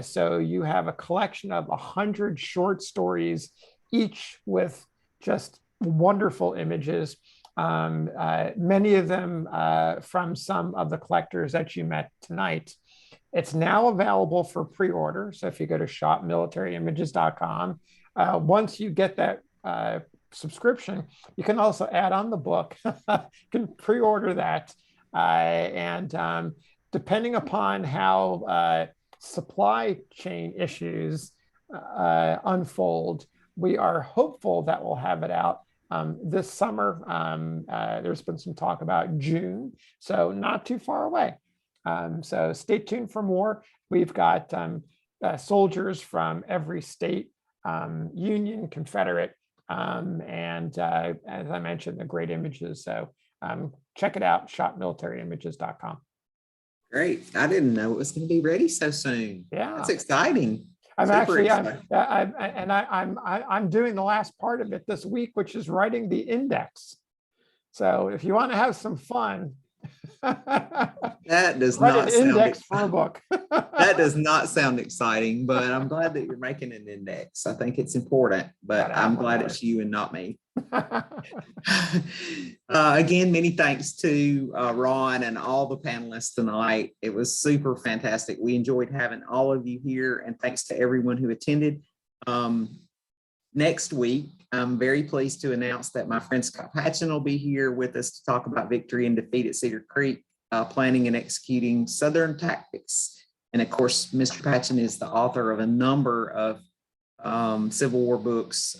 So you have a collection of 100 short stories, each with just wonderful images. Many of them from some of the collectors that you met tonight. It's now available for pre-order. So if you go to shopmilitaryimages.com, once you get that subscription, you can also add on the book. You can pre-order that. And depending upon how supply chain issues unfold, we are hopeful that we'll have it out this summer. There's been some talk about June, so not too far away. So stay tuned for more. We've got soldiers from every state, Union, Confederate, and as I mentioned, the great images. So check it out, shopmilitaryimages.com. Great. I didn't know it was going to be ready so soon. Yeah. That's exciting. I'm doing the last part of it this week, which is writing the index. So if you want to have some fun, that does write not an sound index for a book. That does not sound exciting, but I'm glad that you're making an index. I think it's important, but I'm glad it's you and not me. Again, many thanks to Ron and all the panelists tonight. It was super fantastic. We enjoyed having all of you here, and thanks to everyone who attended. Next week, I'm very pleased to announce that my friend Scott Patchen will be here with us to talk about victory and defeat at Cedar Creek, planning and executing Southern tactics. And of course, Mr. Patchen is the author of a number of Civil War books,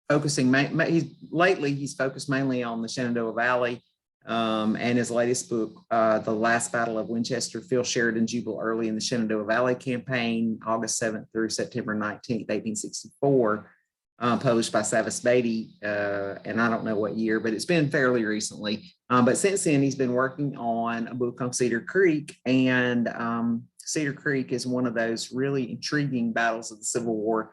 focusing, he's focused mainly on the Shenandoah Valley, and his latest book, The Last Battle of Winchester, Phil Sheridan Jubal Early in the Shenandoah Valley Campaign, August 7th through September 19th, 1864, published by Savas Beatty, and I don't know what year, but it's been fairly recently. But since then, he's been working on a book on Cedar Creek, and Cedar Creek is one of those really intriguing battles of the Civil War.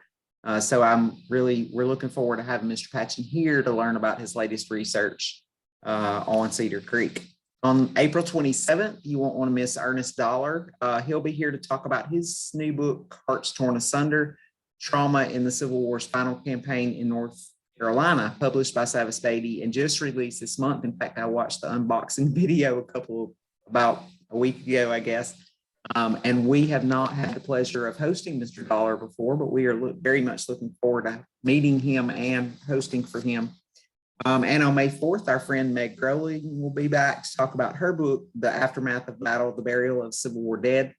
So we're looking forward to having Mr. Patchen here to learn about his latest research on Cedar Creek. On April 27th, you won't want to miss Ernest Dollar. He'll be here to talk about his new book, Hearts Torn Asunder, Trauma in the Civil War's Final Campaign in North Carolina, published by Savas Beatty and just released this month. In fact, I watched the unboxing video about a week ago, I guess. And we have not had the pleasure of hosting Mr. Dollar before, but we are very much looking forward to meeting him and hosting for him. And on May 4th, our friend Meg Crowley will be back to talk about her book, The Aftermath of Battle, The Burial of Civil War Dead,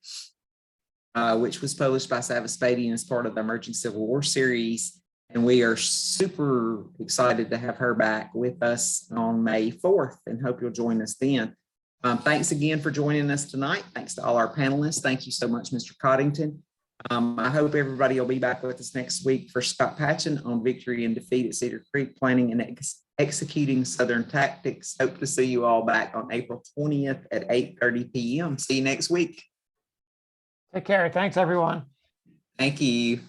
which was published by Savas Beatty and is part of the Emerging Civil War series. And we are super excited to have her back with us on May 4th and hope you'll join us then. Thanks again for joining us tonight. Thanks to all our panelists. Thank you so much, Mr. Coddington. I hope everybody will be back with us next week for Scott Patchen on victory and defeat at Cedar Creek, planning and executing Southern tactics. Hope to see you all back on April 20th at 8:30 p.m. See you next week. Take care. Thanks, everyone. Thank you.